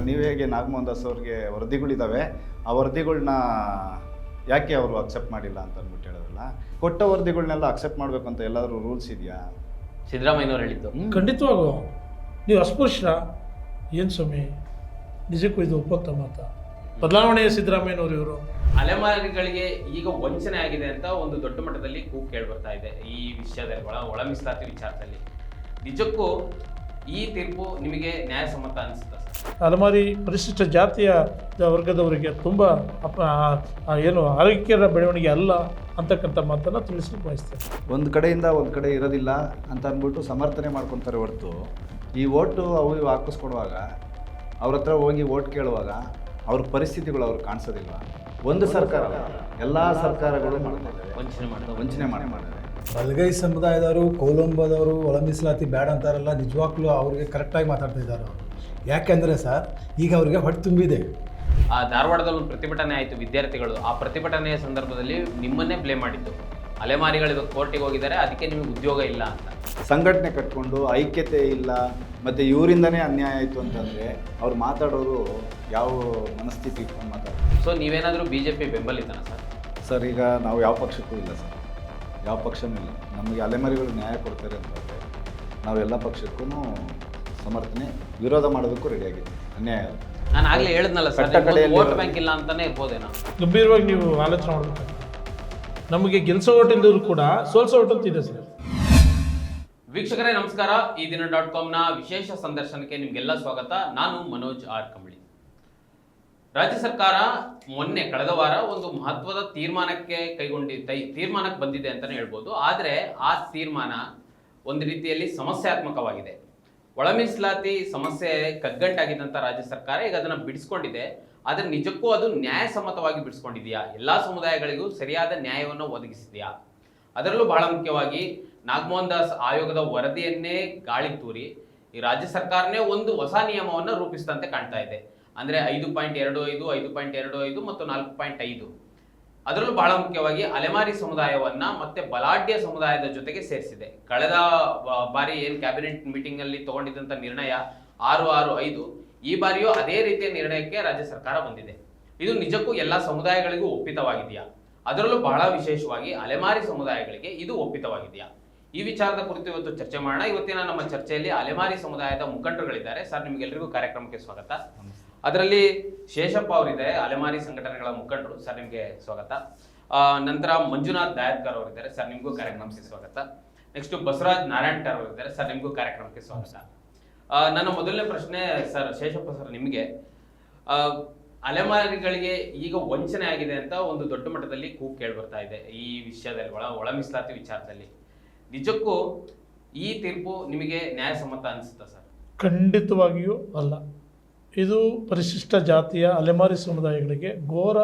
ನೀವು ಹೇಗೆ ನಾಗಮೋಹನ್ ದಾಸ್ ಅವ್ರಿಗೆ ವರದಿಗಳಿದ್ದಾವೆ, ಆ ವರದಿಗಳನ್ನ ಯಾಕೆ ಅವರು ಅಕ್ಸೆಪ್ಟ್ ಮಾಡಿಲ್ಲ ಅಂತ ಅಂದ್ಬಿಟ್ಟು ಹೇಳಿದ್ರಲ್ಲ, ಕೊಟ್ಟ ವರದಿಗಳನ್ನೆಲ್ಲ ಅಕ್ಸೆಪ್ಟ್ ಮಾಡಬೇಕು ಅಂತ ಎಲ್ಲಾದರೂ ರೂಲ್ಸ್ ಇದೆಯಾ? ಸಿದ್ದರಾಮಯ್ಯನವ್ರು ಹೇಳಿದ್ದು ಖಂಡಿತವಾಗೂ ನೀವು ಅಸ್ಪೃಶ್ಯ ಏನು ಸ್ವಾಮಿ, ನಿಜಕ್ಕೂ ಇದು ಒಪ್ಪಂತ ಮಾತ. ಬದಲಾವಣೆಯ ಸಿದ್ದರಾಮಯ್ಯನವರು ಇವರು. ಅಲೆಮಾರಿಗಳಿಗೆ ಈಗ ವಂಚನೆ ಆಗಿದೆ ಅಂತ ಒಂದು ದೊಡ್ಡ ಮಟ್ಟದಲ್ಲಿ ಕೂಗು ಕೇಳಿ ಬರ್ತಾ ಇದೆ ಈ ವಿಷಯದಲ್ಲಿ, ಒಳ ಮೀಸಲಾತಿ ವಿಚಾರದಲ್ಲಿ. ನಿಜಕ್ಕೂ ಈ ತೀರ್ಪು ನಿಮಗೆ ನ್ಯಾಯಸಮ್ಮತ ಅನಿಸುತ್ತಾ ಸರ್? ಅಲೆಮಾರಿ ಪರಿಶಿಷ್ಟ ಜಾತಿಯ ವರ್ಗದವರಿಗೆ ತುಂಬ ಏನು ಆರೋಗ್ಯಕರ ಬೆಳವಣಿಗೆ ಅಲ್ಲ ಅಂತಕ್ಕಂಥ ಮಾತನ್ನು ತಿಳಿಸಲು ಬಯಸ್ತೇನೆ. ಒಂದು ಕಡೆಯಿಂದ ಒಂದು ಕಡೆ ಇರೋದಿಲ್ಲ ಅಂತ ಅಂದ್ಬಿಟ್ಟು ಸಮರ್ಥನೆ ಮಾಡ್ಕೊತಾರೆ ಹೊರತು, ಈ ಓಟು ಅವು ಇವು ಹಾಕಿಸ್ಕೊಡುವಾಗ ಅವ್ರ ಹತ್ರ ಹೋಗಿ ಓಟ್ ಕೇಳುವಾಗ ಅವ್ರ ಪರಿಸ್ಥಿತಿಗಳು ಅವ್ರು ಕಾಣಿಸೋದಿಲ್ಲ. ಒಂದು ಸರ್ಕಾರ ಅಲ್ಲ, ಎಲ್ಲ ಸರ್ಕಾರಗಳು ಮಾಡ್ತಾ ಇದ್ದಾರೆ, ವಂಚನೆ ಮಾಡಿದ್ದಾರೆ. ಬಲಗೈ ಸಮುದಾಯದವರು, ಕೋಲಂಬದವರು ಒಳ ಮೀಸಲಾತಿ ಬೇಡ ಅಂತಾರಲ್ಲ, ನಿಜವಾಗ್ಲೂ ಅವ್ರಿಗೆ ಕರೆಕ್ಟಾಗಿ ಮಾತಾಡ್ತಾ ಇದ್ದಾರೆ ಅವರು. ಯಾಕೆಂದರೆ ಸರ್, ಈಗ ಅವ್ರಿಗೆ ಹೊಟ್ಟೆ ತುಂಬಿದೆ. ಆ ಧಾರವಾಡದಲ್ಲಿ ಒಂದು ಪ್ರತಿಭಟನೆ ಆಯಿತು ವಿದ್ಯಾರ್ಥಿಗಳು. ಆ ಪ್ರತಿಭಟನೆಯ ಸಂದರ್ಭದಲ್ಲಿ ನಿಮ್ಮನ್ನೇ ಬ್ಲೇಮ್ ಮಾಡಿದ್ದು, ಅಲೆಮಾರಿಗಳು ಕೋರ್ಟಿಗೆ ಹೋಗಿದ್ದಾರೆ ಅದಕ್ಕೆ ನಿಮಗೆ ಉದ್ಯೋಗ ಇಲ್ಲ ಅಂತ. ಸಂಘಟನೆ ಕಟ್ಕೊಂಡು ಐಕ್ಯತೆ ಇಲ್ಲ, ಮತ್ತು ಇವರಿಂದನೇ ಅನ್ಯಾಯ ಆಯಿತು ಅಂತಂದರೆ ಅವ್ರು ಮಾತಾಡೋರು ಯಾವ ಮನಸ್ಥಿತಿ ಇಟ್ಕೊಂಡು ಮಾತಾಡೋದು? ಸೊ ನೀವೇನಾದರೂ BJP ಬೆಂಬಲಿತನ ಸರ್? ಸರ್, ಈಗ ನಾವು ಯಾವ ಪಕ್ಷಕ್ಕೂ ಇಲ್ಲ ಸರ್, ಯಾವ ಪಕ್ಷನೂ ಇಲ್ಲ. ನಮಗೆ ಅಲೆಮಾರಿಗಳು ನ್ಯಾಯ ಕೊಡ್ತಾರೆ ಅಂತಂದರೆ ನಾವೆಲ್ಲ ಪಕ್ಷಕ್ಕೂ ಸಮರ್ಥನೆ, ವಿರೋಧ ಮಾಡೋದಕ್ಕೂ ರೆಡಿಯಾಗಿದೆ. ಅನ್ಯಾಯ ನಾನು ಆಗಲೇ ಹೇಳಿದ್ನಲ್ಲ ಸರ್, ವೋಟ್ ಬ್ಯಾಂಕ್ ಇಲ್ಲ ಅಂತಾನೆ ಇರ್ಬೋದೇನೋ. ಗಂಭೀರವಾಗಿ ನೀವು ಆಲೋಚನೆ ಮಾಡಬೇಕು. ನಮಗೆ ಗೆಲ್ಸೋ ಓಟ್ ಇಲ್ಲದ್ರು ಕೂಡ ಸೋಲ್ಸೋ ಓಟ್ ಅಂತಿದೆ ಸರ್. ವೀಕ್ಷಕರೇ ನಮಸ್ಕಾರ. ಈ ದಿನ .comನ ವಿಶೇಷ ಸಂದರ್ಶನಕ್ಕೆ ನಿಮಗೆಲ್ಲ ಸ್ವಾಗತ. ನಾನು ಮನೋಜ್ ಆರ್ ಕಂಬಳಿ. ರಾಜ್ಯ ಸರ್ಕಾರ ಮೊನ್ನೆ ಕಳೆದ ವಾರ ಒಂದು ಮಹತ್ವದ ತೀರ್ಮಾನಕ್ಕೆ ಬಂದಿದೆ ಅಂತಲೇ ಹೇಳ್ಬೋದು. ಆದರೆ ಆ ತೀರ್ಮಾನ ಒಂದು ರೀತಿಯಲ್ಲಿ ಸಮಸ್ಯಾತ್ಮಕವಾಗಿದೆ. ಒಳ ಮೀಸಲಾತಿ ಸಮಸ್ಯೆ ಕಗ್ಗಂಟಾಗಿದ್ದಂಥ ರಾಜ್ಯ ಸರ್ಕಾರ ಈಗ ಅದನ್ನು ಬಿಡಿಸ್ಕೊಂಡಿದೆ. ಆದರೆ ನಿಜಕ್ಕೂ ಅದು ನ್ಯಾಯಸಮ್ಮತವಾಗಿ ಬಿಡಿಸ್ಕೊಂಡಿದೆಯಾ? ಎಲ್ಲ ಸಮುದಾಯಗಳಿಗೂ ಸರಿಯಾದ ನ್ಯಾಯವನ್ನು ಒದಗಿಸಿದೆಯಾ? ಅದರಲ್ಲೂ ಬಹಳ ಮುಖ್ಯವಾಗಿ ನಾಗಮೋಹನ್ ದಾಸ್ ಆಯೋಗದ ವರದಿಯನ್ನೇ ಗಾಳಿ ತೂರಿ ಈ ರಾಜ್ಯ ಸರ್ಕಾರನೇ ಒಂದು ಹೊಸ ನಿಯಮವನ್ನು ರೂಪಿಸಿದಂತೆ ಕಾಣ್ತಾ ಇದೆ. ಅಂದರೆ 5.25, 5.25 ಮತ್ತು 4.5. ಅದರಲ್ಲೂ ಬಹಳ ಮುಖ್ಯವಾಗಿ ಅಲೆಮಾರಿ ಸಮುದಾಯವನ್ನ ಮತ್ತೆ ಬಲಾಢ್ಯ ಸಮುದಾಯದ ಜೊತೆಗೆ ಸೇರಿಸಿದೆ. ಕಳೆದ ಬಾರಿ ಏನು ಕ್ಯಾಬಿನೆಟ್ ಮೀಟಿಂಗ್ ಅಲ್ಲಿ ತಗೊಂಡಿದ್ದಂಥ ನಿರ್ಣಯ 665, ಈ ಬಾರಿಯೂ ಅದೇ ರೀತಿಯ ನಿರ್ಣಯಕ್ಕೆ ರಾಜ್ಯ ಸರ್ಕಾರ ಬಂದಿದೆ. ಇದು ನಿಜಕ್ಕೂ ಎಲ್ಲ ಸಮುದಾಯಗಳಿಗೂ ಒಪ್ಪಿತವಾಗಿದೆಯಾ? ಅದರಲ್ಲೂ ಬಹಳ ವಿಶೇಷವಾಗಿ ಅಲೆಮಾರಿ ಸಮುದಾಯಗಳಿಗೆ ಇದು ಒಪ್ಪಿತವಾಗಿದೆಯಾ? ಈ ವಿಚಾರದ ಕುರಿತು ಇವತ್ತು ಚರ್ಚೆ ಮಾಡೋಣ. ಇವತ್ತಿನ ನಮ್ಮ ಚರ್ಚೆಯಲ್ಲಿ ಅಲೆಮಾರಿ ಸಮುದಾಯದ ಮುಖಂಡರುಗಳಿದ್ದಾರೆ. ಸರ್, ನಿಮಗೆಲ್ಲರಿಗೂ ಕಾರ್ಯಕ್ರಮಕ್ಕೆ ಸ್ವಾಗತ. ಅದರಲ್ಲಿ ಶೇಷಪ್ಪ ಅವರಿದ್ದಾರೆ, ಅಲೆಮಾರಿ ಸಂಘಟನೆಗಳ ಮುಖಂಡರು. ಸರ್, ನಿಮಗೆ ಸ್ವಾಗತ. ನಂತರ ಮಂಜುನಾಥ್ ದಾಯತ್ಕರ್ ಅವರಿದ್ದಾರೆ. ಸರ್, ನಿಮಗೂ ಕಾರ್ಯಕ್ರಮಕ್ಕೆ ಸ್ವಾಗತ. ನೆಕ್ಸ್ಟ್ ಬಸವರಾಜ್ ನಾರಾಯಣ್ಕರ್ ಅವರಿದ್ದಾರೆ. ಸರ್, ನಿಮಗೂ ಕಾರ್ಯಕ್ರಮಕ್ಕೆ ಸ್ವಾಗತ. ನನ್ನ ಮೊದಲನೇ ಪ್ರಶ್ನೆ ಸರ್, ಶೇಷಪ್ಪ ಸರ್, ನಿಮಗೆ ಅಲೆಮಾರಿಗಳಿಗೆ ಈಗ ವಂಚನೆ ಆಗಿದೆ ಅಂತ ಒಂದು ದೊಡ್ಡ ಮಟ್ಟದಲ್ಲಿ ಕೂಗು ಕೇಳಿ ಬರ್ತಾ ಇದೆ ಈ ವಿಷಯದಲ್ಲಿ, ಒಳ ಮೀಸಲಾತಿ ವಿಚಾರದಲ್ಲಿ. ನಿಜಕ್ಕೂ ಈ ತೀರ್ಪು ನಿಮಗೆ ನ್ಯಾಯಸಮ್ಮತ ಅನಿಸುತ್ತಾ ಸರ್? ಖಂಡಿತವಾಗಿಯೂ ಅಲ್ಲ. ಇದು ಪರಿಶಿಷ್ಟ ಜಾತಿಯ ಅಲೆಮಾರಿ ಸಮುದಾಯಗಳಿಗೆ ಘೋರ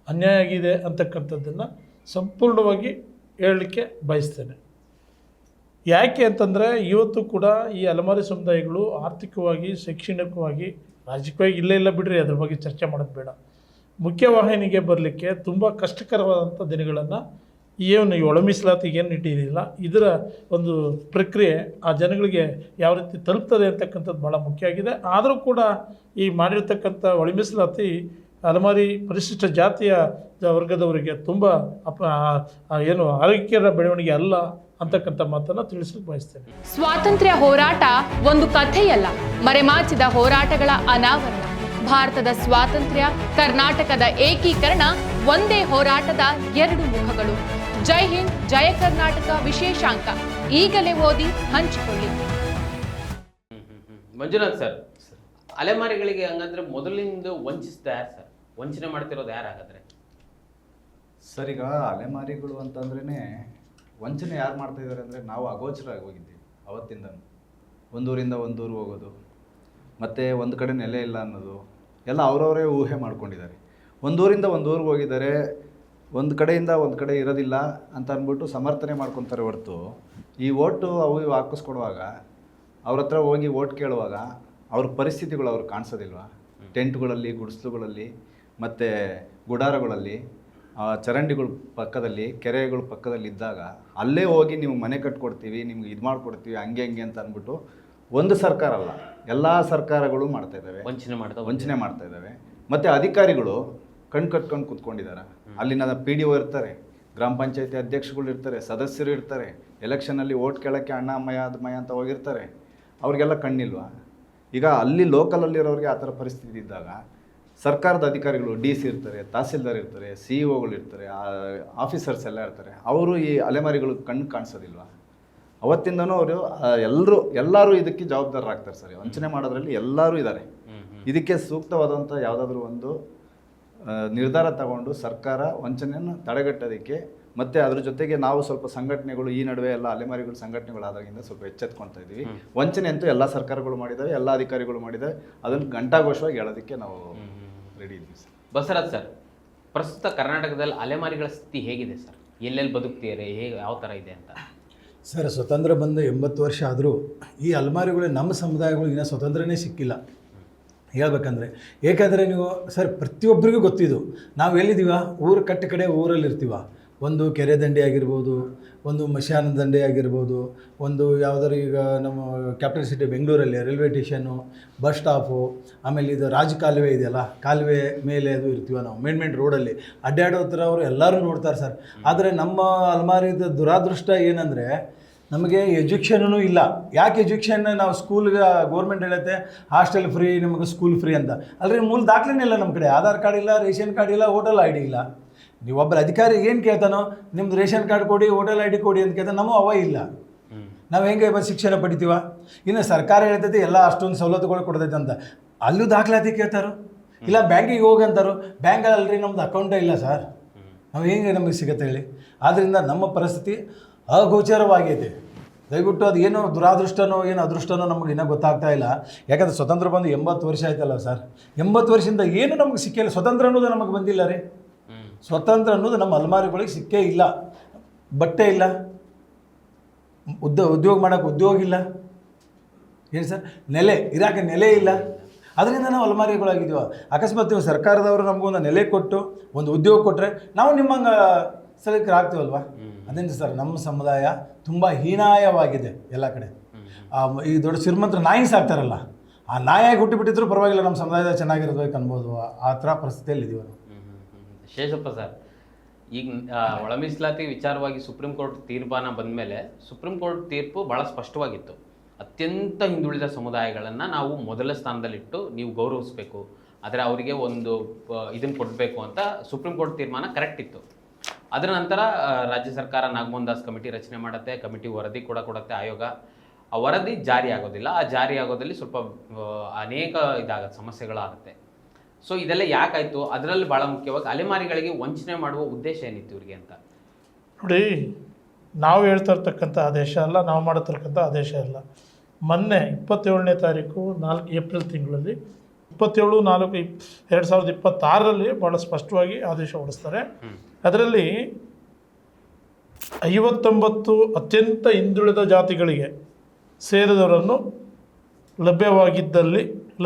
ಅನ್ಯಾಯ ಆಗಿದೆ ಅಂತಕ್ಕಂಥದ್ದನ್ನು ಸಂಪೂರ್ಣವಾಗಿ ಹೇಳಲಿಕ್ಕೆ ಬಯಸ್ತೇನೆ. ಯಾಕೆ ಅಂತಂದರೆ ಇವತ್ತು ಕೂಡ ಈ ಅಲೆಮಾರಿ ಸಮುದಾಯಗಳು ಆರ್ಥಿಕವಾಗಿ, ಶೈಕ್ಷಣಿಕವಾಗಿ, ರಾಜಕೀಯವಾಗಿ ಇಲ್ಲ ಬಿಡ್ರಿ, ಅದ್ರ ಬಗ್ಗೆ ಚರ್ಚೆ ಮಾಡೋದು ಬೇಡ, ಮುಖ್ಯವಾಹಿನಿಗೆ ಬರಲಿಕ್ಕೆ ತುಂಬ ಕಷ್ಟಕರವಾದಂಥ ದಿನಗಳನ್ನು ಏನು ಈ ಒಳ ಮೀಸಲಾತಿಗೆ ಏನು ಇಟ್ಟಿರಲಿಲ್ಲ, ಇದರ ಒಂದು ಪ್ರಕ್ರಿಯೆ ಆ ಜನಗಳಿಗೆ ಯಾವ ರೀತಿ ತಲುಪ್ತದೆ ಅಂತಕ್ಕಂಥದ್ದು ಭಾಳ ಮುಖ್ಯ ಆಗಿದೆ. ಆದರೂ ಕೂಡ ಈ ಮಾಡಿರ್ತಕ್ಕಂಥ ಒಳ ಮೀಸಲಾತಿ ಅಲೆಮಾರಿ ಪರಿಶಿಷ್ಟ ಜಾತಿಯ ವರ್ಗದವರಿಗೆ ತುಂಬ ಏನು ಆರೋಗ್ಯಕರ ಬೆಳವಣಿಗೆ ಅಲ್ಲ ಅಂತಕ್ಕಂಥ ಮಾತನ್ನು ತಿಳಿಸಲು ಬಯಸ್ತೇನೆ. ಸ್ವಾತಂತ್ರ್ಯ ಹೋರಾಟ ಒಂದು ಕಥೆಯಲ್ಲ, ಮರೆಮಾಚಿದ ಹೋರಾಟಗಳ ಅನಾವರಣ. ಭಾರತದ ಸ್ವಾತಂತ್ರ್ಯ, ಕರ್ನಾಟಕದ ಏಕೀಕರಣ ಒಂದೇ ಹೋರಾಟದ ಎರಡು ಮುಖಗಳು. ಜೈ ಹಿಂದ್, ಜಯ ಕರ್ನಾಟಕ ವಿಶೇಷಾಂಕ ಈಗಲೇ ಓದಿ ಹಂಚಿಕೊಳ್ಳಿ. ಮಂಜುನಾಥ್ ಸರ್, ಅಲೆಮಾರಿಗಳಿಗೆ ಹಂಗಂದ್ರೆ ಮೊದಲಿಂದ ವಂಚಿಸಿದ ಯಾರು ಸರ್? ವಂಚನೆ ಮಾಡ್ತಿರೋದು ಯಾರಾಗಾದ್ರೆ ಸರ್? ಈಗ ಅಲೆಮಾರಿಗಳು ಅಂತಂದ್ರೇ ವಂಚನೆ ಯಾರು ಮಾಡ್ತಾ ಇದ್ದಾರೆ ಅಂದರೆ, ನಾವು ಅಗೋಚರಾಗಿ ಹೋಗಿದ್ದೀವಿ ಅವತ್ತಿಂದ. ಒಂದೂರಿಂದ ಒಂದೂರು ಹೋಗೋದು, ಮತ್ತು ಒಂದು ಕಡೆ ನೆಲೆ ಇಲ್ಲ ಅನ್ನೋದು ಎಲ್ಲ ಅವರವರೇ ಊಹೆ ಮಾಡ್ಕೊಂಡಿದ್ದಾರೆ. ಒಂದೂರಿಂದ ಒಂದೂರಿಗೆ ಹೋಗಿದ್ದಾರೆ, ಒಂದು ಕಡೆಯಿಂದ ಒಂದು ಕಡೆ ಇರೋದಿಲ್ಲ ಅಂತ ಅಂದ್ಬಿಟ್ಟು ಸಮರ್ಥನೆ ಮಾಡ್ಕೊತಾರೆ ಹೊರತು, ಈ ಓಟು ಅವು ಇವು ಹಾಕಿಸ್ಕೊಡುವಾಗ ಅವ್ರ ಹತ್ರ ಹೋಗಿ ಓಟ್ ಕೇಳುವಾಗ ಅವ್ರ ಪರಿಸ್ಥಿತಿಗಳು ಅವ್ರು ಕಾಣಿಸೋದಿಲ್ವ? ಟೆಂಟ್ಗಳಲ್ಲಿ, ಗುಡಿಸಲುಗಳಲ್ಲಿ, ಮತ್ತು ಗುಡಾರಗಳಲ್ಲಿ, ಚರಂಡಿಗಳ ಪಕ್ಕದಲ್ಲಿ, ಕೆರೆಗಳ ಪಕ್ಕದಲ್ಲಿ ಇದ್ದಾಗ ಅಲ್ಲೇ ಹೋಗಿ ನೀವು ಮನೆ ಕಟ್ಕೊಡ್ತೀವಿ, ನಿಮ್ಗೆ ಇದು ಮಾಡಿಕೊಡ್ತೀವಿ, ಹಂಗೆ ಅಂತ ಅಂದ್ಬಿಟ್ಟು ಒಂದು ಸರ್ಕಾರ ಅಲ್ಲ, ಎಲ್ಲ ಸರ್ಕಾರಗಳು ಮಾಡ್ತಾ ಇದ್ದಾವೆ, ವಂಚನೆ ಮಾಡ್ತಾ ಇದ್ದಾವೆ. ಮತ್ತು ಅಧಿಕಾರಿಗಳು ಕಟ್ಕೊಂಡು ಕೂತ್ಕೊಂಡಿದ್ದಾರೆ. ಅಲ್ಲಿನ PDO ಇರ್ತಾರೆ, ಗ್ರಾಮ ಪಂಚಾಯತಿ ಅಧ್ಯಕ್ಷಗಳು ಇರ್ತಾರೆ, ಸದಸ್ಯರು ಇರ್ತಾರೆ, ಎಲೆಕ್ಷನಲ್ಲಿ ಓಟ್ ಕೇಳೋಕ್ಕೆ ಅಣ್ಣ ಅಮ್ಮಯ್ಯ ಅದಮಯ್ಯ ಅಂತ ಹೋಗಿರ್ತಾರೆ. ಅವ್ರಿಗೆಲ್ಲ ಕಣ್ಣಿಲ್ವಾ? ಈಗ ಅಲ್ಲಿ ಲೋಕಲಲ್ಲಿರೋರಿಗೆ ಆ ಥರ ಪರಿಸ್ಥಿತಿ ಇದ್ದಾಗ ಸರ್ಕಾರದ ಅಧಿಕಾರಿಗಳು DC ಇರ್ತಾರೆ, ತಹಸೀಲ್ದಾರ್ ಇರ್ತಾರೆ, CEO ಇರ್ತಾರೆ, ಆಫೀಸರ್ಸ್ ಎಲ್ಲ ಇರ್ತಾರೆ. ಅವರು ಈ ಅಲೆಮಾರಿಗಳು ಕಣ್ಣು ಕಾಣಿಸೋದಿಲ್ವಾ? ಅವತ್ತಿಂದನೂ ಅವರು ಎಲ್ಲರೂ ಇದಕ್ಕೆ ಜವಾಬ್ದಾರರಾಗ್ತಾರೆ ಸರ್. ವಂಚನೆ ಮಾಡೋದ್ರಲ್ಲಿ ಎಲ್ಲರೂ ಇದ್ದಾರೆ. ಇದಕ್ಕೆ ಸೂಕ್ತವಾದಂಥ ಯಾವುದಾದ್ರೂ ಒಂದು ನಿರ್ಧಾರ ತಗೊಂಡು ಸರ್ಕಾರ ವಂಚನೆಯನ್ನು ತಡೆಗಟ್ಟೋದಕ್ಕೆ, ಮತ್ತು ಅದ್ರ ಜೊತೆಗೆ ನಾವು ಸ್ವಲ್ಪ ಸಂಘಟನೆಗಳು ಈ ನಡುವೆ ಎಲ್ಲ ಅಲೆಮಾರಿಗಳು ಸಂಘಟನೆಗಳಾದಾಗಿಂದ ಸ್ವಲ್ಪ ಎಚ್ಚೆತ್ಕೊಳ್ತಾ ಇದ್ದೀವಿ. ವಂಚನೆ ಅಂತೂ ಎಲ್ಲ ಸರ್ಕಾರಗಳು ಮಾಡಿದ್ದಾವೆ, ಎಲ್ಲ ಅಧಿಕಾರಿಗಳು ಮಾಡಿದ್ದಾವೆ. ಅದನ್ನು ಘಂಟಾಘೋಷವಾಗಿ ಹೇಳೋದಕ್ಕೆ ನಾವು ರೆಡಿ ಇದ್ದೀವಿ ಸರ್. ಬಸವರಾಜ್ ಸರ್, ಪ್ರಸ್ತುತ ಕರ್ನಾಟಕದಲ್ಲಿ ಅಲೆಮಾರಿಗಳ ಸ್ಥಿತಿ ಹೇಗಿದೆ ಸರ್? ಎಲ್ಲೆಲ್ಲಿ ಬದುಕ್ತಿದ್ದಾರೆ, ಹೇಗೆ ಯಾವ ಥರ ಇದೆ ಅಂತ? ಸರ್, ಸ್ವತಂತ್ರ ಬಂದು 80 ವರ್ಷ ಆದರೂ ಈ ಅಲೆಮಾರಿಗಳು ನಮ್ಮ ಸಮುದಾಯಗಳು ಇನ್ನೂ ಸ್ವತಂತ್ರನೇ ಸಿಕ್ಕಿಲ್ಲ ಹೇಳ್ಬೇಕಂದ್ರೆ. ಏಕೆಂದರೆ ನೀವು ಸರ್ ಪ್ರತಿಯೊಬ್ಬರಿಗೂ ಗೊತ್ತಿದ್ದು, ನಾವು ಎಲ್ಲಿದ್ದೀವ, ಊರು ಕಟ್ಟ ಕಡೆ ಊರಲ್ಲಿರ್ತೀವ. ಒಂದು ಕೆರೆ ದಂಡೆ ಆಗಿರ್ಬೋದು, ಒಂದು ಮಶಾನ ದಂಡೆ ಆಗಿರ್ಬೋದು, ಒಂದು ಯಾವುದಾದ್ರು ಈಗ ನಮ್ಮ ಕ್ಯಾಪಿಟಲ್ ಸಿಟಿ ಬೆಂಗಳೂರಲ್ಲಿ ರೈಲ್ವೆ ಸ್ಟೇಷನ್ನು, ಬಸ್ ಸ್ಟಾಪು, ಆಮೇಲೆ ಇದು ಕಾಲುವೆ ಇದೆಯಲ್ಲ, ಕಾಲುವೆ ಮೇಲೆ ಅದು ಇರ್ತೀವ ನಾವು. ಮೇನ್ ರೋಡಲ್ಲಿ ಅಡ್ಡಾಡೋ ಥರ ಅವರು ಎಲ್ಲರೂ ನೋಡ್ತಾರೆ ಸರ್. ಆದರೆ ನಮ್ಮ ಅಲೆಮಾರಿದ ದುರಾದೃಷ್ಟ ಏನಂದರೆ ನಮಗೆ ಎಜುಕೇಷನೂ ಇಲ್ಲ. ಯಾಕೆ ಎಜುಕೇಷನ್? ನಾವು ಸ್ಕೂಲ್ಗೆ ಗೌರ್ಮೆಂಟ್ ಹೇಳುತ್ತೆ ಹಾಸ್ಟೆಲ್ ಫ್ರೀ, ನಿಮಗೆ ಸ್ಕೂಲ್ ಫ್ರೀ ಅಂತ. ಅಲ್ಲರಿ ಮೂಲ ದಾಖಲೆನೇ ಇಲ್ಲ ನಮ್ಮ ಕಡೆ. ಆಧಾರ್ ಕಾರ್ಡ್ ಇಲ್ಲ, ರೇಷನ್ ಕಾರ್ಡ್ ಇಲ್ಲ, ವೋಟರ್ ID ಇಲ್ಲ. ನೀವೊಬ್ಬರ ಅಧಿಕಾರಿ ಏನು ಕೇಳ್ತಾನೋ, ನಿಮ್ದು ರೇಷನ್ ಕಾರ್ಡ್ ಕೊಡಿ, ವೋಟರ್ ID ಕೊಡಿ ಅಂತ ಕೇಳ್ತಾನೆ. ನಮ್ಮ ಅವ ಇಲ್ಲ. ನಾವು ಹೆಂಗೆ ಶಿಕ್ಷಣ ಪಡಿತೀವ? ಇನ್ನು ಸರ್ಕಾರ ಹೇಳ್ತೈತೆ ಎಲ್ಲ ಅಷ್ಟೊಂದು ಸವಲತ್ತುಗಳು ಕೊಡ್ತೈತೆ ಅಂತ, ಅಲ್ಲೂ ದಾಖಲಾತಿ ಕೇಳ್ತಾರೋ. ಇಲ್ಲ ಬ್ಯಾಂಕಿಗೆ ಹೋಗಂತಾರೋ, ಬ್ಯಾಂಕಲ್ಲಿ ನಮ್ದು ಅಕೌಂಟೇ ಇಲ್ಲ ಸರ್, ನಾವು ಹೆಂಗೆ ನಮಗೆ ಸಿಗುತ್ತೆ ಹೇಳಿ? ಆದ್ದರಿಂದ ನಮ್ಮ ಪರಿಸ್ಥಿತಿ ಅಗೋಚರವಾಗೈತೆ. ದಯವಿಟ್ಟು ಅದು ಏನೋ ದುರಾದೃಷ್ಟನೋ ಏನೋ ಅದೃಷ್ಟನೋ ನಮಗೆ ಇನ್ನೂ ಗೊತ್ತಾಗ್ತಾ ಇಲ್ಲ. ಯಾಕಂದರೆ ಸ್ವತಂತ್ರ ಬಂದು 80 ವರ್ಷ ಆಯ್ತಲ್ಲ ಸರ್. 80 ವರ್ಷದಿಂದ ಏನು ನಮಗೆ ಸಿಕ್ಕಿಲ್ಲ. ಸ್ವತಂತ್ರ ಅನ್ನೋದು ನಮಗೆ ಬಂದಿಲ್ಲ ರೀ. ಸ್ವತಂತ್ರ ಅನ್ನೋದು ನಮ್ಮ ಅಲೆಮಾರಿಗಳಿಗೆ ಸಿಕ್ಕೇ ಇಲ್ಲ. ಬಟ್ಟೆ ಇಲ್ಲ, ಉದ್ಯೋಗ ಮಾಡೋಕ್ಕೆ ಉದ್ಯೋಗ ಇಲ್ಲ, ಏನು ಸರ್, ಇರಾಕೆ ನೆಲೆ ಇಲ್ಲ. ಅದರಿಂದ ನಾವು ಅಲೆಮಾರಿಗಳಾಗಿದ್ದೀವ. ಅಕಸ್ಮಾತ್ ನೀವು ಸರ್ಕಾರದವರು ನಮಗೊಂದು ನೆಲೆ ಕೊಟ್ಟು ಒಂದು ಉದ್ಯೋಗ ಕೊಟ್ಟರೆ ನಾವು ನಿಮ್ಮಂಗೆ ಸ್ಥಳಕ್ಕೆ ಆಗ್ತೀವಲ್ವ. ಅದರಿಂದ ಸರ್ ನಮ್ಮ ಸಮುದಾಯ ತುಂಬ ಹೀನಾಯವಾಗಿದೆ ಎಲ್ಲ ಕಡೆ. ಈ ದೊಡ್ಡ ಶ್ರೀಮಂತರ ನಾಯಿ ಸಾಕ್ತಾರಲ್ಲ, ಆ ನಾಯಿಯಾಗಿ ಹುಟ್ಟಿಬಿಟ್ಟಿದ್ರು ಪರವಾಗಿಲ್ಲ, ನಮ್ಮ ಸಮುದಾಯದ ಚೆನ್ನಾಗಿರ್ಬೇಕು ಅನ್ಬೋದು. ಆ ಥರ ಪರಿಸ್ಥಿತಿಯಲ್ಲಿ ಇದ್ದೀವಿ ನಾವು. ಶೇಷಪ್ಪ ಸರ್, ಈಗ ಒಳ ಮೀಸಲಾತಿ ವಿಚಾರವಾಗಿ ಸುಪ್ರೀಂ ಕೋರ್ಟ್ ತೀರ್ಮಾನ ಬಂದ ಮೇಲೆ ಸುಪ್ರೀಂ ಕೋರ್ಟ್ ತೀರ್ಪು ಭಾಳ ಸ್ಪಷ್ಟವಾಗಿತ್ತು. ಅತ್ಯಂತ ಹಿಂದುಳಿದ ಸಮುದಾಯಗಳನ್ನು ನಾವು ಮೊದಲ ಸ್ಥಾನದಲ್ಲಿಟ್ಟು ನೀವು ಗೌರವಿಸಬೇಕು, ಆದರೆ ಅವರಿಗೆ ಒಂದು ಇದನ್ನು ಕೊಡಬೇಕು ಅಂತ ಸುಪ್ರೀಂ ಕೋರ್ಟ್ ತೀರ್ಮಾನ ಕರೆಕ್ಟ್ ಇತ್ತು. ಅದರ ನಂತರ ರಾಜ್ಯ ಸರ್ಕಾರ ನಾಗಮೋಹನ್ ದಾಸ್ ಕಮಿಟಿ ರಚನೆ ಮಾಡುತ್ತೆ, ಕಮಿಟಿ ವರದಿ ಕೂಡ ಕೊಡುತ್ತೆ ಆಯೋಗ. ಆ ವರದಿ ಜಾರಿ ಆಗೋದಿಲ್ಲ. ಆ ಜಾರಿ ಆಗೋದಲ್ಲಿ ಸ್ವಲ್ಪ ಅನೇಕ ಇದಾಗುತ್ತೆ, ಸಮಸ್ಯೆಗಳಾಗುತ್ತೆ. ಸೊ ಇದೆಲ್ಲ ಯಾಕಾಯಿತು? ಅದರಲ್ಲಿ ಭಾಳ ಮುಖ್ಯವಾಗಿ ಅಲೆಮಾರಿಗಳಿಗೆ ವಂಚನೆ ಮಾಡುವ ಉದ್ದೇಶ ಏನಿತ್ತು ಇವ್ರಿಗೆ ಅಂತ? ನೋಡಿ, ನಾವು ಹೇಳ್ತಾ ಇರ್ತಕ್ಕಂಥ ಆದೇಶ ಅಲ್ಲ, ನಾವು ಮಾಡತಕ್ಕಂಥ ಆದೇಶ ಅಲ್ಲ. ಮೊನ್ನೆ 27ನೇ ತಾರೀಕು 4 ಏಪ್ರಿಲ್ ತಿಂಗಳಲ್ಲಿ 27/4/2026ರಲ್ಲಿ ಭಾಳ ಸ್ಪಷ್ಟವಾಗಿ ಆದೇಶ ಹೊರಡಿಸ್ತಾರೆ. ಅದರಲ್ಲಿ 59 ಅತ್ಯಂತ ಹಿಂದುಳಿದ ಜಾತಿಗಳಿಗೆ ಸೇರಿದವರನ್ನು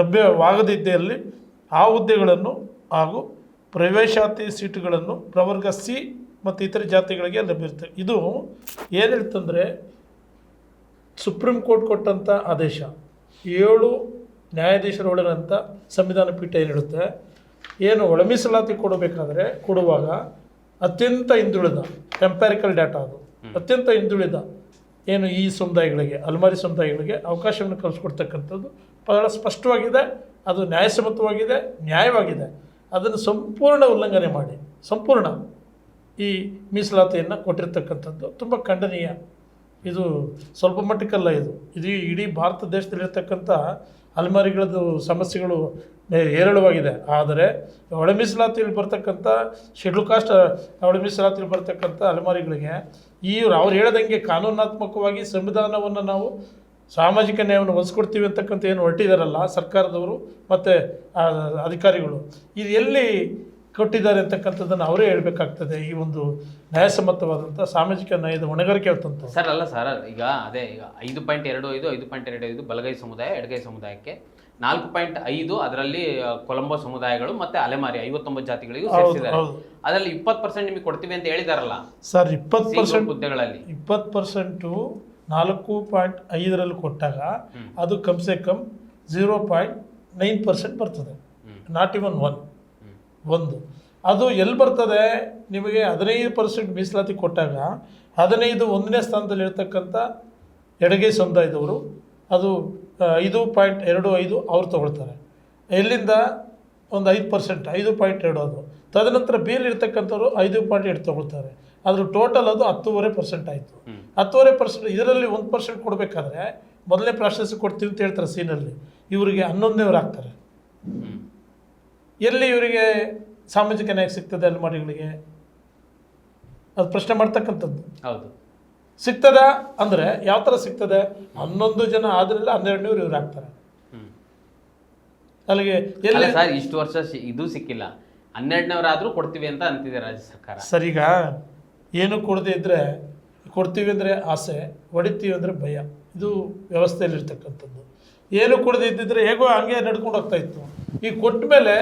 ಲಭ್ಯವಾಗದಿದ್ದಲ್ಲಿ ಆ ಹುದ್ದೆಗಳನ್ನು ಹಾಗೂ ಪ್ರವೇಶಾತಿ ಸೀಟುಗಳನ್ನು ಪ್ರವರ್ಗ C ಮತ್ತು ಇತರೆ ಜಾತಿಗಳಿಗೆ ಲಭ್ಯವಿರುತ್ತೆ. ಇದು ಏನು ಹೇಳ್ತಂದರೆ, ಸುಪ್ರೀಂ ಕೋರ್ಟ್ ಕೊಟ್ಟಂಥ ಆದೇಶ 7 ನ್ಯಾಯಾಧೀಶರು ಒಳಗಂಥ ಸಂವಿಧಾನ ಪೀಠ ಏನು ಹೇಳುತ್ತೆ, ಏನು ಒಳ ಮೀಸಲಾತಿ ಕೊಡುವಾಗ ಅತ್ಯಂತ ಹಿಂದುಳಿದ ಎಂಪ್ಯಾರಿಕಲ್ ಡಾಟಾ, ಅದು ಅತ್ಯಂತ ಹಿಂದುಳಿದ ಏನು ಈ ಸಮುದಾಯಗಳಿಗೆ, ಅಲೆಮಾರಿ ಸಮುದಾಯಗಳಿಗೆ ಅವಕಾಶವನ್ನು ಕಲ್ಪಿಸ್ಕೊಡ್ತಕ್ಕಂಥದ್ದು ಬಹಳ ಸ್ಪಷ್ಟವಾಗಿದೆ. ಅದು ನ್ಯಾಯಸಮ್ಮತವಾಗಿದೆ, ನ್ಯಾಯವಾಗಿದೆ. ಅದನ್ನು ಸಂಪೂರ್ಣ ಉಲ್ಲಂಘನೆ ಮಾಡಿ ಸಂಪೂರ್ಣ ಈ ಮೀಸಲಾತಿಯನ್ನು ಕೊಟ್ಟಿರ್ತಕ್ಕಂಥದ್ದು ತುಂಬ ಖಂಡನೀಯ. ಇದು ಸ್ವಲ್ಪ ಮಟ್ಟಕ್ಕಲ್ಲ, ಇದು ಇಡೀ ಭಾರತ ದೇಶದಲ್ಲಿರ್ತಕ್ಕಂಥ ಅಲೆಮಾರಿಗಳದ್ದು ಸಮಸ್ಯೆಗಳು ಹೇರಳವಾಗಿದೆ. ಆದರೆ ಒಳ ಮೀಸಲಾತಿಯಲ್ಲಿ ಬರ್ತಕ್ಕಂಥ ಶೆಡ್ಯೂಲ್ ಕಾಸ್ಟ್ ಒಳ ಮೀಸಲಾತಿಯಲ್ಲಿ ಬರ್ತಕ್ಕಂಥ ಅಲೆಮಾರಿಗಳಿಗೆ ಅವ್ರು ಹೇಳ್ದಂಗೆ ಕಾನೂನಾತ್ಮಕವಾಗಿ ಸಂವಿಧಾನವನ್ನು ನಾವು ಸಾಮಾಜಿಕ ನ್ಯಾಯವನ್ನು ಒದಗಿಸ್ಕೊಡ್ತೀವಿ ಅಂತಕ್ಕಂಥ ಏನು ಹೊರಟಿದಾರಲ್ಲ ಸರ್ಕಾರದವರು ಮತ್ತು ಅಧಿಕಾರಿಗಳು, ಇದು ಎಲ್ಲಿ ಕೊಟ್ಟಿದ್ದಾರೆ ಅಂತಕ್ಕಂಥದ್ದನ್ನು ಅವರೇ ಹೇಳಬೇಕಾಗ್ತದೆ. ಈ ಒಂದು ನ್ಯಾಯಸಮ್ಮತವಾದಂಥ ಸಾಮಾಜಿಕ ನ್ಯಾಯದ ಹೊಣೆಗಾರಿಕೆ ಅಂತಂತ ಸರ್ ಅಲ್ಲ ಸರ್, ಈಗ ಅದೇ ಈಗ 5.25 5.25 ಬಲಗೈ ಸಮುದಾಯ, ಎಡಗೈ ಸಮುದಾಯಕ್ಕೆ 4.5 ಅದರಲ್ಲಿ ಕೊಲಂಬೋ ಸಮುದಾಯಗಳು ಮತ್ತೆ ಅಲೆಮಾರಿ 59 ಜಾತಿಗಳಿಗೂ ಸೇರಿಸಿದ್ದಾರೆ. ಅದರಲ್ಲಿ 20% ನಿಮಗೆ ಕೊಡ್ತೀವಿ ಅಂತ ಹೇಳಿದಾರಲ್ಲ ಸರ್. 20% ಹುದ್ದೆಗಳಲ್ಲಿ 20% 4.5 ಕೊಟ್ಟಾಗ ಅದು ಕಮ್ಸೆ ಕಮ್ 0.9% ಬರ್ತದೆ, ನಾಟ್ ಇವನ್ ಒಂದು. ಅದು ಎಲ್ಲಿ ಬರ್ತದೆ ನಿಮಗೆ 15% ಮೀಸಲಾತಿ ಕೊಟ್ಟಾಗ 15 ಒಂದನೇ ಸ್ಥಾನದಲ್ಲಿ ಇರ್ತಕ್ಕಂಥ ಎಡಗೈ ಸಮುದಾಯದವರು ಅದು 5.25 ಅವ್ರು ತೊಗೊಳ್ತಾರೆ. ಎಲ್ಲಿಂದ ಒಂದು 5%, 5.2 ಅದು. ತದನಂತರ ಬೇರೆ ಇರ್ತಕ್ಕಂಥವ್ರು 5.8 ತೊಗೊಳ್ತಾರೆ. ಅದ್ರ ಟೋಟಲ್ ಅದು 10.5% ಆಯಿತು. 10.5% ಇದರಲ್ಲಿ 1% ಕೊಡಬೇಕಾದ್ರೆ ಮೊದಲನೇ ಪ್ರಾಶಸ್ತ್ಯ ಕೊಡ್ತೀವಿ ಅಂತ ಹೇಳ್ತಾರೆ ಸೀನಲ್ಲಿ, ಇವರಿಗೆ 11ನೇವ್ರು ಆಗ್ತಾರೆ. ಎಲ್ಲಿ ಇವರಿಗೆ ಸಾಮಾಜಿಕ ನ್ಯಾಯ ಸಿಗ್ತದೆ ಅಲೆಮಾರಿಗಳಿಗೆ? ಅದು ಪ್ರಶ್ನೆ ಮಾಡ್ತಕ್ಕಂಥದ್ದು. ಹೌದು, ಸಿಗ್ತದ ಅಂದರೆ ಯಾವ ಥರ ಸಿಗ್ತದೆ? 11 ಜನ ಆದ್ರಲ್ಲ 12ನೇವ್ರು ಇವ್ರು ಆಗ್ತಾರೆ. ಅಲ್ಲಿಗೆ ಎಲ್ಲಿ ಸರ್ ಇಷ್ಟು ವರ್ಷ ಇದು ಸಿಕ್ಕಿಲ್ಲ, 12ನವರಾದ್ರೂ ಕೊಡ್ತೀವಿ ಅಂತ ಅಂತಿದೆ ರಾಜ್ಯ ಸರ್ಕಾರ. ಸರಿಗ ಏನು ಕೊಡದೆ ಇದ್ದರೆ ಕೊಡ್ತೀವಿ ಅಂದರೆ ಆಸೆ, ಹೊಡಿತೀವಿ ಅಂದರೆ ಭಯ. ಇದು ವ್ಯವಸ್ಥೆಯಲ್ಲಿರ್ತಕ್ಕಂಥದ್ದು. ಏನು ಕೊಡದೆ ಇದ್ದಿದ್ರೆ ಹೇಗೋ ಹಂಗೆ ನಡ್ಕೊಂಡು ಹೋಗ್ತಾ ಇತ್ತು. ಈಗ ಕೊಟ್ಟ ಮೇಲೆ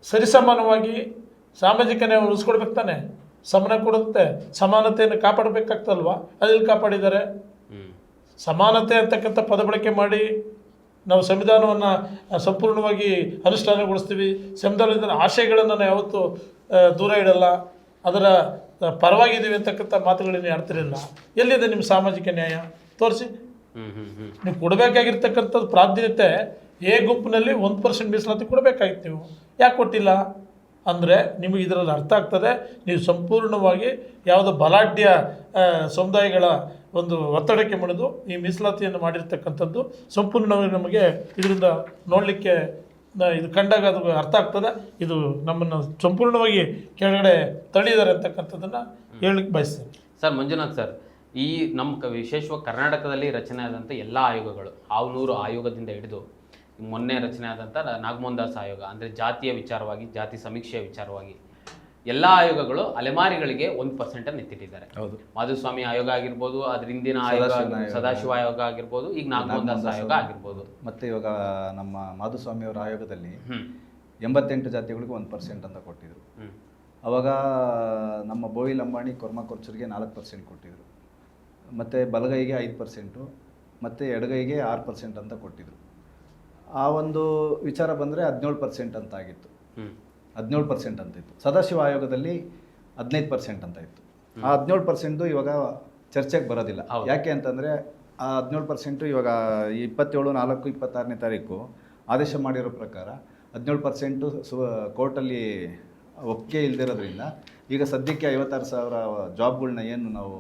ಸರಿಸಮಾನವಾಗಿ ಸಾಮಾಜಿಕ ನ್ಯಾಯ ಉಳಿಸ್ಕೊಡ್ಬೇಕು ತಾನೆ, ಸಮನ ಕೊಡುತ್ತೆ, ಸಮಾನತೆಯನ್ನು ಕಾಪಾಡಬೇಕಾಗ್ತಲ್ವಾ? ಅದಲ್ಲಿ ಕಾಪಾಡಿದ್ದಾರೆ. ಸಮಾನತೆ ಅಂತಕ್ಕಂಥ ಪದ ಬಳಕೆ ಮಾಡಿ ನಾವು ಸಂವಿಧಾನವನ್ನು ಸಂಪೂರ್ಣವಾಗಿ ಅನುಷ್ಠಾನಗೊಳಿಸ್ತೀವಿ. ಸಂವಿಧಾನದ ಆಶಯಗಳನ್ನು ನಾವು ಯಾವತ್ತೂ ದೂರ ಇಡಲ್ಲ, ಅದರ ಪರವಾಗಿದ್ದೀವಿ ಅಂತಕ್ಕಂಥ ಮಾತುಗಳೇನು ಆಡ್ತಿರಲಿಲ್ಲ. ಎಲ್ಲಿದೆ ನಿಮ್ಮ ಸಾಮಾಜಿಕ ನ್ಯಾಯ? ತೋರಿಸಿ. ನೀವು ಕೊಡಬೇಕಾಗಿರ್ತಕ್ಕಂಥದ್ದು ಪ್ರಾಧಾನ್ಯತೆ ಎ ಗುಂಪಿನಲ್ಲಿ 1% ಮೀಸಲಾತಿ ಕೊಡಬೇಕಾಗಿತ್ತು. ನೀವು ಯಾಕೆ ಕೊಟ್ಟಿಲ್ಲ ಅಂದರೆ ನಿಮಗೆ ಇದರಲ್ಲಿ ಅರ್ಥ ಆಗ್ತದೆ, ನೀವು ಸಂಪೂರ್ಣವಾಗಿ ಯಾವುದೋ ಬಲಾಢ್ಯ ಸಮುದಾಯಗಳ ಒಂದು ಒತ್ತಡಕ್ಕೆ ಮಣಿದು ಈ ಮೀಸಲಾತಿಯನ್ನು ಮಾಡಿರ್ತಕ್ಕಂಥದ್ದು ಸಂಪೂರ್ಣವಾಗಿ ನಮಗೆ ಇದರಿಂದ ನೋಡಲಿಕ್ಕೆ ಇದು ಕಂಡಾಗ ಅದು ಅರ್ಥ ಆಗ್ತದೆ. ಇದು ನಮ್ಮನ್ನು ಸಂಪೂರ್ಣವಾಗಿ ಕೆಳಗಡೆ ತಳ್ಳಿದ್ದಾರೆ ಅಂತಕ್ಕಂಥದ್ದನ್ನು ಹೇಳಲಿಕ್ಕೆ ಬಯಸ್ತೇನೆ. ಸರ್ ಮಂಜುನಾಥ್ ಸರ್, ಈ ನಮ್ಮ ವಿಶೇಷವಾಗಿ ಕರ್ನಾಟಕದಲ್ಲಿ ರಚನೆ ಆದಂಥ ಎಲ್ಲ ಆಯೋಗಗಳು, ಆವನೂರು ಆಯೋಗದಿಂದ ಹಿಡಿದು ಮೊನ್ನೆ ರಚನೆ ಆದಂಥ ನಾಗಮೋಹನ್ ದಾಸ್ ಆಯೋಗ, ಅಂದರೆ ಜಾತಿಯ ವಿಚಾರವಾಗಿ, ಜಾತಿ ಸಮೀಕ್ಷೆಯ ವಿಚಾರವಾಗಿ ಎಲ್ಲ ಆಯೋಗಗಳು ಅಲೆಮಾರಿಗಳಿಗೆ 1% ಎತ್ತಿಟ್ಟಿದ್ದಾರೆ. ಹೌದು. ಮಾಧುಸ್ವಾಮಿ ಆಯೋಗ ಆಗಿರ್ಬೋದು, ಅದ್ರ ಹಿಂದಿನ ಆಯೋಗ ಸದಾಶಿವ ಆಯೋಗ ಆಗಿರ್ಬೋದು, ಈಗ ನಾಗಮೋಹನ್ ದಾಸ್ ಆಯೋಗ ಆಗಿರ್ಬೋದು. ಮತ್ತು ಇವಾಗ ನಮ್ಮ ಮಾಧುಸ್ವಾಮಿಯವರ ಆಯೋಗದಲ್ಲಿ 88 ಜಾತಿಗಳಿಗೆ 1% ಅಂತ ಕೊಟ್ಟಿದ್ರು. ಅವಾಗ ನಮ್ಮ ಬೋಯಿ ಲಂಬಾಣಿ ಕೊರ್ಮ ಕೊರ್ಚರಿಗೆ 4% ಕೊಟ್ಟಿದ್ರು. ಮತ್ತು ಬಲಗೈಗೆ 5%, ಮತ್ತು ಎಡಗೈಗೆ 6% ಅಂತ ಕೊಟ್ಟಿದ್ರು. ಆ ಒಂದು ವಿಚಾರ ಬಂದರೆ 17% ಅಂತ ಆಗಿತ್ತು. 17% ಅಂತ ಇತ್ತು. ಸದಾಶಿವ ಆಯೋಗದಲ್ಲಿ 15% ಅಂತ ಇತ್ತು. ಆ 17% ಇವಾಗ ಚರ್ಚೆಗೆ ಬರೋದಿಲ್ಲ. ಯಾಕೆ ಅಂತಂದರೆ ಆ 17% ಇವಾಗ 27/4/26ನೇ ತಾರೀಕು ಆದೇಶ ಮಾಡಿರೋ ಪ್ರಕಾರ 17% ಕೋರ್ಟಲ್ಲಿ ಒಪ್ಪಿಗೆ ಇಲ್ದಿರೋದ್ರಿಂದ ಈಗ ಸದ್ಯಕ್ಕೆ 56,000 ಜಾಬ್ಗಳನ್ನ ಏನು ನಾವು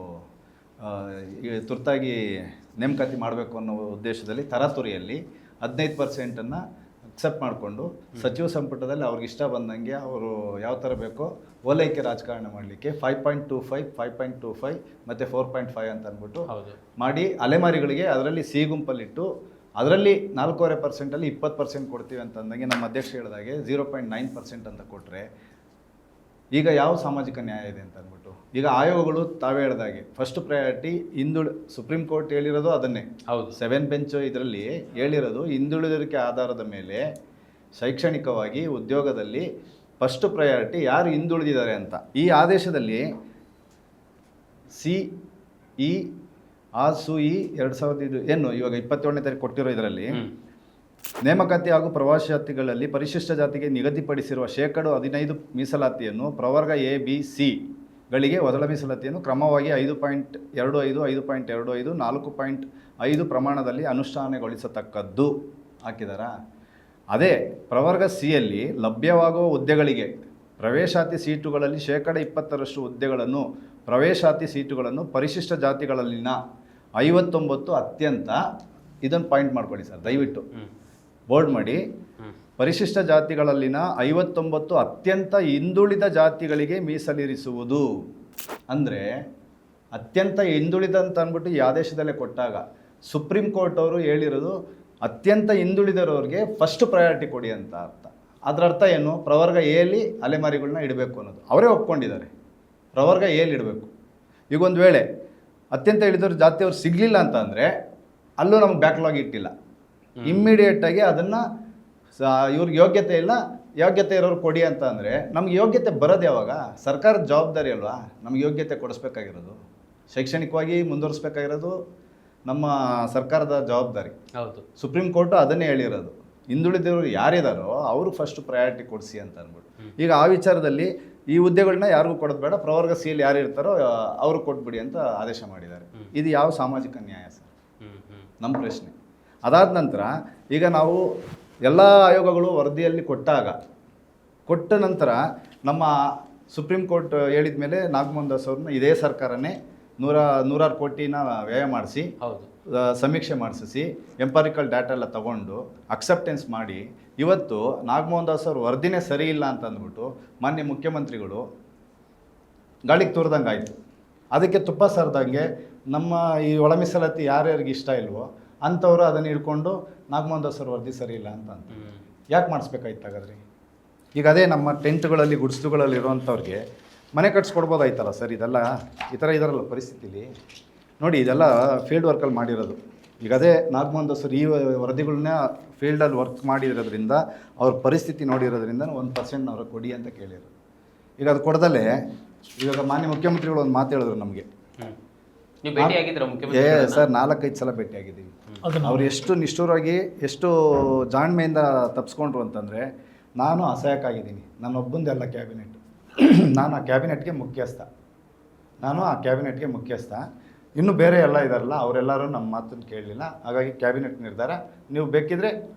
ತುರ್ತಾಗಿ ನೇಮಕಾತಿ ಮಾಡಬೇಕು ಅನ್ನೋ ಉದ್ದೇಶದಲ್ಲಿ ತರಾತುರಿಯಲ್ಲಿ 15%ಅನ್ನು ಅಕ್ಸೆಪ್ಟ್ ಮಾಡಿಕೊಂಡು ಸಚಿವ ಸಂಪುಟದಲ್ಲಿ ಅವ್ರಿಗೆ ಇಷ್ಟ ಬಂದಂಗೆ ಅವರು ಯಾವ ಥರ ಬೇಕೋ ಓಲೈಕೆ ರಾಜಕಾರಣ ಮಾಡಲಿಕ್ಕೆ 5.25, 5.25 ಮತ್ತು 4.5 ಅಂತ ಅಂದ್ಬಿಟ್ಟು ಮಾಡಿ ಅಲೆಮಾರಿಗಳಿಗೆ ಅದರಲ್ಲಿ ಸಿ ಗುಂಪಲ್ಲಿಟ್ಟು ಅದರಲ್ಲಿ 4.5%ಅಲ್ಲಿ 20% ಕೊಡ್ತೀವಿ ಅಂತ ಅಂದಂಗೆ ನಮ್ಮ ಅಧ್ಯಕ್ಷ ಹೇಳಿದಾಗೆ 0.9% ಅಂತ ಕೊಟ್ಟರೆ ಈಗ ಯಾವ ಸಾಮಾಜಿಕ ನ್ಯಾಯ ಇದೆ ಅಂತ ಅಂದ್ಬಿಟ್ಟು ಈಗ ಆಯೋಗಗಳು ತಾವೇ ಹೇಳಿದಾಗೆ ಫಸ್ಟ್ ಪ್ರಯಾರಿಟಿ ಸುಪ್ರೀಂ ಕೋರ್ಟ್ ಹೇಳಿರೋದು ಅದನ್ನೇ. ಹೌದು, 7 ಬೆಂಚ್ ಇದರಲ್ಲಿ ಹೇಳಿರೋದು ಹಿಂದುಳಿದಿರಿಕೆ ಆಧಾರದ ಮೇಲೆ ಶೈಕ್ಷಣಿಕವಾಗಿ ಉದ್ಯೋಗದಲ್ಲಿ ಫಸ್ಟ್ ಪ್ರಯಾರಿಟಿ ಯಾರು ಹಿಂದುಳಿದಿದ್ದಾರೆ ಅಂತ. ಈ ಆದೇಶದಲ್ಲಿ CE ASUE 2000 ಏನು ಇವಾಗ 27ನೇ ತಾರೀಕು ಕೊಟ್ಟಿರೋ ಇದರಲ್ಲಿ ನೇಮಕಾತಿ ಹಾಗೂ ಪ್ರವಾಸಾತಿಗಳಲ್ಲಿ ಪರಿಶಿಷ್ಟ ಜಾತಿಗೆ ನಿಗದಿಪಡಿಸಿರುವ 15% ಮೀಸಲಾತಿಯನ್ನು ಪ್ರವರ್ಗ ABC ಗಳಿಗೆ ಒದಳ ಮೀಸಲಾತಿಯನ್ನು ಕ್ರಮವಾಗಿ 5.25, 5.25, 4.5 ಪ್ರಮಾಣದಲ್ಲಿ ಅನುಷ್ಠಾನಗೊಳಿಸತಕ್ಕದ್ದು ಹಾಕಿದಾರಾ. ಅದೇ ಪ್ರವರ್ಗ ಸಿಯಲ್ಲಿ ಲಭ್ಯವಾಗುವ ಹುದ್ದೆಗಳಿಗೆ ಪ್ರವೇಶಾತಿ ಸೀಟುಗಳಲ್ಲಿ 20% ಹುದ್ದೆಗಳನ್ನು ಪ್ರವೇಶಾತಿ ಸೀಟುಗಳನ್ನು ಪರಿಶಿಷ್ಟ ಜಾತಿಗಳಲ್ಲಿನ 59 ಅತ್ಯಂತ, ಇದನ್ನು ಪಾಯಿಂಟ್ ಮಾಡ್ಕೊಳ್ಳಿ ಸರ್ ದಯವಿಟ್ಟು ಬೋರ್ಡ್ ಮಾಡಿ, ಪರಿಶಿಷ್ಟ ಜಾತಿಗಳಲ್ಲಿನ 59 ಅತ್ಯಂತ ಹಿಂದುಳಿದ ಜಾತಿಗಳಿಗೆ ಮೀಸಲಿರಿಸುವುದು. ಅಂದರೆ ಅತ್ಯಂತ ಹಿಂದುಳಿದ ಅಂತ ಅಂದ್ಬಿಟ್ಟು ಈ ಆದೇಶದಲ್ಲೇ ಕೊಟ್ಟಾಗ ಸುಪ್ರೀಂ ಕೋರ್ಟ್ ಅವರು ಹೇಳಿರೋದು ಅತ್ಯಂತ ಹಿಂದುಳಿದರವ್ರಿಗೆ ಫಸ್ಟ್ ಪ್ರಯಾರಿಟಿ ಕೊಡಿ ಅಂತ ಅರ್ಥ. ಅದರ ಅರ್ಥ ಏನು? ಪ್ರವರ್ಗ ಎಲ್ಲಿ ಅಲೆಮಾರಿಗಳನ್ನ ಇಡಬೇಕು ಅನ್ನೋದು ಅವರೇ ಒಪ್ಕೊಂಡಿದ್ದಾರೆ. ಪ್ರವರ್ಗ ಎಲ್ಲಿ ಇಡಬೇಕು. ಈಗ ಒಂದು ವೇಳೆ ಅತ್ಯಂತ ಇಳಿದವ್ರ ಜಾತಿಯವ್ರು ಸಿಗಲಿಲ್ಲ ಅಂತ ಅಂದರೆ ಅಲ್ಲೂ ನಮ್ಗೆ ಬ್ಯಾಕ್ಲಾಗ್ ಇಟ್ಟಿಲ್ಲ, ಇಮ್ಮಿಡಿಯೇಟಾಗಿ ಅದನ್ನು ಇವ್ರಿಗೆ ಯೋಗ್ಯತೆ ಇಲ್ಲ, ಯೋಗ್ಯತೆ ಇರೋರು ಕೊಡಿ ಅಂತ ಅಂದರೆ ನಮ್ಗೆ ಯೋಗ್ಯತೆ ಬರೋದು ಯಾವಾಗ? ಸರ್ಕಾರದ ಜವಾಬ್ದಾರಿ ಅಲ್ವಾ ನಮ್ಗೆ ಯೋಗ್ಯತೆ ಕೊಡಿಸ್ಬೇಕಾಗಿರೋದು, ಶೈಕ್ಷಣಿಕವಾಗಿ ಮುಂದುವರಿಸ್ಬೇಕಾಗಿರೋದು, ನಮ್ಮ ಸರ್ಕಾರದ ಜವಾಬ್ದಾರಿ. ಹೌದು. ಸುಪ್ರೀಂ ಕೋರ್ಟು ಅದನ್ನೇ ಹೇಳಿರೋದು, ಹಿಂದುಳಿದವರು ಯಾರಿದಾರೋ ಅವರು ಫಸ್ಟ್ ಪ್ರಯಾರಿಟಿ ಕೊಡಿಸಿ ಅಂತ ಅಂದ್ಬಿಟ್ಟು. ಈಗ ಆ ವಿಚಾರದಲ್ಲಿ ಈ ಹುದ್ದೆಗಳನ್ನ ಯಾರಿಗೂ ಕೊಡೋದು ಬೇಡ, ಪ್ರವರ್ಗ ಸಿಯಲ್ಲಿ ಯಾರು ಇರ್ತಾರೋ ಅವರು ಕೊಟ್ಬಿಡಿ ಅಂತ ಆದೇಶ ಮಾಡಿದ್ದಾರೆ. ಇದು ಯಾವ ಸಾಮಾಜಿಕ ನ್ಯಾಯ ಸರ್? ನಮ್ಮ ಪ್ರಶ್ನೆ. ಅದಾದ ನಂತರ ಈಗ ನಾವು ಎಲ್ಲ ಆಯೋಗಗಳು ವರದಿಯಲ್ಲಿ ಕೊಟ್ಟ ನಂತರ ನಮ್ಮ ಸುಪ್ರೀಂ ಕೋರ್ಟ್ ಹೇಳಿದ ಮೇಲೆ ನಾಗಮೋಹನ್ ದಾಸ್ ಅವ್ರನ್ನ ಇದೇ ಸರ್ಕಾರನೇ ನೂರಾರು ಕೋಟಿನ ವ್ಯಯ ಮಾಡಿಸಿ, ಸಮೀಕ್ಷೆ ಮಾಡಿಸಿ, ಎಂಪಾರಿಕಲ್ ಡಾಟಾ ಎಲ್ಲ ತಗೊಂಡು ಅಕ್ಸೆಪ್ಟೆನ್ಸ್ ಮಾಡಿ ಇವತ್ತು ನಾಗಮೋಹನ್ ದಾಸ್ ಅವ್ರ ವರದಿನೇ ಸರಿ ಇಲ್ಲ ಅಂತ ಅಂದ್ಬಿಟ್ಟು ಮಾನ್ಯ ಮುಖ್ಯಮಂತ್ರಿಗಳು ಗಾಳಿಗೆ ತೋರ್ದಂಗೆ ಆಯಿತು. ಅದಕ್ಕೆ ತುಪ್ಪ ಸರಿದಂಗೆ ನಮ್ಮ ಈ ಒಳ ಮೀಸಲಾತಿ ಯಾರ್ಯಾರಿಗೆ ಇಷ್ಟ ಇಲ್ವೋ ಅಂಥವ್ರು ಅದನ್ನು ಹಿಡ್ಕೊಂಡು ನಾಗಮೋಹನ್ ದಾಸ್ ಅವ್ರ ವರದಿ ಸರಿ ಇಲ್ಲ ಅಂತ ಯಾಕೆ ಮಾಡಿಸ್ಬೇಕಾಯ್ತು ಹಾಗಾದ್ರೆ? ಈಗ ಅದೇ ನಮ್ಮ ಟೆಂಟ್ಗಳಲ್ಲಿ ಗುಡ್ಸ್ಲುಗಳಲ್ಲಿ ಇರುವಂಥವ್ರಿಗೆ ಮನೆ ಕಟ್ಸ್ಕೊಡ್ಬೋದಾಯ್ತಲ್ಲ ಸರ್. ಇದೆಲ್ಲ ಈ ಥರ ಇದರಲ್ಲ ಪರಿಸ್ಥಿತಿಲಿ ನೋಡಿ, ಇದೆಲ್ಲ ಫೀಲ್ಡ್ ವರ್ಕಲ್ಲಿ ಮಾಡಿರೋದು. ಈಗ ಅದೇ ನಾಗಮೋಹನ್ ದಾಸ್ ಈ ವರದಿಗಳನ್ನ ಫೀಲ್ಡಲ್ಲಿ ವರ್ಕ್ ಮಾಡಿರೋದ್ರಿಂದ ಅವ್ರ ಪರಿಸ್ಥಿತಿ ನೋಡಿರೋದ್ರಿಂದ 1% ಅವ್ರಿಗೆ ಕೊಡಿ ಅಂತ ಕೇಳಿದ್ರು. ಈಗ ಅದು ಕೊಡದಲ್ಲೇ ಇವಾಗ ಮಾನ್ಯ ಮುಖ್ಯಮಂತ್ರಿಗಳು ಒಂದು ಮಾತು ಹೇಳಿದ್ರು ನಮಗೆ. ಸರ್ 4-5 ಸಲ ಭೇಟಿಯಾಗಿದ್ದೀವಿ. ಅವ್ರು ಎಷ್ಟು ನಿಷ್ಠುರವಾಗಿ ಎಷ್ಟು ಜಾಣ್ಮೆಯಿಂದ ತಪ್ಪಿಸ್ಕೊಂಡ್ರು ಅಂತಂದರೆ, ನಾನು ಅಸಹಾಯಕ್ಕಾಗಿದ್ದೀನಿ, ನನ್ನೊಬ್ಬಂದೆಲ್ಲ ಕ್ಯಾಬಿನೆಟ್, ನಾನು ಆ ಕ್ಯಾಬಿನೆಟ್ಗೆ ಮುಖ್ಯಸ್ಥ, ಇನ್ನು ಬೇರೆ ಎಲ್ಲ ಇದಾರಲ್ಲ ಅವರೆಲ್ಲರೂ ನಮ್ಮ ಮಾತನ್ನು ಕೇಳಲಿಲ್ಲ. ಹಾಗಾಗಿ ಕ್ಯಾಬಿನೆಟ್ ನಿರ್ಧಾರ, ನೀವು ಬೇಕಿದ್ರೆ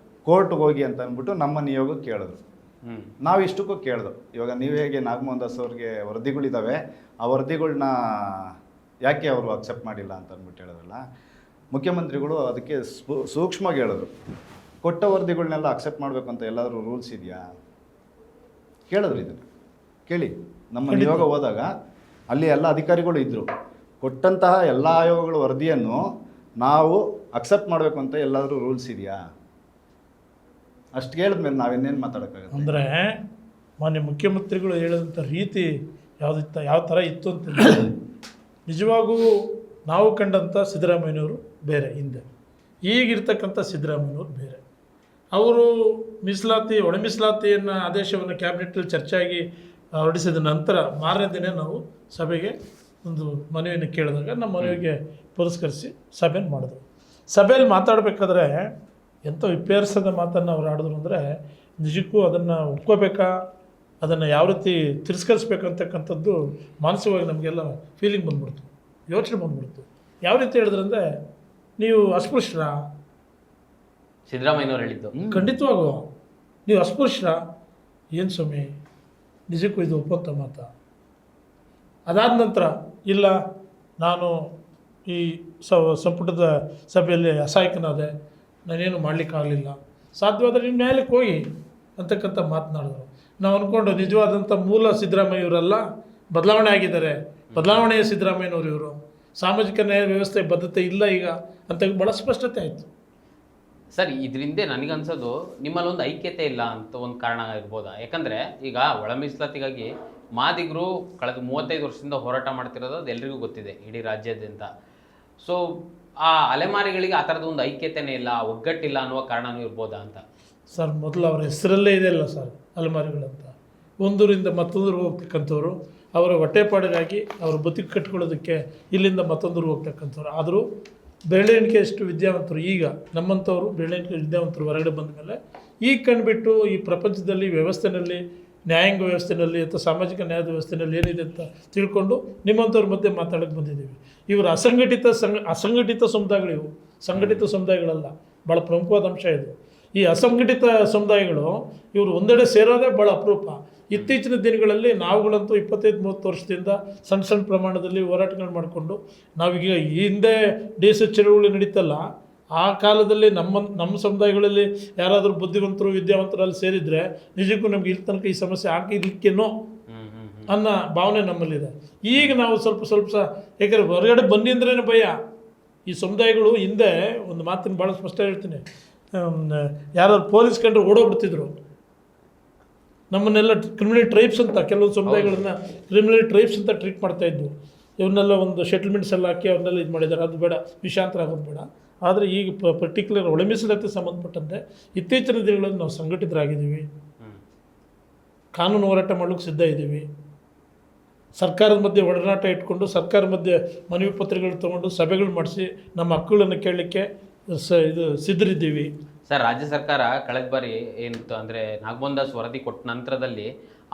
ಕೋರ್ಟ್ಗೆ ಹೋಗಿ ಅಂತ ಅಂದ್ಬಿಟ್ಟು ನಮ್ಮ ನಿಯೋಗಕ್ಕೆ ಕೇಳಿದ್ರು. ನಾವು ಇಷ್ಟಕ್ಕೂ ಕೇಳ್ದು, ಇವಾಗ ನೀವು ಹೇಗೆ ನಾಗಮೋಹನ್ ದಾಸ್ ಅವ್ರಿಗೆ ವರದಿಗಳಿದ್ದಾವೆ, ಆ ವರದಿಗಳನ್ನ ಯಾಕೆ ಅವರು ಅಕ್ಸೆಪ್ಟ್ ಮಾಡಿಲ್ಲ ಅಂತ ಅಂದ್ಬಿಟ್ಟು ಹೇಳಿದ್ರಲ್ಲ, ಮುಖ್ಯಮಂತ್ರಿಗಳು ಅದಕ್ಕೆ ಸೂಕ್ಷ್ಮವಾಗಿ ಹೇಳಿದ್ರು. ಕೊಟ್ಟ ವರದಿಗಳನ್ನೆಲ್ಲ ಅಕ್ಸೆಪ್ಟ್ ಮಾಡಬೇಕು ಅಂತ ಎಲ್ಲಾದರೂ ರೂಲ್ಸ್ ಇದೆಯಾ ಕೇಳಿದ್ರು. ಇದನ್ನು ಕೇಳಿ, ನಮ್ಮ ನಿಯೋಗ ಹೋದಾಗ ಅಲ್ಲಿ ಎಲ್ಲ ಅಧಿಕಾರಿಗಳು ಇದ್ದರು. ಕೊಟ್ಟಂತಹ ಎಲ್ಲ ಆಯೋಗಗಳ ವರದಿಯನ್ನು ನಾವು ಅಕ್ಸೆಪ್ಟ್ ಮಾಡಬೇಕು ಅಂತ ಎಲ್ಲಾದರೂ ರೂಲ್ಸ್ ಇದೆಯಾ? ಅಷ್ಟು ಕೇಳಿದ್ಮೇಲೆ ನಾವಿನ್ನೇನು ಮಾತಾಡೋಕ್ಕಾಗುತ್ತೆ? ಅಂದರೆ ಮಾನ್ಯ ಮುಖ್ಯಮಂತ್ರಿಗಳು ಹೇಳಿದಂಥ ರೀತಿ ಯಾವ ಥರ ಇತ್ತು ಅಂತ ನಿಜವಾಗೂ ನಾವು ಕಂಡಂಥ ಸಿದ್ದರಾಮಯ್ಯನವರು ಬೇರೆ, ಹಿಂದೆ ಈಗಿರ್ತಕ್ಕಂಥ ಸಿದ್ದರಾಮಯ್ಯನವರು ಬೇರೆ. ಅವರು ಒಳ ಮೀಸಲಾತಿಯನ್ನು ಆದೇಶವನ್ನು ಕ್ಯಾಬಿನೆಟ್ಟಲ್ಲಿ ಚರ್ಚೆಯಾಗಿ ಹೊರಡಿಸಿದ ನಂತರ ಮಾರನೇ ದಿನ ನಾವು ಸಭೆಗೆ ಒಂದು ಮನವಿಯನ್ನು ಕೇಳಿದಾಗ ನಮ್ಮ ಮನವಿಗೆ ಪುರಸ್ಕರಿಸಿ ಸಭೆಯನ್ನು ಮಾಡಿದ್ರು. ಸಭೆಯಲ್ಲಿ ಮಾತಾಡಬೇಕಾದ್ರೆ ಎಂಥ ವಿಪೇರಿಸದ ಮಾತನ್ನು ಅವ್ರು ಆಡಿದ್ರು ಅಂದರೆ, ನಿಜಕ್ಕೂ ಅದನ್ನು ಒಪ್ಕೋಬೇಕಾ, ಅದನ್ನು ಯಾವ ರೀತಿ ತಿರಸ್ಕರಿಸ್ಬೇಕಂತಕ್ಕಂಥದ್ದು ಮಾನಸಿಕವಾಗಿ ನಮಗೆಲ್ಲ ಫೀಲಿಂಗ್ ಬಂದ್ಬಿಡ್ತು, ಯೋಚನೆ ಬಂದ್ಬಿಡ್ತು. ಯಾವ ರೀತಿ ಹೇಳಿದ್ರಂದರೆ, ನೀವು ಅಸ್ಪೃಶ್ಯರ, ಸಿದ್ದರಾಮಯ್ಯನವ್ರು ಹೇಳಿದ್ದು ಖಂಡಿತವಾಗೂ ನೀವು ಅಸ್ಪೃಶ್ಯರ, ಏನು ಸ್ವಾಮಿ ನಿಜಕ್ಕೂ ಇದು ಒಪ್ಪಂತ ಮಾತ? ಅದಾದ ನಂತರ ಇಲ್ಲ, ನಾನು ಈ ಸಂಪುಟದ ಸಭೆಯಲ್ಲಿ ಅಸಹಾಯಕನಾದೆ, ನಾನೇನು ಮಾಡಲಿಕ್ಕಾಗಲಿಲ್ಲ, ಸಾಧ್ಯವಾದರೆ ನೀವು ನ್ಯಾಯಾಲಯಕ್ಕೆ ಹೋಗಿ ಅಂತಕ್ಕಂಥ ಮಾತನಾಡಿದ್ರು. ನಾವು ಅಂದ್ಕೊಂಡು ನಿಜವಾದಂಥ ಮೂಲ ಸಿದ್ದರಾಮಯ್ಯವರೆಲ್ಲ ಬದಲಾವಣೆ ಆಗಿದ್ದಾರೆ, ಬದಲಾವಣೆಯ ಸಿದ್ದರಾಮಯ್ಯನವರು ಇವರು, ಸಾಮಾಜಿಕ ನ್ಯಾಯ ವ್ಯವಸ್ಥೆ ಬದ್ಧತೆ ಇಲ್ಲ ಈಗ ಅಂತ ಭಾಳ ಸ್ಪಷ್ಟತೆ ಆಯಿತು. ಸರ್, ಇದರಿಂದ ನನಗನ್ಸೋದು ನಿಮ್ಮಲ್ಲೊಂದು ಐಕ್ಯತೆ ಇಲ್ಲ ಅಂತ ಒಂದು ಕಾರಣ ಇರ್ಬೋದಾ? ಯಾಕಂದರೆ ಈಗ ಒಳ ಮೀಸಲಾತಿಗಾಗಿ ಮಾದಿಗರು ಕಳೆದ 35 ವರ್ಷದಿಂದ ಹೋರಾಟ ಮಾಡ್ತಿರೋದು ಅದು ಎಲ್ರಿಗೂ ಗೊತ್ತಿದೆ ಇಡೀ ರಾಜ್ಯಾದ್ಯಂತ. ಸೊ ಆ ಅಲೆಮಾರಿಗಳಿಗೆ ಆ ಥರದ ಒಂದು ಐಕ್ಯತೆನೇ ಇಲ್ಲ, ಒಗ್ಗಟ್ಟಿಲ್ಲ ಅನ್ನುವ ಕಾರಣನೂ ಇರ್ಬೋದಾ ಅಂತ? ಸರ್, ಮೊದಲು ಅವರ ಹೆಸರಲ್ಲೇ ಇದೆಯಲ್ಲ ಸರ್ ಅಲೆಮಾರಿಗಳಂತ. ಒಂದೂರಿಂದ ಮತ್ತೊಂದೂರಿಗೆ ಹೋಗ್ತಕ್ಕಂಥವ್ರು, ಅವರ ಹೊಟ್ಟೆಪಾಡಿಗಾಗಿ ಅವ್ರ ಬದುಕು ಕಟ್ಕೊಳ್ಳೋದಕ್ಕೆ ಇಲ್ಲಿಂದ ಮತ್ತೊಂದೂರಿಗೆ ಹೋಗ್ತಕ್ಕಂಥವ್ರು. ಆದರೂ ಬೆರಳೆಣಿಕೆಯಷ್ಟು ವಿದ್ಯಾವಂತರು ಈಗ ನಮ್ಮಂಥವ್ರು ಬೆರಳೆಣಿಕೆ ವಿದ್ಯಾವಂತರು ಹೊರಗಡೆ ಬಂದ ಮೇಲೆ ಈಗ ಕಂಡುಬಿಟ್ಟು ಈ ಪ್ರಪಂಚದಲ್ಲಿ ವ್ಯವಸ್ಥೆಯಲ್ಲಿ, ನ್ಯಾಯಾಂಗ ವ್ಯವಸ್ಥೆಯಲ್ಲಿ ಅಥವಾ ಸಾಮಾಜಿಕ ನ್ಯಾಯದ ವ್ಯವಸ್ಥೆಯಲ್ಲಿ ಏನಿದೆ ಅಂತ ತಿಳ್ಕೊಂಡು ನಿಮ್ಮಂಥವ್ರ ಮಧ್ಯೆ ಮಾತಾಡೋಕ್ಕೆ ಬಂದಿದ್ದೀವಿ. ಇವರು ಅಸಂಘಟಿತ ಸಮುದಾಯಗಳು, ಇವು ಸಂಘಟಿತ ಸಮುದಾಯಗಳಲ್ಲ. ಭಾಳ ಪ್ರಮುಖವಾದ ಅಂಶ ಇದು. ಈ ಅಸಂಘಟಿತ ಸಮುದಾಯಗಳು ಇವರು ಒಂದೆಡೆ ಸೇರೋದೇ ಭಾಳ ಅಪರೂಪ. ಇತ್ತೀಚಿನ ದಿನಗಳಲ್ಲಿ ನಾವುಗಳಂತೂ 25-30 ವರ್ಷದಿಂದ ಸಣ್ಣ ಪ್ರಮಾಣದಲ್ಲಿ ಹೋರಾಟಗಳು ಮಾಡಿಕೊಂಡು ನಾವೀಗ ಹಿಂದೆ ದೇಶ ಚಳುವಳಿ ನಡೀತಲ್ಲ, ಆ ಕಾಲದಲ್ಲಿ ನಮ್ಮ ಸಮುದಾಯಗಳಲ್ಲಿ ಯಾರಾದರೂ ಬುದ್ಧಿವಂತರು ವಿದ್ಯಾವಂತರು ಅಲ್ಲಿ ಸೇರಿದರೆ ನಿಜಕ್ಕೂ ನಮ್ಗೆ ಇಲ್ಲಿ ತನಕ ಈ ಸಮಸ್ಯೆ ಆಗಿರ್ಲಿಕ್ಕೇನೋ ಅನ್ನೋ ಭಾವನೆ ನಮ್ಮಲ್ಲಿದೆ. ಈಗ ನಾವು ಸ್ವಲ್ಪ ಯಾಕಂದರೆ ಹೊರಗಡೆ ಬನ್ನಿ ಅಂದ್ರೇ ಭಯ. ಈ ಸಮುದಾಯಗಳು ಹಿಂದೆ ಒಂದು ಮಾತಿನ ಭಾಳ ಸ್ಪಷ್ಟ ಹೇಳ್ತೀನಿ, ಯಾರಾದ್ರು ಪೊಲೀಸ್ ಕಂಡ್ರೆ ಓಡೋಗ್ಬಿಡ್ತಿದ್ರು. ನಮ್ಮನ್ನೆಲ್ಲ ಕ್ರಿಮಿನಲ್ ಟ್ರೈಬ್ಸ್ ಅಂತ, ಕೆಲವೊಂದು ಸಮುದಾಯಗಳನ್ನ ಕ್ರಿಮಿನಲ್ ಟ್ರೈಬ್ಸ್ ಅಂತ ಟ್ರೀಟ್ ಮಾಡ್ತಾಯಿದ್ವು. ಇವನ್ನೆಲ್ಲ ಒಂದು ಸೆಟಲ್ಮೆಂಟ್ಸ್ ಎಲ್ಲ ಹಾಕಿ ಅವ್ರನ್ನೆಲ್ಲ ಇದು ಮಾಡಿದ್ದಾರೆ. ಅದು ಬೇಡ, ವಿಷಾಂತರ ಆಗೋದು ಬೇಡ. ಆದರೆ ಈಗ ಪರ್ಟಿಕ್ಯುಲರ್ ಒಳ ಮೀಸಲಾತಿ ಸಂಬಂಧಪಟ್ಟಂತೆ ಇತ್ತೀಚಿನ ದಿನಗಳಲ್ಲಿ ನಾವು ಸಂಘಟಿತರಾಗಿದ್ದೀವಿ, ಕಾನೂನು ಹೋರಾಟ ಮಾಡಲಿಕ್ಕೆ ಸಿದ್ಧ ಇದ್ದೀವಿ. ಸರ್ಕಾರದ ಮಧ್ಯೆ ಒಡನಾಟ ಇಟ್ಕೊಂಡು ಸರ್ಕಾರದ ಮಧ್ಯೆ ಮನವಿ ಪತ್ರಗಳು ತೊಗೊಂಡು ಸಭೆಗಳು ಮಾಡಿಸಿ ನಮ್ಮ ಹಕ್ಕುಗಳನ್ನು ಕೇಳಲಿಕ್ಕೆ ಇದು ಸಿದ್ಧರಿದ್ದೀವಿ. ಸರ್, ರಾಜ್ಯ ಸರ್ಕಾರ ಕಳೆದ ಬಾರಿ ಏನಿತ್ತು ಅಂದರೆ ನಾಗಮೋಹನ್ ದಾಸ್ ವರದಿ ಕೊಟ್ಟ ನಂತರದಲ್ಲಿ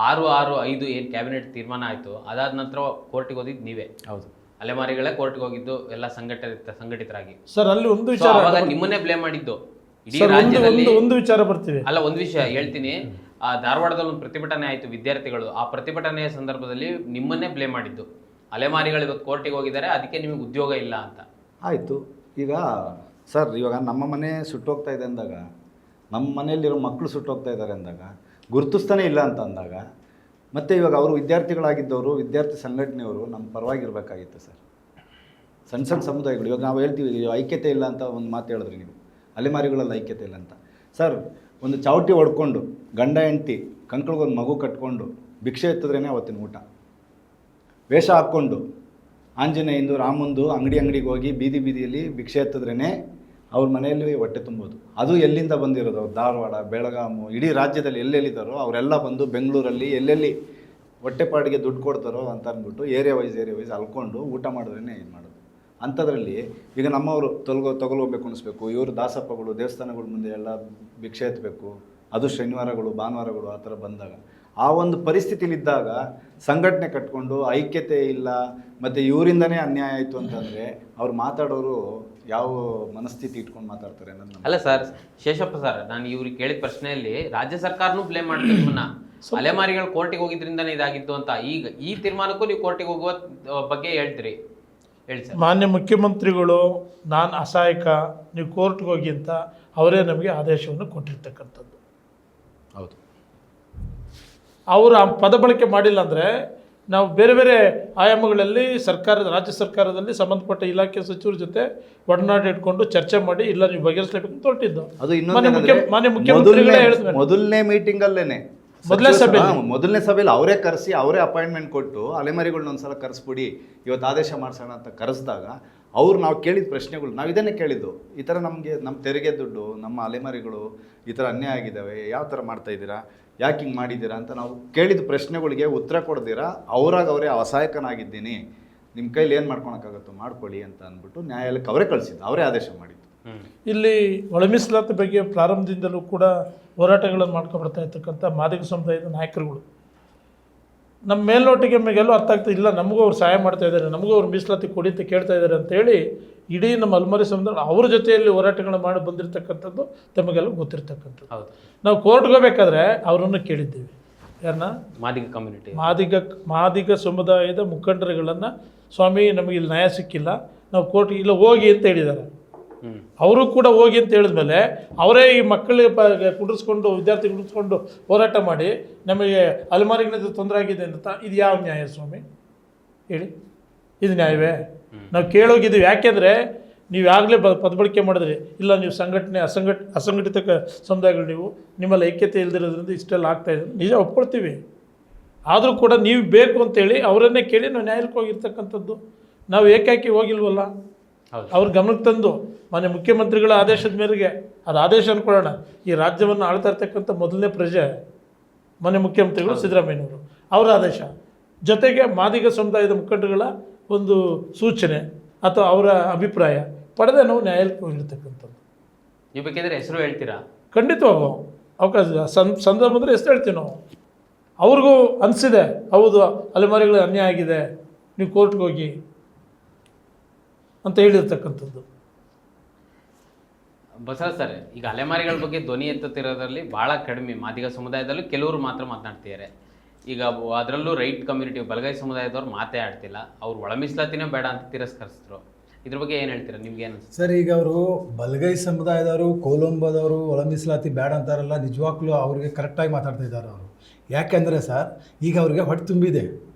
6-6-5 ಏನು ಕ್ಯಾಬಿನೆಟ್ ತೀರ್ಮಾನ ಆಯಿತು, ಅದಾದ ನಂತರ ಕೋರ್ಟಿಗೆ ಹೋಗಿದ್ದು ನೀವೇ. ಹೌದು, ಅಲೆಮಾರಿಗಳೇ ಕೋರ್ಟ್ಗೆ ಹೋಗಿದ್ದು ಎಲ್ಲ ಸಂಘಟಿತರಾಗಿ. ಸರ್ ಅಲ್ಲಿ ಒಂದು So, ವಿಚಾರ ಅವಾಗ ನಿಮ್ಮನ್ನೇ ಬ್ಲೇಮ್ ಮಾಡಿದ್ದು ಇಡೀ ಸರ್, ರಾಜ್ಯದಲ್ಲಿ. ಒಂದು ವಿಚಾರ ಬರ್ತೀವಿ. ಅಲ್ಲ, ಒಂದು ವಿಷಯ ಹೇಳ್ತೀನಿ. ಆ ಧಾರವಾಡದಲ್ಲಿ ಒಂದು ಪ್ರತಿಭಟನೆ ಆಯಿತು ವಿದ್ಯಾರ್ಥಿಗಳು. ಆ ಪ್ರತಿಭಟನೆಯ ಸಂದರ್ಭದಲ್ಲಿ ನಿಮ್ಮನ್ನೇ ಬ್ಲೇಮ್ ಮಾಡಿದ್ದು. ಅಲೆಮಾರಿಗಳು ಇವತ್ತು ಕೋರ್ಟಿಗೆ ಹೋಗಿದ್ದಾರೆ, ಅದಕ್ಕೆ ನಿಮಗೆ ಉದ್ಯೋಗ ಇಲ್ಲ ಅಂತ. ಆಯಿತು. ಈಗ ಸರ್, ಇವಾಗ ನಮ್ಮ ಮನೆ ಸುಟ್ಟೋಗ್ತಾ ಇದೆ ಅಂದಾಗ, ನಮ್ಮ ಮನೆಯಲ್ಲಿರೋ ಮಕ್ಕಳು ಸುಟ್ಟೋಗ್ತಾ ಇದ್ದಾರೆ ಅಂದಾಗ, ಗುರುತಿಸ್ತಾನೆ ಇಲ್ಲ ಅಂತ ಅಂದಾಗ, ಮತ್ತು ಇವಾಗ ಅವರು ವಿದ್ಯಾರ್ಥಿಗಳಾಗಿದ್ದವರು, ವಿದ್ಯಾರ್ಥಿ ಸಂಘಟನೆಯವರು ನಮ್ಮ ಪರವಾಗಿರಬೇಕಾಗಿತ್ತು ಸರ್. ಸಣ್ಣ ಸಣ್ಣ ಸಮುದಾಯಗಳು, ಇವಾಗ ನಾವು ಹೇಳ್ತೀವಿ ಐಕ್ಯತೆ ಇಲ್ಲ ಅಂತ ಒಂದು ಮಾತು ಹೇಳಿದ್ರಿ ನೀವು, ಅಲೆಮಾರಿಗಳಲ್ಲಿ ಐಕ್ಯತೆ ಇಲ್ಲ ಅಂತ. ಸರ್, ಒಂದು ಚಾವಟಿ ಹೊಡ್ಕೊಂಡು ಗಂಡ ಹೆಂಡ್ತಿ ಕಂಕಳಿಗೊಂದು ಮಗು ಕಟ್ಕೊಂಡು ಭಿಕ್ಷೆ ಎತ್ತಿದ್ರೇ ಅವತ್ತಿನ ಊಟ. ವೇಷ ಹಾಕ್ಕೊಂಡು ಆಂಜನೇಯಂದು ರಾಮಂದು ಅಂಗಡಿಗೆ ಹೋಗಿ ಬೀದಿಯಲ್ಲಿ ಭಿಕ್ಷೆ ಎತ್ತಿದ್ರೇ ಅವ್ರ ಮನೆಯಲ್ಲಿ ಹೊಟ್ಟೆ ತುಂಬೋದು. ಅದು ಎಲ್ಲಿಂದ ಬಂದಿರೋದು? ಧಾರವಾಡ, ಬೆಳಗಾಮು, ಇಡೀ ರಾಜ್ಯದಲ್ಲಿ ಎಲ್ಲೆಲ್ಲಿದ್ದಾರೋ ಅವರೆಲ್ಲ ಬಂದು ಬೆಂಗಳೂರಲ್ಲಿ ಎಲ್ಲೆಲ್ಲಿ ಹೊಟ್ಟೆಪಾಡಿಗೆ ದುಡ್ಡು ಕೊಡ್ತಾರೋ ಅಂತ ಅಂದ್ಬಿಟ್ಟು ಏರಿಯಾ ವೈಸ್ ಅಲ್ಕೊಂಡು ಊಟ ಮಾಡಿದ್ರೇ ಇದು ಮಾಡೋದು. ಅಂಥದ್ರಲ್ಲಿ ಈಗ ನಮ್ಮವರು ತಗೊಳ್ಬೇಕು ಅನಿಸ್ಬೇಕು, ಇವರು ದಾಸಪ್ಪಗಳು ದೇವಸ್ಥಾನಗಳ ಮುಂದೆ ಎಲ್ಲ ಭಿಕ್ಷೆ ಎತ್ತಬೇಕು, ಅದು ಶನಿವಾರಗಳು ಭಾನುವಾರಗಳು ಆ ಥರ ಬಂದಾಗ, ಆ ಒಂದು ಪರಿಸ್ಥಿತಿಲಿದ್ದಾಗ ಸಂಘಟನೆ ಕಟ್ಕೊಂಡು ಐಕ್ಯತೆ ಇಲ್ಲ, ಮತ್ತು ಇವರಿಂದನೇ ಅನ್ಯಾಯ ಆಯಿತು ಅಂತಂದರೆ ಅವ್ರು ಮಾತಾಡೋರು ಯಾವ ಮನಸ್ಥಿತಿ ಇಟ್ಕೊಂಡು ಮಾತಾಡ್ತಾರೆ ಅನ್ನೋದು. ಅಲ್ಲ ಸರ್, ಶೇಷಪ್ಪ ಸರ್, ನಾನು ಇವ್ರಿಗೆ ಕೇಳಿದ ಪ್ರಶ್ನೆಯಲ್ಲಿ ರಾಜ್ಯ ಸರ್ಕಾರನೂ ಬ್ಲೇಮ್ ಮಾಡ್ತಾರೆ ನಿಮ್ಮನ್ನ. ಅಲೆಮಾರಿಗಳು ಕೋರ್ಟಿಗೆ ಹೋಗಿದ್ರಿಂದನೇ ಇದಾಗಿದ್ದು ಅಂತ. ಈಗ ಈ ತೀರ್ಮಾನಕ್ಕೂ ನೀವು ಕೋರ್ಟಿಗೆ ಹೋಗುವ ಬಗ್ಗೆ ಹೇಳ್ತೀರಿ, ಹೇಳಿ ಸರ್. ಮಾನ್ಯ ಮುಖ್ಯಮಂತ್ರಿಗಳು ನಾನು ಅಸಹಾಯಕ, ನೀವು ಕೋರ್ಟ್ಗೆ ಹೋಗಿ ಅಂತ ಅವರೇ ನಮಗೆ ಆದೇಶವನ್ನು ಕೊಟ್ಟಿರ್ತಕ್ಕಂಥದ್ದು. ಹೌದು, ಅವರು ಆ ಪದ ಬಳಕೆ ಮಾಡಿಲ್ಲ ಅಂದರೆ ನಾವು ಬೇರೆ ಬೇರೆ ಆಯಾಮಗಳಲ್ಲಿ ರಾಜ್ಯ ಸರ್ಕಾರದಲ್ಲಿ ಸಂಬಂಧಪಟ್ಟ ಇಲಾಖೆ ಸಚಿವರ ಜೊತೆ ಒಡನಾಟ ಇಟ್ಕೊಂಡು ಚರ್ಚೆ ಮಾಡಿ ಇಲ್ಲ ನೀವು ಬಗೆಹರಿಸಲೇಬೇಕು ಅಂತ ಹೊರಟಿದ್ದು. ಅದು ಇನ್ನೊಂದು ಮುಖ್ಯಮಂತ್ರಿಗಳೇ ಹೇಳಿದ್ರು ಮೊದಲನೇ ಮೀಟಿಂಗಲ್ಲೇನೆ, ಮೊದಲನೇ ಸಭೆಯಲ್ಲಿ ಅವರೇ ಕರೆಸಿ ಅವರೇ ಅಪಾಯಿಂಟ್ಮೆಂಟ್ ಕೊಟ್ಟು ಅಲೆಮಾರಿಗಳನ್ನ ಒಂದ್ಸಲ ಕರೆಸ್ಬಿಡಿ ಇವತ್ತು ಆದೇಶ ಮಾಡಿಸೋಣ ಅಂತ ಕರೆಸಿದಾಗ ಅವ್ರು ನಾವು ಕೇಳಿದ ಪ್ರಶ್ನೆಗಳು ನಾವು ಇದನ್ನೇ ಕೇಳಿದ್ದು. ಈ ಥರ ನಮಗೆ ನಮ್ಮ ತೆರಿಗೆ ದುಡ್ಡು, ನಮ್ಮ ಅಲೆಮಾರಿಗಳು ಈ ಥರ ಅನ್ಯಾಯ ಆಗಿದ್ದಾವೆ, ಯಾವ ಥರ ಮಾಡ್ತಾಯಿದ್ದೀರಾ, ಯಾಕೆ ಹಿಂಗೆ ಮಾಡಿದ್ದೀರಾ ಅಂತ ನಾವು ಕೇಳಿದ ಪ್ರಶ್ನೆಗಳಿಗೆ ಉತ್ತರ ಕೊಡ್ದಿರಾ ಅವರೇ ಅಸಹಾಯಕನಾಗಿದ್ದೀನಿ, ನಿಮ್ಮ ಕೈಲಿ ಏನು ಮಾಡ್ಕೊಳಕ್ಕಾಗತ್ತೋ ಮಾಡ್ಕೊಳ್ಳಿ ಅಂತ ಅಂದ್ಬಿಟ್ಟು ನ್ಯಾಯಾಲಯಕ್ಕೆ ಅವರೇ ಕಳಿಸಿದ್ದು, ಅವರೇ ಆದೇಶ ಮಾಡಿದ್ದು. ಇಲ್ಲಿ ಒಳ ಮೀಸಲಾತಿ ಬಗ್ಗೆ ಪ್ರಾರಂಭದಿಂದಲೂ ಕೂಡ ಹೋರಾಟಗಳನ್ನು ಮಾಡ್ಕೊಬರ್ತಾ ಇರ್ತಕ್ಕಂಥ ಮಾದಿಗ ಸಮುದಾಯದ ನಾಯಕರುಗಳು ನಮ್ಮ ಮೇಲ್ನೋಟಿಗೆ ನಮಗೆಲ್ಲೂ ಅರ್ಥ ಆಗ್ತಾ ಇಲ್ಲ, ನಮಗೂ ಅವ್ರು ಸಹಾಯ ಮಾಡ್ತಾ ಇದ್ದಾರೆ, ನಮಗೂ ಅವ್ರು ಮೀಸಲಾತಿ ಕೊಡಿ ಅಂತ ಕೇಳ್ತಾ ಇದ್ದಾರೆ ಅಂತೇಳಿ ಇಡೀ ನಮ್ಮ ಅಲೆಮಾರಿ ಸಮುದಾಯ ಅವ್ರ ಜೊತೆಯಲ್ಲಿ ಹೋರಾಟಗಳನ್ನು ಮಾಡಿ ಬಂದಿರತಕ್ಕಂಥದ್ದು ತಮಗೆಲ್ಲ ಗೊತ್ತಿರ್ತಕ್ಕಂಥದ್ದು. ಹೌದು, ನಾವು ಕೋರ್ಟ್ಗೆ ಹೋಗ್ಬೇಕಾದ್ರೆ ಅವರನ್ನು ಕೇಳಿದ್ದೀವಿ. ಯಾರನ್ನ? ಮಾದಿಗ ಕಮ್ಯುನಿಟಿ, ಮಾದಿಗ ಸಮುದಾಯದ ಮುಖಂಡರುಗಳನ್ನು, ಸ್ವಾಮಿ ನಮಗೆ ಇಲ್ಲಿ ನ್ಯಾಯ ಸಿಕ್ಕಿಲ್ಲ, ನಾವು ಕೋರ್ಟ್ಗೆ ಇಲ್ಲ ಹೋಗಿ ಅಂತ ಹೇಳಿದ್ದಾರೆ. ಅವರು ಕೂಡ ಹೋಗಿ ಅಂತ ಹೇಳಿದ್ಮೇಲೆ ಅವರೇ ಈ ಮಕ್ಕಳಿಗೆ ಕುಡಿಸ್ಕೊಂಡು ವಿದ್ಯಾರ್ಥಿ ಕುಡಿಸ್ಕೊಂಡು ಹೋರಾಟ ಮಾಡಿ ನಮಗೆ ಅಲೆಮಾರಿಗಳಿಂದ ತೊಂದರೆ ಆಗಿದೆ ಅಂತ, ಇದು ಯಾವ ನ್ಯಾಯ ಸ್ವಾಮಿ ಹೇಳಿ? ಇದು ನ್ಯಾಯವೇ? ನಾವು ಕೇಳೋಗಿದ್ದೀವಿ. ಯಾಕೆಂದರೆ ನೀವು ಆಗಲೇ ಪದಬಳಕೆ ಮಾಡಿದ್ರಿ, ಇಲ್ಲ ನೀವು ಅಸಂಘಟಿತ ಸಮುದಾಯಗಳು, ನೀವು ನಿಮ್ಮಲ್ಲಿ ಐಕ್ಯತೆ ಇಲ್ದಿರೋದ್ರಿಂದ ಇಷ್ಟೆಲ್ಲ ಆಗ್ತಾಯಿದೆ, ನಿಜ ಒಪ್ಕೊಳ್ತೀವಿ. ಆದರೂ ಕೂಡ ನೀವು ಬೇಕು ಅಂತೇಳಿ ಅವರನ್ನೇ ಕೇಳಿ ನಾವು ನ್ಯಾಯಾಲಯಕ್ಕೆ ಹೋಗಿರ್ತಕ್ಕಂಥದ್ದು. ನಾವು ಏಕಾಕಿ ಹೋಗಿಲ್ವಲ್ಲ, ಅವ್ರ ಗಮನಕ್ಕೆ ತಂದು ಮಾನ್ಯ ಮುಖ್ಯಮಂತ್ರಿಗಳ ಆದೇಶದ ಮೇರೆಗೆ ಅದು ಆದೇಶ ಅಂದ್ಕೊಳ್ಳೋಣ. ಈ ರಾಜ್ಯವನ್ನು ಆಳ್ತಾ ಇರ್ತಕ್ಕಂಥ ಮೊದಲನೇ ಪ್ರಜೆ ಮಾನ್ಯ ಮುಖ್ಯಮಂತ್ರಿಗಳು ಸಿದ್ದರಾಮಯ್ಯನವರು, ಅವರ ಆದೇಶ ಜೊತೆಗೆ ಮಾದಿಗ ಸಮುದಾಯದ ಮುಖಂಡರುಗಳ ಒಂದು ಸೂಚನೆ ಅಥವಾ ಅವರ ಅಭಿಪ್ರಾಯ ಪಡೆದೇ ನಾವು ನ್ಯಾಯಾಲಯಕ್ಕೆ ಹೋಗಿರ್ತಕ್ಕಂಥದ್ದು. ನೀವು ಬೇಕಿದ್ರೆ ಹೆಸರು ಹೇಳ್ತೀರಾ? ಖಂಡಿತವಾಗೂ ಅವಕಾಶ ಸಂದರ್ಭ ಬಂದರೆ ಹೆಸರು ಹೇಳ್ತೀವಿ ನಾವು. ಅವ್ರಿಗೂ ಅನಿಸಿದೆ, ಹೌದು ಅಲೆಮಾರಿಗಳು ಅನ್ಯಾಯ ಆಗಿದೆ, ನೀವು ಕೋರ್ಟ್ಗೆ ಹೋಗಿ ಅಂತ ಹೇಳಿರ್ತಕ್ಕಂಥದ್ದು. ಬಸವರಾಜ್ ಸರ್, ಈಗ ಅಲೆಮಾರಿಗಳ ಬಗ್ಗೆ ಧ್ವನಿ ಎತ್ತುತ್ತಿರೋದ್ರಲ್ಲಿ ಭಾಳ ಕಡಿಮೆ, ಮಾದಿಗ ಸಮುದಾಯದಲ್ಲೂ ಕೆಲವರು ಮಾತ್ರ ಮಾತನಾಡ್ತಿದ್ದಾರೆ. ಈಗ ಅದರಲ್ಲೂ ರೈಟ್ ಕಮ್ಯುನಿಟಿ ಬಲಗೈ ಸಮುದಾಯದವ್ರು ಮಾತೇ ಆಡ್ತಿಲ್ಲ, ಅವ್ರು ಒಳ ಮೀಸಲಾತಿನೇ ಬೇಡ ಅಂತ ತಿರಸ್ಕರಿಸಿದ್ರು. ಇದ್ರ ಬಗ್ಗೆ ಏನು ಹೇಳ್ತೀರಾ? ನಿಮ್ಗೆ ಏನು ಸರ್? ಈಗ ಅವರು ಬಲಗೈ ಸಮುದಾಯದವರು, ಕೋಲಂಬದವರು ಒಳ ಮೀಸಲಾತಿ ಬೇಡ ಅಂತಾರಲ್ಲ, ನಿಜವಾಗ್ಲೂ ಅವ್ರಿಗೆ ಕರೆಕ್ಟಾಗಿ ಮಾತಾಡ್ತಾ ಇದ್ದಾರೆ ಅವರು. ಯಾಕೆಂದರೆ ಸರ್, ಈಗ ಅವ್ರಿಗೆ ಹೊಟ್ಟೆ ತುಂಬಿದೆ,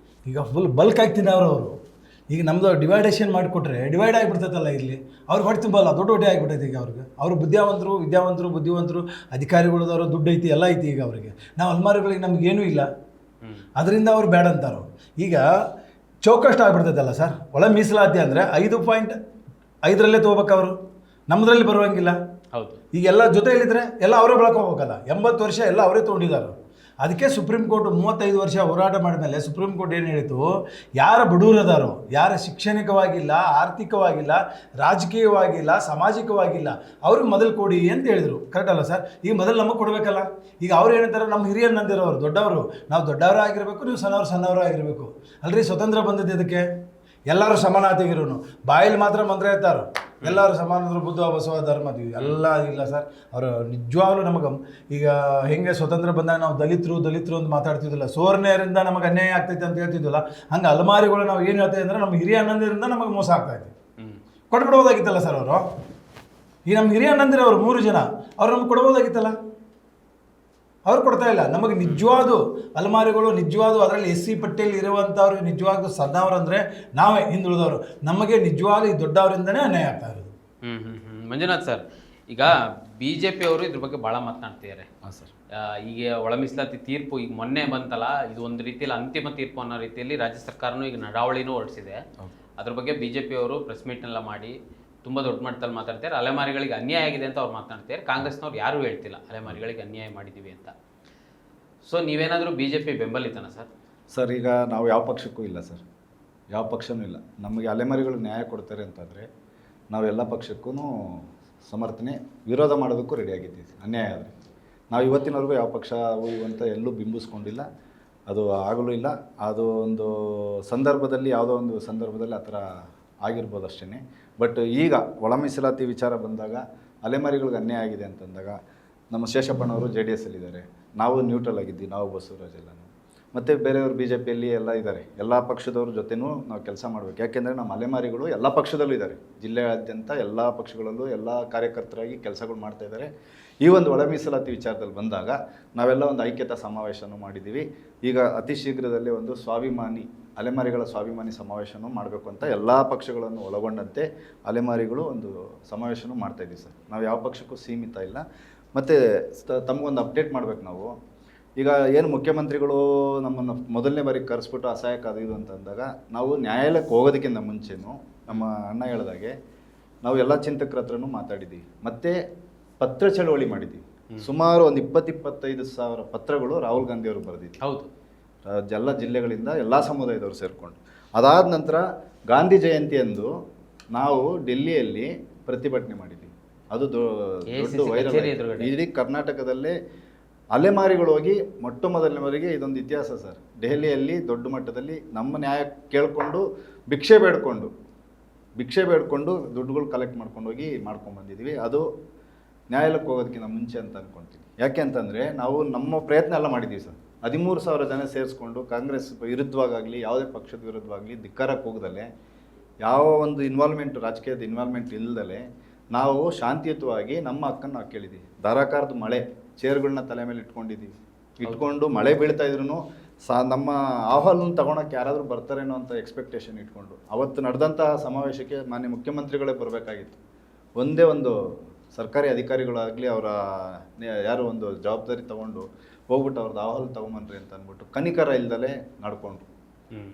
ಈಗ ಫುಲ್ ಬಲ್ಕ್ ಆಗ್ತಿದೆ ಅವರು. ಈಗ ನಮ್ಮದು ಡಿವೈಡೇಷನ್ ಮಾಡಿಕೊಟ್ರೆ ಡಿವೈಡ್ ಆಗಿಬಿಡ್ತೈತಲ್ಲ, ಇಲ್ಲಿ ಅವ್ರಿಗೆ ಹೊಟ್ಟೆ ತುಂಬಲ್ಲ, ದೊಡ್ಡ ಹೊಟ್ಟೆ ಆಗಿಬಿಟ್ಟೈತೆ ಈಗ ಅವ್ರಿಗೆ. ಅವರು ವಿದ್ಯಾವಂತರು ಬುದ್ಧಿವಂತರು, ಅಧಿಕಾರಿಗಳದವರು, ದುಡ್ಡು ಐತಿ, ಎಲ್ಲ ಐತಿ. ಈಗ ಅವರಿಗೆ ನಾವು ಅಲೆಮಾರಿಗಳಿಗೆ ನಮಗೇನೂ ಇಲ್ಲ, ಅದರಿಂದ ಅವ್ರು ಬೇಡ ಅಂತಾರೋ. ಈಗ ಚೌಕಷ್ಟು ಆಗಿಬಿಡ್ತೈತಲ್ಲ ಸರ್, ಒಳ ಮೀಸಲಾತಿ ಅಂದರೆ 5.5 ತೊಗೋಬೇಕು ಅವರು, ನಮ್ಮದ್ರಲ್ಲಿ ಬರುವಂಗಿಲ್ಲ. ಹೌದು, ಈಗೆಲ್ಲ ಜೊತೆಯಲ್ಲಿದ್ದರೆ ಎಲ್ಲ ಅವರೇ ಬೆಳ್ಕೋಬೇಕಲ್ಲ. 80 ವರ್ಷ ಎಲ್ಲ ಅವರೇ ತೊಗೊಂಡಿದ್ದಾರೆ. ಅದಕ್ಕೆ ಸುಪ್ರೀಂ ಕೋರ್ಟ್ 35 ವರ್ಷ ಹೋರಾಟ ಮಾಡಿದ್ಮೇಲೆ ಸುಪ್ರೀಂ ಕೋರ್ಟ್ ಏನು ಹೇಳಿತು, ಯಾರ ಬಡವರದಾರೋ, ಯಾರ ಶಿಕ್ಷಣಿಕವಾಗಿಲ್ಲ, ಆರ್ಥಿಕವಾಗಿಲ್ಲ, ರಾಜಕೀಯವಾಗಿಲ್ಲ, ಸಾಮಾಜಿಕವಾಗಿಲ್ಲ, ಅವ್ರಿಗೆ ಮೊದಲು ಕೊಡಿ ಅಂತ ಹೇಳಿದರು. ಕರೆಕ್ಟ್ ಅಲ್ಲ ಸರ್? ಈಗ ಮೊದಲು ನಮಗೆ ಕೊಡಬೇಕಲ್ಲ. ಈಗ ಅವ್ರು ಏನಂತಾರೆ, ನಮ್ಮ ಹಿರಿಯರು ನಂದಿರೋರು ದೊಡ್ಡವರು, ನಾವು ದೊಡ್ಡವರೇ ಆಗಿರಬೇಕು, ನೀವು ಸಣ್ಣವರು ಆಗಿರಬೇಕು. ಅಲ್ರಿ ಸ್ವತಂತ್ರ ಬಂದದ್ದು ಇದಕ್ಕೆ, ಎಲ್ಲರೂ ಸಮಾನತೆಗಿರೋನು. ಬಾಯಲ್ಲಿ ಮಾತ್ರ ಮಂತ್ರ ಹೇಳ್ತಾರೋ ಎಲ್ಲರೂ ಸಮಾನರು, ಬುದ್ಧ ಬಸವ ಧರ್ಮ ಎಲ್ಲ ಇಲ್ಲ ಸರ್. ಅವರು ನಿಜವಾಗ್ಲೂ ನಮಗೆ ಈಗ ಹೆಂಗೆ ಸ್ವತಂತ್ರ ಬಂದಾಗ ನಾವು ದಲಿತರು ಅಂತ ಮಾತಾಡ್ತಿದ್ದಿಲ್ಲ, ಸೋರ್ನೆಯರಿಂದ ನಮಗೆ ಅನ್ಯಾಯ ಆಗ್ತೈತೆ ಅಂತ ಹೇಳ್ತಿದ್ದಿಲ್ಲ, ಹಂಗೆ ಅಲಮಾರಿಗಳು ನಾವು ಏನು ಹೇಳ್ತೇವೆ ಅಂದರೆ ನಮ್ಮ ಹಿರಿಯ ಅಣ್ಣಂದಿರಿಂದ ನಮಗೆ ಮೋಸ ಆಗ್ತಾಯಿದೆ. ಕೊಟ್ಬಿಡ್ಬೋದಾಗಿತ್ತಲ್ಲ ಸರ್ ಅವರು. ಈ ನಮ್ಮ ಹಿರಿಯ ಅಣ್ಣಂದಿರ ಅವರು 3 ಜನ ಅವ್ರು ನಮ್ಗೆ ಕೊಡ್ಬೋದಾಗಿತ್ತಲ್ಲ, ಅವ್ರು ಕೊಡ್ತಾ ಇಲ್ಲ. ನಮಗೆ ನಿಜವಾದ ಅಲಮಾರಿಗಳು, ನಿಜವಾದ ಅದರಲ್ಲಿ SC ಪಟ್ಟಿಯಲ್ಲಿ ಇರುವಂಥವ್ರು ನಿಜವಾದ ಸಣ್ಣವ್ರು ಅಂದರೆ ನಾವೇ ಹಿಂದುಳಿದವರು. ನಮಗೆ ನಿಜವಾದ ಈ ದೊಡ್ಡವರಿಂದನೇ ಅನ್ಯಾಯ ಆಗ್ತಾ ಇರೋದು. ಮಂಜುನಾಥ್ ಸರ್, ಈಗ BJP ಅವರು ಇದ್ರ ಬಗ್ಗೆ ಭಾಳ ಮಾತನಾಡ್ತಿದ್ದಾರೆ. ಹಾಂ ಸರ್. ಈಗ ಒಳ ಮೀಸಲಾತಿ ತೀರ್ಪು ಈಗ ಮೊನ್ನೆ ಬಂತಲ್ಲ, ಇದು ಒಂದು ರೀತಿಯಲ್ಲಿ ಅಂತಿಮ ತೀರ್ಪು ಅನ್ನೋ ರೀತಿಯಲ್ಲಿ ರಾಜ್ಯ ಸರ್ಕಾರನೂ ಈಗ ನಡಾವಳಿನೂ ಹೊರಡಿಸಿದೆ. ಅದ್ರ ಬಗ್ಗೆ BJP ಅವರು ಪ್ರೆಸ್ ಮೀಟ್ನೆಲ್ಲ ಮಾಡಿ ತುಂಬ ದೊಡ್ಡ ಮಟ್ಟದಲ್ಲಿ ಮಾತಾಡ್ತಾರೆ. ಅಲೆಮಾರಿಗಳಿಗೆ ಅನ್ಯಾಯ ಆಗಿದೆ ಅಂತ ಅವ್ರು ಮಾತನಾಡ್ತಾರೆ. ಕಾಂಗ್ರೆಸ್ನವ್ರು ಯಾರೂ ಹೇಳ್ತಿಲ್ಲ ಅಲೆಮಾರಿಗಳಿಗೆ ಅನ್ಯಾಯ ಮಾಡಿದ್ದೀವಿ ಅಂತ. ಸೊ ನೀವೇನಾದರೂ BJP ಬೆಂಬಲಿತನ ಸರ್? ಸರ್, ಈಗ ನಾವು ಯಾವ ಪಕ್ಷಕ್ಕೂ ಇಲ್ಲ ಸರ್, ಯಾವ ಪಕ್ಷನೂ ಇಲ್ಲ. ನಮಗೆ ಅಲೆಮಾರಿಗಳು ನ್ಯಾಯ ಕೊಡ್ತಾರೆ ಅಂತಂದರೆ ನಾವು ಎಲ್ಲ ಪಕ್ಷಕ್ಕೂ ಸಮರ್ಥನೆ, ವಿರೋಧ ಮಾಡೋದಕ್ಕೂ ರೆಡಿಯಾಗಿದ್ದೀವಿ. ಅನ್ಯಾಯ ಆದರೆ ನಾವು ಇವತ್ತಿನವರೆಗೂ ಯಾವ ಪಕ್ಷ ಅಂತ ಎಲ್ಲೂ ಬಿಂಬಿಸ್ಕೊಂಡಿಲ್ಲ, ಅದು ಆಗಲೂ ಇಲ್ಲ. ಅದು ಒಂದು ಸಂದರ್ಭದಲ್ಲಿ, ಯಾವುದೋ ಒಂದು ಸಂದರ್ಭದಲ್ಲಿ ಆ ಥರ ಆಗಿರ್ಬೋದು ಅಷ್ಟೇ. ಬಟ್ ಈಗ ಒಳ ಮೀಸಲಾತಿ ವಿಚಾರ ಬಂದಾಗ ಅಲೆಮಾರಿಗಳಿಗೆ ಅನ್ಯಾಯ ಆಗಿದೆ ಅಂತಂದಾಗ ನಮ್ಮ ಶೇಷಪ್ಪನವರು JDS ಅಲ್ಲಿದ್ದಾರೆ, ನಾವು ನ್ಯೂಟ್ರಲ್ ಆಗಿದ್ದೀವಿ, ನಾವು ಬಸವರಾಜ್ ಎಲ್ಲನೂ, ಮತ್ತು ಬೇರೆಯವರು BJPಯಲ್ಲಿ ಎಲ್ಲ ಇದ್ದಾರೆ. ಎಲ್ಲ ಪಕ್ಷದವ್ರ ಜೊತೆನೂ ನಾವು ಕೆಲಸ ಮಾಡಬೇಕು. ಯಾಕೆಂದರೆ ನಮ್ಮ ಅಲೆಮಾರಿಗಳು ಎಲ್ಲ ಪಕ್ಷದಲ್ಲೂ ಇದ್ದಾರೆ, ಜಿಲ್ಲೆಯಾದ್ಯಂತ ಎಲ್ಲ ಪಕ್ಷಗಳಲ್ಲೂ ಎಲ್ಲ ಕಾರ್ಯಕರ್ತರಾಗಿ ಕೆಲಸಗಳು ಮಾಡ್ತಾಯಿದ್ದಾರೆ. ಈ ಒಂದು ಒಳ ಮೀಸಲಾತಿ ವಿಚಾರದಲ್ಲಿ ಬಂದಾಗ ನಾವೆಲ್ಲ ಒಂದು ಐಕ್ಯತಾ ಸಮಾವೇಶನೂ ಮಾಡಿದ್ದೀವಿ. ಈಗ ಅತಿ ಶೀಘ್ರದಲ್ಲೇ ಒಂದು ಸ್ವಾಭಿಮಾನಿ, ಅಲೆಮಾರಿಗಳ ಸ್ವಾಭಿಮಾನಿ ಸಮಾವೇಶನೂ ಮಾಡಬೇಕು ಅಂತ ಎಲ್ಲ ಪಕ್ಷಗಳನ್ನು ಒಳಗೊಂಡಂತೆ ಅಲೆಮಾರಿಗಳು ಒಂದು ಸಮಾವೇಶನೂ ಮಾಡ್ತಾಯಿದ್ದೀವಿ ಸರ್. ನಾವು ಯಾವ ಪಕ್ಷಕ್ಕೂ ಸೀಮಿತ ಇಲ್ಲ. ಮತ್ತು ತಮಗೊಂದು ಅಪ್ಡೇಟ್ ಮಾಡಬೇಕು ನಾವು. ಈಗ ಏನು ಮುಖ್ಯಮಂತ್ರಿಗಳು ನಮ್ಮನ್ನು ಮೊದಲನೇ ಬಾರಿಗೆ ಕರೆಸ್ಬಿಟ್ಟು ಅಸಹಾಯಕ ಅದು ಇದು ಅಂತಂದಾಗ ನಾವು ನ್ಯಾಯಾಲಯಕ್ಕೆ ಹೋಗೋದಕ್ಕಿಂತ ಮುಂಚೆನೂ ನಮ್ಮ ಅಣ್ಣ ಹೇಳಿದಾಗೆ ನಾವು ಎಲ್ಲ ಚಿಂತಕರ ಹತ್ರನೂ ಮಾತಾಡಿದ್ದೀವಿ. ಮತ್ತು ಪತ್ರ ಚಳವಳಿ ಮಾಡಿದ್ದೀವಿ. ಸುಮಾರು ಒಂದು 20-25 ಸಾವಿರ ಪತ್ರಗಳು ರಾಹುಲ್ ಗಾಂಧಿ ಅವರು ಬರೆದಿದ್ದೀವಿ. ಹೌದು, ಎಲ್ಲ ಜಿಲ್ಲೆಗಳಿಂದ ಎಲ್ಲ ಸಮುದಾಯದವರು ಸೇರಿಕೊಂಡು. ಅದಾದ ನಂತರ ಗಾಂಧಿ ಜಯಂತಿಯಂದು ನಾವು ಡೆಲ್ಲಿಯಲ್ಲಿ ಪ್ರತಿಭಟನೆ ಮಾಡಿದ್ದೀವಿ. ಅದು ದೊಡ್ಡ ವೈರಲ್. ಇಡೀ ಕರ್ನಾಟಕದಲ್ಲೇ ಅಲೆಮಾರಿಗಳು ಹೋಗಿ ಮೊಟ್ಟ ಮೊದಲನೇ ಬಾರಿಗೆ ಇದೊಂದು ಇತಿಹಾಸ ಸರ್. ದೆಹಲಿಯಲ್ಲಿ ದೊಡ್ಡ ಮಟ್ಟದಲ್ಲಿ ನಮ್ಮ ನ್ಯಾಯ ಕೇಳಿಕೊಂಡು ಭಿಕ್ಷೆ ಬೇಡ್ಕೊಂಡು ದುಡ್ಡುಗಳು ಕಲೆಕ್ಟ್ ಮಾಡ್ಕೊಂಡು ಹೋಗಿ ಮಾಡ್ಕೊಂಡ್ಬಂದಿದ್ದೀವಿ. ಅದು ನ್ಯಾಯಾಲಯಕ್ಕೆ ಹೋಗೋದಕ್ಕಿಂತ ಮುಂಚೆ ಅಂತ ಅಂದ್ಕೊಳ್ತೀವಿ. ಯಾಕೆ ಅಂತಂದರೆ ನಾವು ನಮ್ಮ ಪ್ರಯತ್ನ ಎಲ್ಲ ಮಾಡಿದ್ದೀವಿ ಸರ್. 13,000 ಜನ ಸೇರಿಸ್ಕೊಂಡು ಕಾಂಗ್ರೆಸ್ ವಿರುದ್ಧವಾಗಲಿ ಯಾವುದೇ ಪಕ್ಷದ ವಿರುದ್ಧವಾಗಲಿ ಧಿಕ್ಕಾರಕ್ಕೆ ಹೋಗದಲ್ಲೇ, ಯಾವ ಒಂದು ರಾಜಕೀಯದ ಇನ್ವಾಲ್ವ್ಮೆಂಟ್ ಇಲ್ಲದಲೇ ನಾವು ಶಾಂತಿಯುತವಾಗಿ ನಮ್ಮ ಹಕ್ಕನ್ನು ನಾವು ಕೇಳಿದ್ದೀವಿ. ಧಾರಾಕಾರದ ಮಳೆ, ಚೇರ್ಗಳನ್ನ ತಲೆ ಮೇಲೆ ಇಟ್ಕೊಂಡು ಮಳೆ ಬೀಳ್ತಾ ಇದ್ರೂ ನಮ್ಮ ಆಹ್ವಾನ ತಗೊಳಕ್ಕೆ ಯಾರಾದರೂ ಬರ್ತಾರೇನೋ ಅಂತ ಎಕ್ಸ್ಪೆಕ್ಟೇಷನ್ ಇಟ್ಕೊಂಡು ಅವತ್ತು ನಡೆದಂತಹ ಸಮಾವೇಶಕ್ಕೆ ಮಾನ್ಯ ಮುಖ್ಯಮಂತ್ರಿಗಳೇ ಬರಬೇಕಾಗಿತ್ತು. ಒಂದೇ ಒಂದು ಸರ್ಕಾರಿ ಅಧಿಕಾರಿಗಳಾಗಲಿ ಅವರ ಯಾರು ಒಂದು ಜವಾಬ್ದಾರಿ ತೊಗೊಂಡು ಹೋಗ್ಬಿಟ್ಟು ಅವ್ರದ್ದು ಆಹ್ವಾನ ತೊಗೊಂಬನ್ರಿ ಅಂತ ಅಂದ್ಬಿಟ್ಟು ಕನಿಕರ ಇಲ್ದಲೇ ನಡ್ಕೊಂಡ್ರು.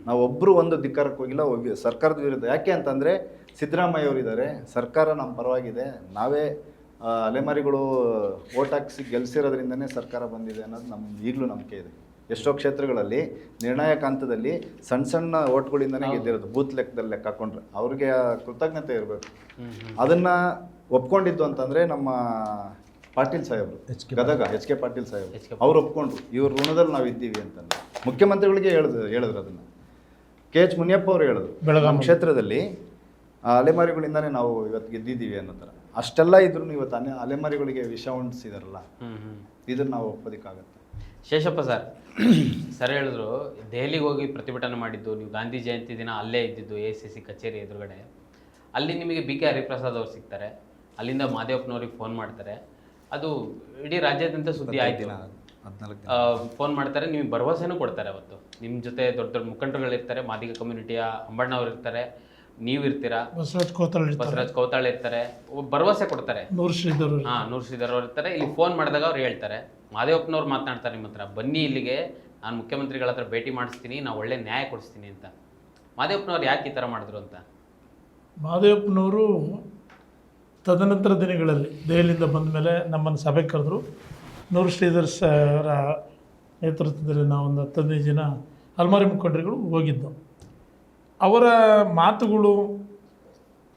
ನಾವೊಬ್ಬರು ಒಂದು ಧಿಕ್ಕಾರಕ್ಕೆ ಹೋಗಿಲ್ಲ, ಸರ್ಕಾರದ ವಿರುದ್ಧ. ಯಾಕೆ ಅಂತಂದರೆ ಸಿದ್ದರಾಮಯ್ಯ ಅವರಿದ್ದಾರೆ, ಸರ್ಕಾರ ನಮ್ಮ ಪರವಾಗಿದೆ, ನಾವೇ ಅಲೆಮಾರಿಗಳು ಓಟ್ ಹಾಕಿಸಿ ಗೆಲ್ಲಿಸಿರೋದ್ರಿಂದನೇ ಸರ್ಕಾರ ಬಂದಿದೆ ಅನ್ನೋದು ಈಗಲೂ ನಂಬಿಕೆ ಇದೆ. ಎಷ್ಟೋ ಕ್ಷೇತ್ರಗಳಲ್ಲಿ ನಿರ್ಣಾಯಕ ಹಂತದಲ್ಲಿ ಸಣ್ಣ ಓಟ್ಗಳಿಂದನೇ ಗೆದ್ದಿರೋದು, ಬೂತ್ ಲೆಕ್ಕದಲ್ಲಿ ಲೆಕ್ಕ ಹಾಕೊಂಡ್ರೆ ಅವ್ರಿಗೆ ಕೃತಜ್ಞತೆ ಇರಬೇಕು. ಅದನ್ನು ಒಪ್ಕೊಂಡಿದ್ದು ಅಂತಂದರೆ ನಮ್ಮ ಪಾಟೀಲ್ ಸಾಹೇಬರು, ಗದಗ HK ಪಾಟೀಲ್ ಸಾಹೇಬರು, ಅವ್ರು ಒಪ್ಕೊಂಡ್ರು. ಇವ್ರ ಋಣದಲ್ಲಿ ನಾವು ಇದ್ದೀವಿ ಅಂತಂದ್ರೆ ಮುಖ್ಯಮಂತ್ರಿಗಳಿಗೆ ಹೇಳಿದ್ರು ಅದನ್ನು. KH ಮುನಿಯಪ್ಪ ಅವರು ಹೇಳಿದ್ರು, ನಮ್ಮ ಕ್ಷೇತ್ರದಲ್ಲಿ ಅಲೆಮಾರಿಗಳಿಂದನೇ ನಾವು ಇವತ್ತು ಗೆದ್ದಿದ್ದೀವಿ ಅನ್ನೋ ಥರ. ಅಷ್ಟೆಲ್ಲ ಇದ್ರೂ ಇವತ್ತು ಅಲೆಮಾರಿಗಳಿಗೆ ವಿಷ ಉಂಟಿಸಿದಾರಲ್ಲ, ಇದನ್ನು ನಾವು ಒಪ್ಪೋದಕ್ಕಾಗತ್ತೆ. ಶೇಷಪ್ಪ ಸರ್ ಹೇಳಿದ್ರು, ದೆಹಲಿಗೆ ಹೋಗಿ ಪ್ರತಿಭಟನೆ ಮಾಡಿದ್ದು ನೀವು ಗಾಂಧಿ ಜಯಂತಿ ದಿನ ಅಲ್ಲೇ ಇದ್ದಿದ್ದು ACC ಕಚೇರಿ ಎದುರುಗಡೆ. ಅಲ್ಲಿ ನಿಮಗೆ BK ಹರಿಪ್ರಸಾದ್ ಅವ್ರು ಸಿಗ್ತಾರೆ, ಅಲ್ಲಿಂದ ಮಾದೇವಪ್ಪನವ್ರಿಗೆ ಫೋನ್ ಮಾಡ್ತಾರೆ. ಅದು ಇಡೀ ರಾಜ್ಯಾದ್ಯಂತ ಸುದ್ದಿ ಆಯ್ತು. ಫೋನ್ ಮಾಡ್ತಾರೆ, ನಿಮಗೆ ಭರವಸೆನೂ ಕೊಡ್ತಾರೆ. ಅವತ್ತು ನಿಮ್ಮ ಜೊತೆ ದೊಡ್ಡ ದೊಡ್ಡ ಮುಖಂಡರುಗಳಿರ್ತಾರೆ, ಮಾದಿಗ ಕಮ್ಯುನಿಟಿಯ ಅಂಬಣ್ಣ ಅವ್ರು ಇರ್ತಾರೆ, ನೀವು ಇರ್ತೀರಾ, ಬಸವರಾಜ್ ಕೌತಾಳ್ ಇರ್ತಾರೆ, ಭರವಸೆ ಕೊಡ್ತಾರೆ. ನೂರ್ ಶ್ರೀಧರ್ ಅವ್ರು ಇರ್ತಾರೆ. ಇಲ್ಲಿ ಫೋನ್ ಮಾಡಿದಾಗ ಅವ್ರು ಹೇಳ್ತಾರೆ, ಮಾದೇವಪ್ಪನವ್ರು ಮಾತನಾಡ್ತಾರೆ ನಿಮ್ಮ ಹತ್ರ, ಬನ್ನಿ ಇಲ್ಲಿಗೆ, ನಾನು ಮುಖ್ಯಮಂತ್ರಿಗಳ ಹತ್ರ ಭೇಟಿ ಮಾಡಿಸ್ತೀನಿ, ನಾವು ಒಳ್ಳೆ ನ್ಯಾಯ ಕೊಡಿಸ್ತೀನಿ ಅಂತ. ಮಾದೇವಪ್ಪನವ್ರು ಯಾಕೆ ಈ ಥರ ಮಾಡಿದ್ರು ಅಂತ? ಮಾದೇವಪ್ಪನವರು ತದನಂತರ ದಿನಗಳಲ್ಲಿ ದೆಹಲಿಯಿಂದ ಬಂದ ಮೇಲೆ ನಮ್ಮನ್ನು ಸಭೆಗೆ ಕರೆದ್ರು. ನೂರ್ ಶ್ರೀಧರ್ ಅವರ ನೇತೃತ್ವದಲ್ಲಿ ನಾವೊಂದು 10-15 ಜನ ಅಲ್ಮಾರಿ ಮುಖಂಡರುಗಳು ಹೋಗಿದ್ದು. ಅವರ ಮಾತುಗಳು,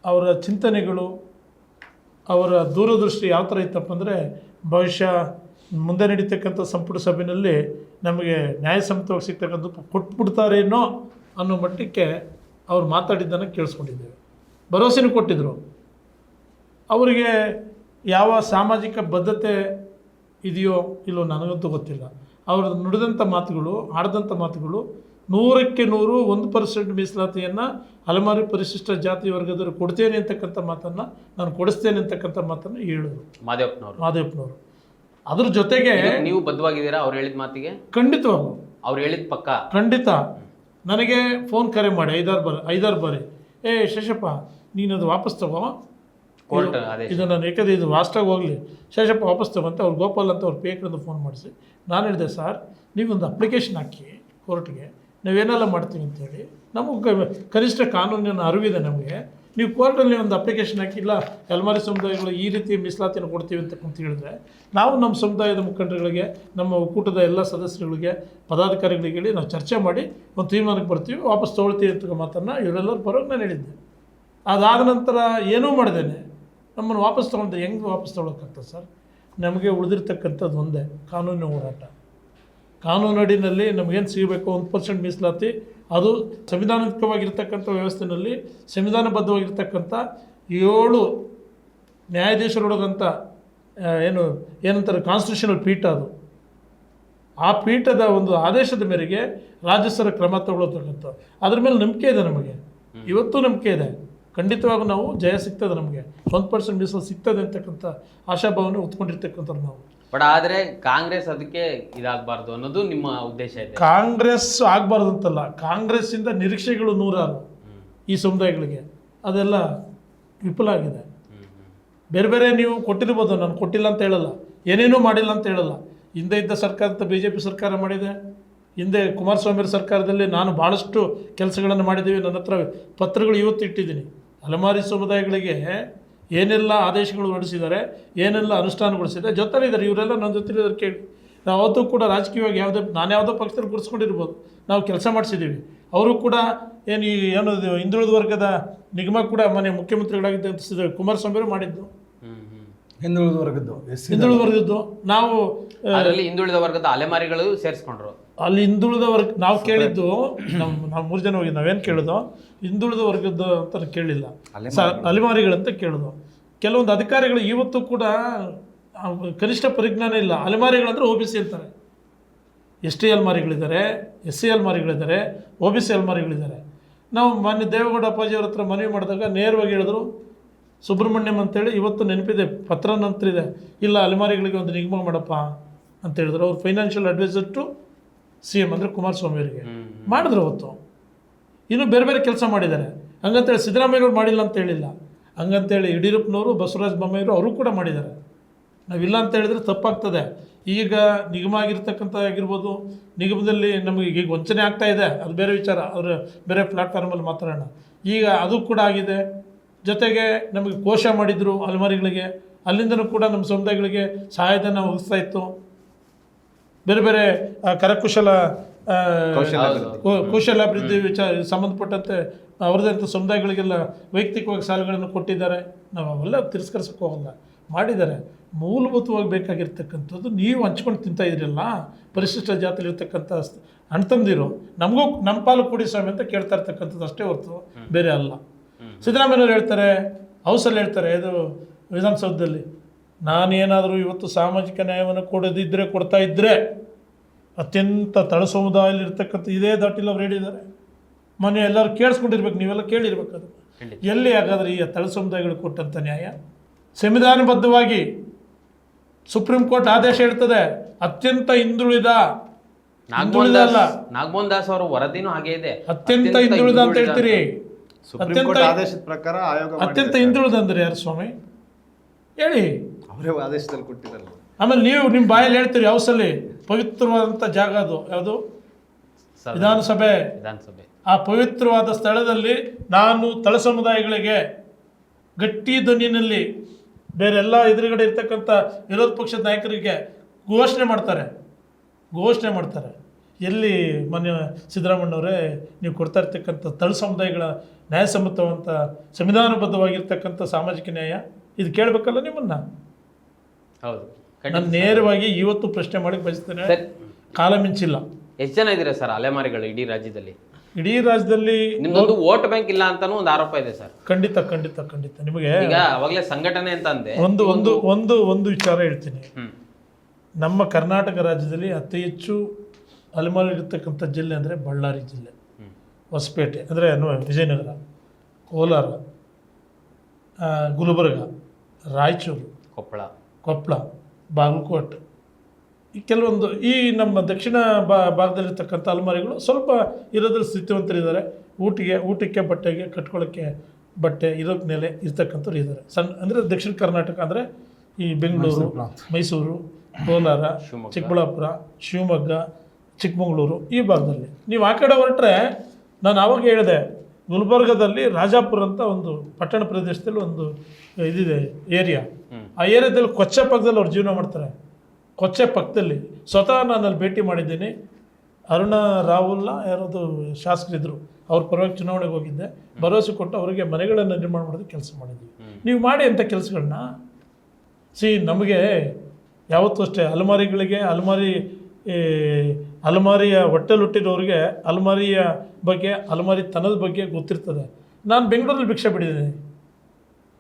ಅವರ ಚಿಂತನೆಗಳು, ಅವರ ದೂರದೃಷ್ಟಿ ಯಾವ ಥರ ಇತ್ತಪ್ಪ ಅಂದರೆ, ಬಹುಶಃ ಮುಂದೆ ನಡೀತಕ್ಕಂಥ ಸಂಪುಟ ಸಭೆಯಲ್ಲಿ ನಮಗೆ ನ್ಯಾಯಸಮ್ಮತವಾಗಿ ಸಿಗ್ತಕ್ಕಂಥ ಕೊಟ್ಬಿಡ್ತಾರೇನೋ ಅನ್ನೋ ಮಟ್ಟಕ್ಕೆ ಅವ್ರು ಮಾತಾಡಿದ್ದನ್ನು ಕೇಳಿಸ್ಕೊಂಡಿದ್ದೇವೆ. ಭರವಸೆನೂ ಕೊಟ್ಟಿದ್ದರು. ಅವರಿಗೆ ಯಾವ ಸಾಮಾಜಿಕ ಬದ್ಧತೆ ಇದೆಯೋ ಇಲ್ಲೋ ನನಗಂತೂ ಗೊತ್ತಿಲ್ಲ. ಅವರು ನುಡಿದಂಥ ಮಾತುಗಳು, ಆಡಿದಂಥ ಮಾತುಗಳು 100ಕ್ಕೆ 100 1% ಮೀಸಲಾತಿಯನ್ನು ಅಲೆಮಾರಿ ಪರಿಶಿಷ್ಟ ಜಾತಿ ವರ್ಗದವರು ಕೊಡ್ತೇನೆ ಅಂತಕ್ಕಂಥ ಮಾತನ್ನು, ನಾನು ಕೊಡಿಸ್ತೇನೆ ಅಂತಕ್ಕಂಥ ಮಾತನ್ನು ಹೇಳಿದರು ಮಾದೇವಪ್ಪನವರು. ಅದ್ರ ಜೊತೆಗೆ ನೀವು ಬದ್ಧವಾಗಿದ್ದೀರಾ ಅವ್ರು ಹೇಳಿದ ಮಾತಿಗೆ? ಖಂಡಿತವಾಗೂ ಅವ್ರು ಹೇಳಿದ ಪಕ್ಕ ಖಂಡಿತ. ನನಗೆ ಫೋನ್ ಕರೆ ಮಾಡಿ 5-6 ಬಾರಿ, ಶೇಷಪ್ಪ ನೀನು ಅದು ವಾಪಸ್ ತಗೋ, ಇದು ನಾನು ಏಕದೆ ಇದು ಲಾಸ್ಟಾಗಿ ಹೋಗಲಿ, ಶೇಷಪ್ಪ ವಾಪಸ್ ತಗೊಂತ ಅವ್ರು ಗೋಪಾಲ್ ಅಂತ ಅವ್ರು ಪೇಕರಿಂದ ಫೋನ್ ಮಾಡಿಸಿ ನಾನು ಹೇಳಿದೆ, ಸರ್ ನೀವೊಂದು ಅಪ್ಲಿಕೇಶನ್ ಹಾಕಿ ಕೋರ್ಟ್ಗೆ, ನಾವೇನೆಲ್ಲ ಮಾಡ್ತೀವಿ ಅಂತೇಳಿ, ನಮಗೆ ಕನಿಷ್ಠ ಕಾನೂನಿನ ಅರಿವಿದೆ ನಮಗೆ, ನೀವು ಕೋರ್ಟಲ್ಲಿ ಒಂದು ಅಪ್ಲಿಕೇಶನ್ ಹಾಕಿಲ್ಲ ಅಲೆಮಾರಿ ಸಮುದಾಯಗಳು ಈ ರೀತಿ ಮೀಸಲಾತಿನ ಕೊಡ್ತೀವಿ ಅಂತ ಹೇಳಿದ್ರೆ, ನಾವು ನಮ್ಮ ಸಮುದಾಯದ ಮುಖಂಡರುಗಳಿಗೆ, ನಮ್ಮ ಒಕ್ಕೂಟದ ಎಲ್ಲ ಸದಸ್ಯರುಗಳಿಗೆ, ಪದಾಧಿಕಾರಿಗಳಿಗೆ ಹೇಳಿ ನಾವು ಚರ್ಚೆ ಮಾಡಿ ಒಂದು ತೀರ್ಮಾನಕ್ಕೆ ಬರ್ತೀವಿ, ವಾಪಸ್ ತೊಗೊಳ್ತೀವಿ ಅಂತ ಮಾತನ್ನು ಇವರೆಲ್ಲರೂ ಪರವಾಗಿ ನಾನು ಹೇಳಿದ್ದೆ. ಅದಾದ ನಂತರ ಏನೂ ಮಾಡ್ದೇನೆ ನಮ್ಮನ್ನು ವಾಪಸ್ ತೊಗೊಂಡು ಹೆಂಗೆ ವಾಪಸ್ ತೊಗೊಳಕ್ಕಾಗ್ತದೆ ಸರ್? ನಮಗೆ ಉಳಿದಿರ್ತಕ್ಕಂಥದ್ದು ಒಂದೇ ಕಾನೂನಿನ ಹೋರಾಟ. ಕಾನೂನು ಅಡಿನಲ್ಲಿ ನಮಗೇನು ಸಿಗಬೇಕು 1% ಮೀಸಲಾತಿ, ಅದು ಸಂವಿಧಾನಿಕವಾಗಿರ್ತಕ್ಕಂಥ ವ್ಯವಸ್ಥೆಯಲ್ಲಿ ಸಂವಿಧಾನಬದ್ಧವಾಗಿರ್ತಕ್ಕಂಥ 7 ನ್ಯಾಯಾಧೀಶರೊಳಗಂಥ ಏನಂತಾರೆ ಕಾನ್ಸ್ಟಿಟ್ಯೂಷನಲ್ ಪೀಠ, ಅದು ಆ ಪೀಠದ ಒಂದು ಆದೇಶದ ಮೇರೆಗೆ ರಾಜ್ಯ ಸರ್ಕಾರ ಕ್ರಮ ತಗೊಳ್ಳತಕ್ಕಂಥ, ಅದ್ರ ಮೇಲೆ ನಂಬಿಕೆ ಇದೆ ನಮಗೆ, ಇವತ್ತು ನಂಬಿಕೆ ಇದೆ. ಖಂಡಿತವಾಗೂ ನಾವು ಜಯ ಸಿಗ್ತದೆ, ನಮಗೆ 1% ಮೀಸಲು ಸಿಗ್ತದೆ ಅಂತಕ್ಕಂಥ ಆಶಾಭಾವನೆ ಹೊತ್ಕೊಂಡಿರ್ತಕ್ಕಂಥವ್ರು ನಾವು. ಬಟ್ ಆದರೆ ಕಾಂಗ್ರೆಸ್ ಅದಕ್ಕೆ ಇದಾಗಬಾರ್ದು ಅನ್ನೋದು ನಿಮ್ಮ ಉದ್ದೇಶ ಇದೆ? ಕಾಂಗ್ರೆಸ್ ಆಗಬಾರ್ದು ಅಂತಲ್ಲ, ಕಾಂಗ್ರೆಸ್ಸಿಂದ ನಿರೀಕ್ಷೆಗಳು 100 ಈ ಸಮುದಾಯಗಳಿಗೆ, ಅದೆಲ್ಲ ವಿಫಲ ಆಗಿದೆ. ಬೇರೆ ಬೇರೆ ನೀವು ಕೊಟ್ಟಿರ್ಬೋದು, ನಾನು ಕೊಟ್ಟಿಲ್ಲ ಅಂತ ಹೇಳಲ್ಲ, ಏನೇನೂ ಮಾಡಿಲ್ಲ ಅಂತ ಹೇಳಲ್ಲ. ಹಿಂದೆ ಇದ್ದ ಸರ್ಕಾರ BJP ಸರ್ಕಾರ ಮಾಡಿದೆ, ಹಿಂದೆ ಕುಮಾರಸ್ವಾಮಿ ಸರ್ಕಾರದಲ್ಲಿ ನಾನು ಭಾಳಷ್ಟು ಕೆಲಸಗಳನ್ನು ಮಾಡಿದ್ದೀವಿ. ನನ್ನ ಹತ್ರ ಪತ್ರಗಳು ಇವತ್ತು ಇಟ್ಟಿದ್ದೀನಿ. ಅಲೆಮಾರಿ ಸಮುದಾಯಗಳಿಗೆ ಏನೆಲ್ಲ ಆದೇಶಗಳು ಹೊರಡಿಸಿದ್ದಾರೆ, ಏನೆಲ್ಲ ಅನುಷ್ಠಾನಗೊಳಿಸಿದ್ದಾರೆ, ಜೊತೆಲಿದ್ದಾರೆ ಇವರೆಲ್ಲ ನನ್ನ ಜೊತೆಲಿದ್ದಾರೆ ಕೇಳಿ. ನಾವು ಅವತ್ತು ಕೂಡ ರಾಜಕೀಯವಾಗಿ ನಾನು ಯಾವುದೋ ಪಕ್ಷದಲ್ಲಿ ಗುರುಸ್ಕೊಂಡಿರ್ಬೋದು, ನಾವು ಕೆಲಸ ಮಾಡಿಸಿದ್ದೀವಿ. ಅವರು ಕೂಡ ಏನು ಹಿಂದುಳಿದ ವರ್ಗದ ನಿಗಮ ಕೂಡ ಮನೆ ಮುಖ್ಯಮಂತ್ರಿಗಳಾಗಿದ್ದ ಕುಮಾರಸ್ವಾಮಿ ಮಾಡಿದ್ದು, ಹಿಂದುಳಿದ ವರ್ಗದ್ದು ನಾವು ಅದರಲ್ಲಿ ಹಿಂದುಳಿದ ವರ್ಗದ ಅಲೆಮಾರಿಗಳು ಸೇರಿಸ್ಕೊಂಡ್ರು. ಅಲ್ಲಿ ಹಿಂದುಳಿದ ವರ್ಗ ನಾವು ಕೇಳಿದ್ದು, ನಾವು 3 ಜನ ಹೋಗಿ ನಾವೇನು ಕೇಳೋದು, ಹಿಂದುಳಿದ ವರ್ಗದ ಅಂತ ಕೇಳಿಲ್ಲ, ಅಲೆಮಾರಿಗಳಂತ ಕೇಳೋದು. ಕೆಲವೊಂದು ಅಧಿಕಾರಿಗಳು ಇವತ್ತು ಕೂಡ ಕನಿಷ್ಠ ಪರಿಜ್ಞಾನ ಇಲ್ಲ. ಅಲೆಮಾರಿಗಳಂದ್ರೆ OBC ಅಂತಾರೆ, ST ಅಲೆಮಾರಿಗಳಿದ್ದಾರೆ, SC ಅಲೆಮಾರಿಗಳಿದ್ದಾರೆ, OBC ಅಲೆಮಾರಿಗಳಿದ್ದಾರೆ. ನಾವು ಮಾನ್ಯ ದೇವೇಗೌಡ ಅಪ್ಪಾಜಿಯವ್ರ ಹತ್ರ ಮನವಿ ಮಾಡಿದಾಗ ನೇರವಾಗಿ ಹೇಳಿದ್ರು, ಸುಬ್ರಹ್ಮಣ್ಯಂ ಅಂತೇಳಿ ಇವತ್ತು ನೆನಪಿದೆ, ಪತ್ರ ನಂತರಿದೆ, ಇಲ್ಲ ಅಲೆಮಾರಿಗಳಿಗೆ ಒಂದು ನಿಗಮ ಮಾಡಪ್ಪ ಅಂತ ಹೇಳಿದ್ರು. ಅವ್ರು ಫೈನಾನ್ಷಿಯಲ್ ಅಡ್ವೈಸರ್ ಟು CM ಅಂದರೆ ಕುಮಾರಸ್ವಾಮಿ ಅವರಿಗೆ ಮಾಡಿದ್ರು. ಅವತ್ತು ಇನ್ನೂ ಬೇರೆ ಬೇರೆ ಕೆಲಸ ಮಾಡಿದ್ದಾರೆ. ಹಂಗಂತೇಳಿ ಸಿದ್ದರಾಮಯ್ಯವ್ರು ಮಾಡಿಲ್ಲ ಅಂತ ಹೇಳಿಲ್ಲ, ಹಂಗಂತೇಳಿ ಯಡಿಯೂರಪ್ಪನವರು, ಬಸವರಾಜ ಬೊಮ್ಮಾಯಿಯವರು ಅವರು ಕೂಡ ಮಾಡಿದ್ದಾರೆ. ನಾವಿಲ್ಲ ಅಂತ ಹೇಳಿದ್ರೆ ತಪ್ಪಾಗ್ತದೆ. ಈಗ ನಿಗಮ ಆಗಿರ್ತಕ್ಕಂಥ ಆಗಿರ್ಬೋದು, ನಿಗಮದಲ್ಲಿ ನಮಗೆ ಈಗ ವಂಚನೆ ಆಗ್ತಾ ಇದೆ, ಅದು ಬೇರೆ ವಿಚಾರ, ಅವರು ಬೇರೆ ಪ್ಲಾಟ್ಫಾರ್ಮಲ್ಲಿ ಮಾತಾಡೋಣ. ಈಗ ಅದು ಕೂಡ ಆಗಿದೆ. ಜೊತೆಗೆ ನಮಗೆ ಕೋಶ ಮಾಡಿದರು ಅಲೆಮಾರಿಗಳಿಗೆ, ಅಲ್ಲಿಂದನೂ ಕೂಡ ನಮ್ಮ ಸಮುದಾಯಗಳಿಗೆ ಸಹಾಯಧನ ಒದಗಿಸ್ತಾ ಇತ್ತು. ಬೇರೆ ಬೇರೆ ಕರಕುಶಲ ಕೌಶಲ್ಯಾಭಿವೃದ್ಧಿ ಸಂಬಂಧಪಟ್ಟಂತೆ ಅವರದಂಥ ಸಮುದಾಯಗಳಿಗೆಲ್ಲ ವೈಯಕ್ತಿಕವಾಗಿ ಸಾಲಗಳನ್ನು ಕೊಟ್ಟಿದ್ದಾರೆ. ನಾವು ಅವೆಲ್ಲ ತಿರಸ್ಕರಿಸೋಕ್ಕೆ ಹೋಗಲ್ಲ, ಮಾಡಿದ್ದಾರೆ. ಮೂಲಭೂತವಾಗಿ ಬೇಕಾಗಿರ್ತಕ್ಕಂಥದ್ದು ನೀವು ಹಂಚ್ಕೊಂಡು ತಿಂತಾ ಇದ್ರಲ್ಲ, ಪರಿಶಿಷ್ಟ ಜಾತಿಲಿರ್ತಕ್ಕಂಥ ಅಣ್ತಂದಿರು, ನಮಗೂ ನಮ್ಮ ಪಾಲು ಕೊಡಿ ಸ್ವಾಮಿ ಅಂತ ಕೇಳ್ತಾ ಇರ್ತಕ್ಕಂಥದ್ದು ಅಷ್ಟೇ ಹೊರತು ಬೇರೆ ಅಲ್ಲ. ಸಿದ್ದರಾಮಯ್ಯವ್ರು ಹೇಳ್ತಾರೆ, ಹೌಸಲ್ಲಿ ಹೇಳ್ತಾರೆ, ಇದು ವಿಧಾನಸೌಧದಲ್ಲಿ, ನಾನೇನಾದರೂ ಇವತ್ತು ಸಾಮಾಜಿಕ ನ್ಯಾಯವನ್ನು ಕೊಡ್ತಾ ಇದ್ದರೆ ಅತ್ಯಂತ ತಳ ಸಮುದಾಯದಲ್ಲಿರ್ತಕ್ಕಂಥ ಇದೇ ದಾಟಿಲ್ಲ ಅವ್ರು ಹೇಳಿದ್ದಾರೆ. ಮೊನ್ನೆ ಎಲ್ಲರೂ ಕೇಳಿಸ್ಕೊಂಡಿರ್ಬೇಕು, ನೀವೆಲ್ಲ ಕೇಳಿರ್ಬೇಕು. ಅದು ಎಲ್ಲಿ ಹಾಗಾದರೆ ಈ ತಳ ಸಮುದಾಯಗಳು ಕೊಟ್ಟಂಥ ನ್ಯಾಯ? ಸಂವಿಧಾನಬದ್ಧವಾಗಿ ಸುಪ್ರೀಂ ಕೋರ್ಟ್ ಆದೇಶ ಹೇಳ್ತದೆ, ಅತ್ಯಂತ ಹಿಂದುಳಿದ ನಾಗಮೋಹನ್ ದಾಸ್ ಅವರ ವರದಿನೂ ಹಾಗೆ ಇದೆ, ಅತ್ಯಂತ ಹಿಂದುಳಿದ ಅಂತ ಹೇಳ್ತೀರಿ. ಆದೇಶದ ಪ್ರಕಾರ ಆಯೋಗ ಅತ್ಯಂತ ಹಿಂದುಳಿದ ಅಂದ್ರೆ ಯಾರು ಸ್ವಾಮಿ ಹೇಳಿ? ಅವರೇ ಆದೇಶದಲ್ಲಿ ಕೊಟ್ಟಿರಲ್ಲ. ಆಮೇಲೆ ನೀವು ನಿಮ್ಮ ಬಾಯಲ್ಲಿ ಹೇಳ್ತೀರಿ ಹೌಸಲ್ಲಿ ಪವಿತ್ರವಾದಂಥ ಜಾಗ, ಅದು ಯಾವುದು? ವಿಧಾನಸಭೆ. ಆ ಪವಿತ್ರವಾದ ಸ್ಥಳದಲ್ಲಿ ನಾನು ತಳ ಸಮುದಾಯಗಳಿಗೆ ಗಟ್ಟಿ ಧ್ವನಿಯಲ್ಲಿ ಬೇರೆಲ್ಲ ಎದುರುಗಡೆ ಇರ್ತಕ್ಕಂಥ ವಿರೋಧ ಪಕ್ಷದ ನಾಯಕರಿಗೆ ಘೋಷಣೆ ಮಾಡ್ತಾರೆ, ಘೋಷಣೆ ಮಾಡ್ತಾರೆ. ಎಲ್ಲಿ ಮಾನ್ಯ ಸಿದ್ದರಾಮಣ್ಣವರೇ ನೀವು ಕೊಡ್ತಾ ಇರ್ತಕ್ಕಂಥ ತಳ ಸಮುದಾಯಗಳ ನ್ಯಾಯಸಮ್ಮತವಂತ ಸಂವಿಧಾನಬದ್ಧವಾಗಿರ್ತಕ್ಕಂಥ ಸಾಮಾಜಿಕ ನ್ಯಾಯ ಇದು ಕೇಳಬೇಕಲ್ಲ ನಿಮ್ಮನ್ನು? ಹೌದು, ನಾನು ನೇರವಾಗಿ ಇವತ್ತು ಪ್ರಶ್ನೆ ಮಾಡಿ ಬಯಸ್ತೇನೆ. ಸರ್, ಕಾಲ ಮಿಂಚಿಲ್ಲ. ಎಷ್ಟು ಜನ ಇದ್ದೀರಾ ಸರ್ ಅಲೆಮಾರಿಗಳು ಇಡೀ ರಾಜ್ಯದಲ್ಲಿ? ಇಡೀ ರಾಜ್ಯದಲ್ಲಿ ನಿಮ್ದೊಂದು ವೋಟ್ ಬ್ಯಾಂಕ್ ಇಲ್ಲ ಅಂತಾನೂ ಒಂದು ಆರೋಪ ಇದೆ ಸರ್. ಖಂಡಿತ ಖಂಡಿತ ಖಂಡಿತ. ನಿಮಗೆ ಈಗ ಅವಾಗಲೇ ಸಂಘಟನೆ ಅಂತ ಅಂದೆ. ಒಂದು ಒಂದು ಒಂದು ಒಂದು ವಿಚಾರ ಹೇಳ್ತೀನಿ. ಹ್ಮ್. ನಮ್ಮ ಕರ್ನಾಟಕ ರಾಜ್ಯದಲ್ಲಿ ಅತಿ ಹೆಚ್ಚು ಅಲೆಮಾರಿ ಇರತಕ್ಕಂಥ ಜಿಲ್ಲೆ ಅಂದರೆ ಬಳ್ಳಾರಿ ಜಿಲ್ಲೆ, ಹೊಸಪೇಟೆ ಅಂದರೆ ವಿಜಯನಗರ, ಕೋಲಾರ, ಗುಲ್ಬರ್ಗ, ರಾಯಚೂರು, ಕೊಪ್ಪಳ, ಬಾಗಲಕೋಟೆ, ಈ ಕೆಲವೊಂದು ಈ ನಮ್ಮ ದಕ್ಷಿಣ ಭಾಗದಲ್ಲಿರ್ತಕ್ಕಂಥ ಅಲೆಮಾರಿಗಳು ಸ್ವಲ್ಪ ಇರೋದ್ರಲ್ಲಿ ಸ್ಥಿತಿವಂತರಿದ್ದಾರೆ. ಊಟಕ್ಕೆ ಬಟ್ಟೆಗೆ ಕಟ್ಕೊಳ್ಳೋಕ್ಕೆ ಬಟ್ಟೆ ಇರೋಕ್ಕೆ ನೆಲೆ ಇರ್ತಕ್ಕಂಥವ್ರು ಇದ್ದಾರೆ. ಅಂದರೆ ದಕ್ಷಿಣ ಕರ್ನಾಟಕ ಅಂದರೆ ಈ ಬೆಂಗಳೂರು, ಮೈಸೂರು, ಕೋಲಾರ, ಚಿಕ್ಕಬಳ್ಳಾಪುರ, ಶಿವಮೊಗ್ಗ, ಚಿಕ್ಕಮಗಳೂರು ಈ ಭಾಗದಲ್ಲಿ. ನೀವು ಆ ಕಡೆ ಹೊರಟ್ರೆ ನಾನು ಆವಾಗ ಹೇಳಿದೆ, ಗುಲ್ಬರ್ಗದಲ್ಲಿ ರಾಜಾಪುರ ಅಂತ ಒಂದು ಪಟ್ಟಣ ಪ್ರದೇಶದಲ್ಲಿ ಒಂದು ಇದಿದೆ ಏರಿಯಾ. ಆ ಏರಿಯಾದಲ್ಲಿ ಕೊಚ್ಚೆ ಪಕ್ಕದಲ್ಲಿ ಅವ್ರು ಜೀವನ ಮಾಡ್ತಾರೆ. ಕೊಚ್ಚೆ ಪಕ್ಕದಲ್ಲಿ ಸ್ವತಃ ನಾನು ಅಲ್ಲಿ ಭೇಟಿ ಮಾಡಿದ್ದೀನಿ. ಅರುಣ ರಾಹುಲ್ನ ಯಾರದು ಶಾಸಕರಿದ್ದರು, ಅವ್ರ ಪರವಾಗಿ ಚುನಾವಣೆಗೆ ಹೋಗಿದ್ದೆ. ಭರವಸೆ ಕೊಟ್ಟು ಅವರಿಗೆ ಮನೆಗಳನ್ನು ನಿರ್ಮಾಣ ಮಾಡೋದಕ್ಕೆ ಕೆಲಸ ಮಾಡಿದ್ವಿ. ನೀವು ಮಾಡಿ ಅಂಥ ಕೆಲಸಗಳನ್ನ ನಮಗೆ ಯಾವತ್ತೂ ಅಷ್ಟೇ ಅಲೆಮಾರಿಗಳಿಗೆ ಅಲೆಮಾರಿಯ ಹೊಟ್ಟೆಲುಟ್ಟಿರೋರಿಗೆ ಅಲೆಮಾರಿಯ ಬಗ್ಗೆ ಅಲೆಮಾರಿತನದ ಬಗ್ಗೆ ಗೊತ್ತಿರ್ತದೆ. ನಾನು ಬೆಂಗಳೂರಲ್ಲಿ ಭಿಕ್ಷೆ ಬಿಟ್ಟಿದ್ದೀನಿ.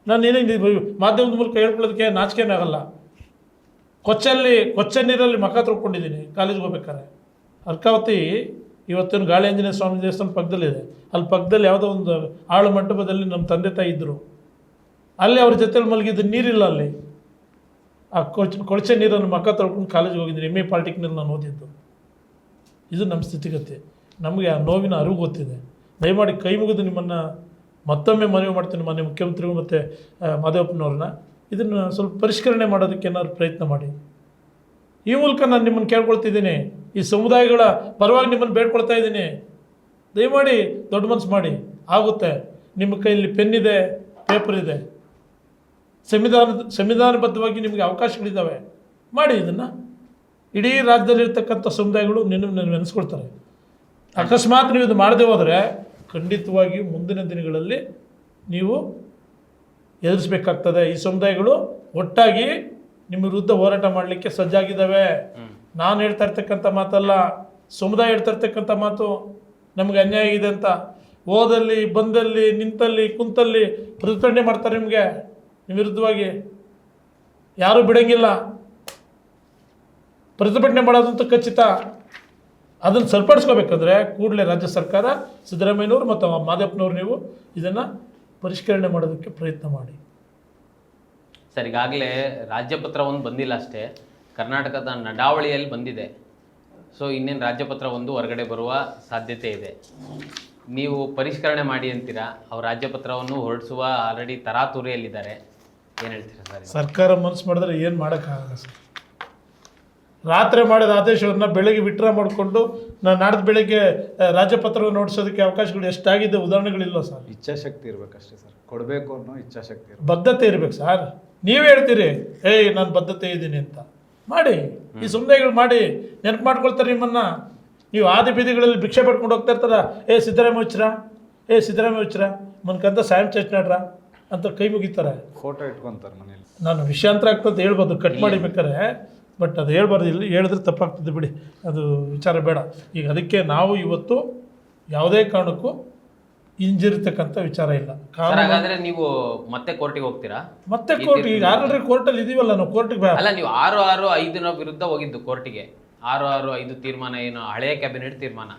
ನಾನು ಏನೇ ಮಾಧ್ಯಮದ ಮೂಲಕ ಹೇಳ್ಕೊಳ್ಳೋದಕ್ಕೆ ನಾಚಿಕೆನೇ ಆಗಲ್ಲ. ಕೊಚ್ಚೆ ನೀರಲ್ಲಿ ಮಖ ತೊಳ್ಕೊಂಡಿದ್ದೀನಿ ಕಾಲೇಜ್ಗೆ ಹೋಗ್ಬೇಕಾರೆ. ಅರ್ಕಾವತಿ ಇವತ್ತಿನ ಗಾಳಿ ಆಂಜನೇಯ ಸ್ವಾಮಿ ದೇವಸ್ಥಾನ ಪಕ್ಕದಲ್ಲಿದೆ. ಅಲ್ಲಿ ಪಕ್ಕದಲ್ಲಿ ಯಾವುದೋ ಒಂದು ಆಳು ಮಂಟಪದಲ್ಲಿ ನಮ್ಮ ತಂದೆ ತಾಯಿ ಇದ್ದರು. ಅಲ್ಲಿ ಅವ್ರ ಜೊತೆಲಿ ಮಲಗಿದ್ದು ನೀರಿಲ್ಲ. ಅಲ್ಲಿ ಆ ಕೊಳಚೆ ನೀರನ್ನು ಮಖ ತೊಳ್ಕೊಂಡು ಕಾಲೇಜಿಗೆ ಹೋಗಿದ್ದೀನಿ. MA ಪಾಲಿಟೆಕ್ನಿಕ್ ನಾನು ಓದಿದ್ದು. ಇದು ನಮ್ಮ ಸ್ಥಿತಿಗತಿ. ನಮಗೆ ಆ ನೋವಿನ ಅರಿವು ಗೊತ್ತಿದೆ. ದಯಮಾಡಿ ಕೈ ಮುಗಿದು ನಿಮ್ಮನ್ನು ಮತ್ತೊಮ್ಮೆ ಮನವಿ ಮಾಡ್ತೀನಿ, ಮಾನ್ಯ ಮುಖ್ಯಮಂತ್ರಿಗಳು ಮತ್ತು ಮಾದೇವಪ್ಪನವ್ರನ್ನ, ಇದನ್ನು ಸ್ವಲ್ಪ ಪರಿಷ್ಕರಣೆ ಮಾಡೋದಕ್ಕೆ ಏನಾದ್ರು ಪ್ರಯತ್ನ ಮಾಡಿ. ಈ ಮೂಲಕ ನಾನು ನಿಮ್ಮನ್ನು ಕೇಳ್ಕೊಳ್ತಿದ್ದೀನಿ, ಈ ಸಮುದಾಯಗಳ ಪರವಾಗಿ ನಿಮ್ಮನ್ನು ಬೇಡ್ಕೊಳ್ತಾ ಇದ್ದೀನಿ. ದಯಮಾಡಿ ದೊಡ್ಡ ಮನಸ್ಸು ಮಾಡಿ, ಆಗುತ್ತೆ. ನಿಮ್ಮ ಕೈಯಲ್ಲಿ ಪೆನ್ ಇದೆ, ಪೇಪರ್ ಇದೆ, ಸಂವಿಧಾನಬದ್ಧವಾಗಿ ನಿಮಗೆ ಅವಕಾಶಗಳಿದ್ದಾವೆ, ಮಾಡಿ ಇದನ್ನು. ಇಡೀ ರಾಜ್ಯದಲ್ಲಿರ್ತಕ್ಕಂಥ ಸಮುದಾಯಗಳು ನಿನ್ನ ನೆನೆಸ್ಕೊಳ್ತಾರೆ. ಅಕಸ್ಮಾತ್ ನೀವು ಇದು ಮಾಡದೆ ಹೋದರೆ ಖಂಡಿತವಾಗಿಯೂ ಮುಂದಿನ ದಿನಗಳಲ್ಲಿ ನೀವು ಎದುರಿಸಬೇಕಾಗ್ತದೆ. ಈ ಸಮುದಾಯಗಳು ಒಟ್ಟಾಗಿ ನಿಮ್ಮ ವಿರುದ್ಧ ಹೋರಾಟ ಮಾಡಲಿಕ್ಕೆ ಸಜ್ಜಾಗಿದ್ದಾವೆ. ನಾನು ಹೇಳ್ತಾ ಇರ್ತಕ್ಕಂಥ ಮಾತಲ್ಲ, ಸಮುದಾಯ ಹೇಳ್ತಾ ಇರ್ತಕ್ಕಂಥ ಮಾತು. ನಮಗೆ ಅನ್ಯಾಯ ಆಗಿದೆ ಅಂತ ಹೋದಲ್ಲಿ ಬಂದಲ್ಲಿ ನಿಂತಲ್ಲಿ ಕುಂತಲ್ಲಿ ಪ್ರತಿಭಟನೆ ಮಾಡ್ತಾರೆ. ನಿಮ್ಮ ವಿರುದ್ಧವಾಗಿ ಯಾರೂ ಬಿಡೋಂಗಿಲ್ಲ. ಪ್ರತಿಭಟನೆ ಮಾಡೋದಂತೂ ಖಚಿತ. ಅದನ್ನು ಸರಿಪಡಿಸ್ಕೋಬೇಕಂದ್ರೆ ಕೂಡಲೇ ರಾಜ್ಯ ಸರ್ಕಾರ, ಸಿದ್ದರಾಮಯ್ಯನವರು ಮತ್ತು ಮಾದೇವಪ್ಪನವರು ನೀವು ಇದನ್ನು ಪರಿಷ್ಕರಣೆ ಮಾಡೋದಕ್ಕೆ ಪ್ರಯತ್ನ ಮಾಡಿ. ಸರ್, ಈಗಾಗಲೇ ರಾಜ್ಯಪತ್ರ ಒಂದು ಬಂದಿಲ್ಲ ಅಷ್ಟೇ, ಕರ್ನಾಟಕದ ನಡಾವಳಿಯಲ್ಲಿ ಬಂದಿದೆ. ಸೊ ಇನ್ನೇನು ರಾಜ್ಯಪತ್ರ ಒಂದು ಹೊರಗಡೆ ಬರುವ ಸಾಧ್ಯತೆ ಇದೆ. ನೀವು ಪರಿಷ್ಕರಣೆ ಮಾಡಿ ಅಂತೀರಾ. ಅವ್ರು ರಾಜ್ಯಪತ್ರವನ್ನು ಹೊರಡಿಸುವ ಆಲ್ರೆಡಿ ತರಾತುರಿಯಲ್ಲಿದ್ದಾರೆ. ಏನು ಹೇಳ್ತೀರಾ ಸರ್? ಸರ್ಕಾರ ಮನಸ್ಸು ಮಾಡಿದ್ರೆ ಏನು ಮಾಡೋಕ್ಕಾಗಲ್ಲ ಸರ್. ರಾತ್ರಿ ಮಾಡಿದ ಆದೇಶವನ್ನು ಬೆಳಗ್ಗೆ ವಿಡ್ರಾ ಮಾಡಿಕೊಂಡು ನಾಡ್ದು ಬೆಳಗ್ಗೆ ರಾಜ್ಯಪತ್ರವನ್ನು ನೋಡಿಸೋದಕ್ಕೆ ಅವಕಾಶಗಳು ಎಷ್ಟಾಗಿದೆ, ಉದಾಹರಣೆಗಳಿಲ್ಲ ಸರ್. ಇಚ್ಛಾಶಕ್ತಿ ಇರಬೇಕಷ್ಟೇ ಸರ್, ಕೊಡಬೇಕು ಅನ್ನೋ ಇಚ್ಛಾಶಕ್ತಿ ಇರಬೇಕು, ಬದ್ಧತೆ ಇರಬೇಕು ಸರ್. ನೀವೇ ಹೇಳ್ತೀರಿ ನಾನು ಬದ್ಧತೆ ಇದ್ದೀನಿ ಅಂತ. ಮಾಡಿ, ಈ ಸಮುದಾಯಗಳು ಮಾಡಿ ನೆನಪು ಮಾಡ್ಕೊಳ್ತಾರೆ ನಿಮ್ಮನ್ನು. ನೀವು ಆದಿ ಬೀದಿಗಳಲ್ಲಿ ಭಿಕ್ಷೆ ಪಡ್ಕೊಂಡು ಹೋಗ್ತಾ ಇರ್ತಾರ, ಸಿದ್ದರಾಮಯ್ಯ ಹುಚ್ಚರ ಮನ್ಕಂತ ಸಾಯಂ ಚಚ್ನಾಡ್ರ ಅಂತ ಕೈ ಮುಗಿತಾರೆ, ಫೋಟೋ ಇಟ್ಕೊತಾರೆ ಮನೇಲಿ. ನಾನು ವಿಷಯಾಂತರ ಆಗ್ತದೆ ಹೇಳ್ಬೋದು, ಕಟ್ ಮಾಡಿ ಬೇಕಾರೆ, ಬಟ್ ಅದು ಹೇಳ್ಬಾರ್ದು. ಇಲ್ಲಿ ಹೇಳಿದ್ರೆ ತಪ್ಪಾಗ್ತದೆ ಬಿಡಿ, ಅದು ವಿಚಾರ ಬೇಡ. ಈಗ ಅದಕ್ಕೆ ನಾವು ಇವತ್ತು ಯಾವುದೇ ಕಾರಣಕ್ಕೂ ಹಿಂಜಿರ್ತಕ್ಕಂಥ ವಿಚಾರ ಇಲ್ಲ. ಹಾಗಾದ್ರೆ ನೀವು ಮತ್ತೆ ಕೋರ್ಟಿಗೆ ಹೋಗ್ತೀರಾ? ಮತ್ತೆ ಕೋರ್ಟ್ ಈಗ ಆಲ್ರೆಡಿ ಕೋರ್ಟಲ್ಲಿ ಇದೀವಲ್ಲ ನಾವು. ಕೋರ್ಟಿಗೆ ಅಲ್ಲ, ನೀವು 6-6-5 ವಿರುದ್ಧ ಹೋಗಿದ್ದು ಕೋರ್ಟಿಗೆ. 6-6-5 ತೀರ್ಮಾನ ಏನು ಹಳೆಯ ಕ್ಯಾಬಿನೆಟ್ ತೀರ್ಮಾನ.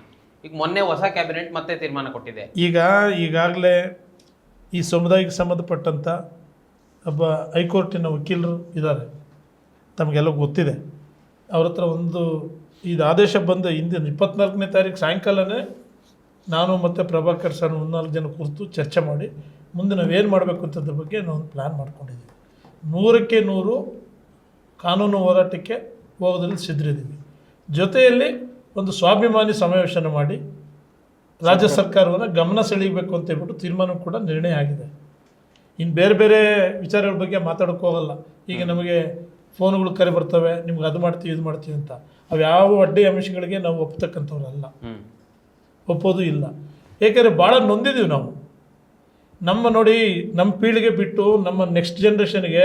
ಈಗ ಮೊನ್ನೆ ಹೊಸ ಕ್ಯಾಬಿನೆಟ್ ಮತ್ತೆ ತೀರ್ಮಾನ ಕೊಟ್ಟಿದೆ. ಈಗಾಗಲೇ ಈ ಸಮುದಾಯಕ್ಕೆ ಸಂಬಂಧಪಟ್ಟಂಥ ಒಬ್ಬ ಹೈಕೋರ್ಟಿನ ವಕೀಲರು ಇದ್ದಾರೆ, ತಮಗೆಲ್ಲ ಗೊತ್ತಿದೆ. ಅವ್ರ ಹತ್ರ ಇದು ಆದೇಶ ಬಂದ ಹಿಂದಿನ 24ನೇ ತಾರೀಕು ಸಾಯಂಕಾಲನೇ ನಾನು ಮತ್ತು ಪ್ರಭಾಕರ್ ಸರ್ 3-4 ಜನ ಕುರಿತು ಚರ್ಚೆ ಮಾಡಿ ಮುಂದೆ ನಾವೇನು ಮಾಡಬೇಕು ಅಂತದ್ರ ಬಗ್ಗೆ ನಾವು ಪ್ಲ್ಯಾನ್ ಮಾಡ್ಕೊಂಡಿದ್ದೀವಿ. 100ಕ್ಕೆ 100 ಕಾನೂನು ಹೋರಾಟಕ್ಕೆ ಹೋಗೋದ್ರಲ್ಲಿ ಸಿದ್ಧರಿದ್ದೀವಿ. ಜೊತೆಯಲ್ಲಿ ಒಂದು ಸ್ವಾಭಿಮಾನಿ ಸಮಾವೇಶನ ಮಾಡಿ ರಾಜ್ಯ ಸರ್ಕಾರವನ್ನು ಗಮನ ಸೆಳೀಬೇಕು ಅಂತ ಹೇಳ್ಬಿಟ್ಟು ತೀರ್ಮಾನ ಕೂಡ ನಿರ್ಣಯ ಆಗಿದೆ. ಇನ್ನು ಬೇರೆ ಬೇರೆ ವಿಚಾರಗಳ ಬಗ್ಗೆ ಮಾತಾಡೋಕ್ಕೆ ಹೋಗಲ್ಲ. ಈಗ ನಮಗೆ ಫೋನ್ಗಳು ಕರೆ ಬರ್ತವೆ, ನಿಮ್ಗೆ ಅದು ಮಾಡ್ತೀವಿ ಇದು ಮಾಡ್ತೀವಿ ಅಂತ. ಅವು ಯಾವ ಅಡ್ಡಿ ಅಂಶಗಳಿಗೆ ನಾವು ಒಪ್ತಕ್ಕಂಥವ್ರಲ್ಲ, ಒಪ್ಪೋದು ಇಲ್ಲ. ಏಕೆಂದರೆ ಭಾಳ ನೊಂದಿದ್ದೀವಿ ನಾವು. ನೋಡಿ ನಮ್ಮ ಪೀಳಿಗೆ ಬಿಟ್ಟು ನಮ್ಮ ನೆಕ್ಸ್ಟ್ ಜನ್ರೇಷನ್ಗೆ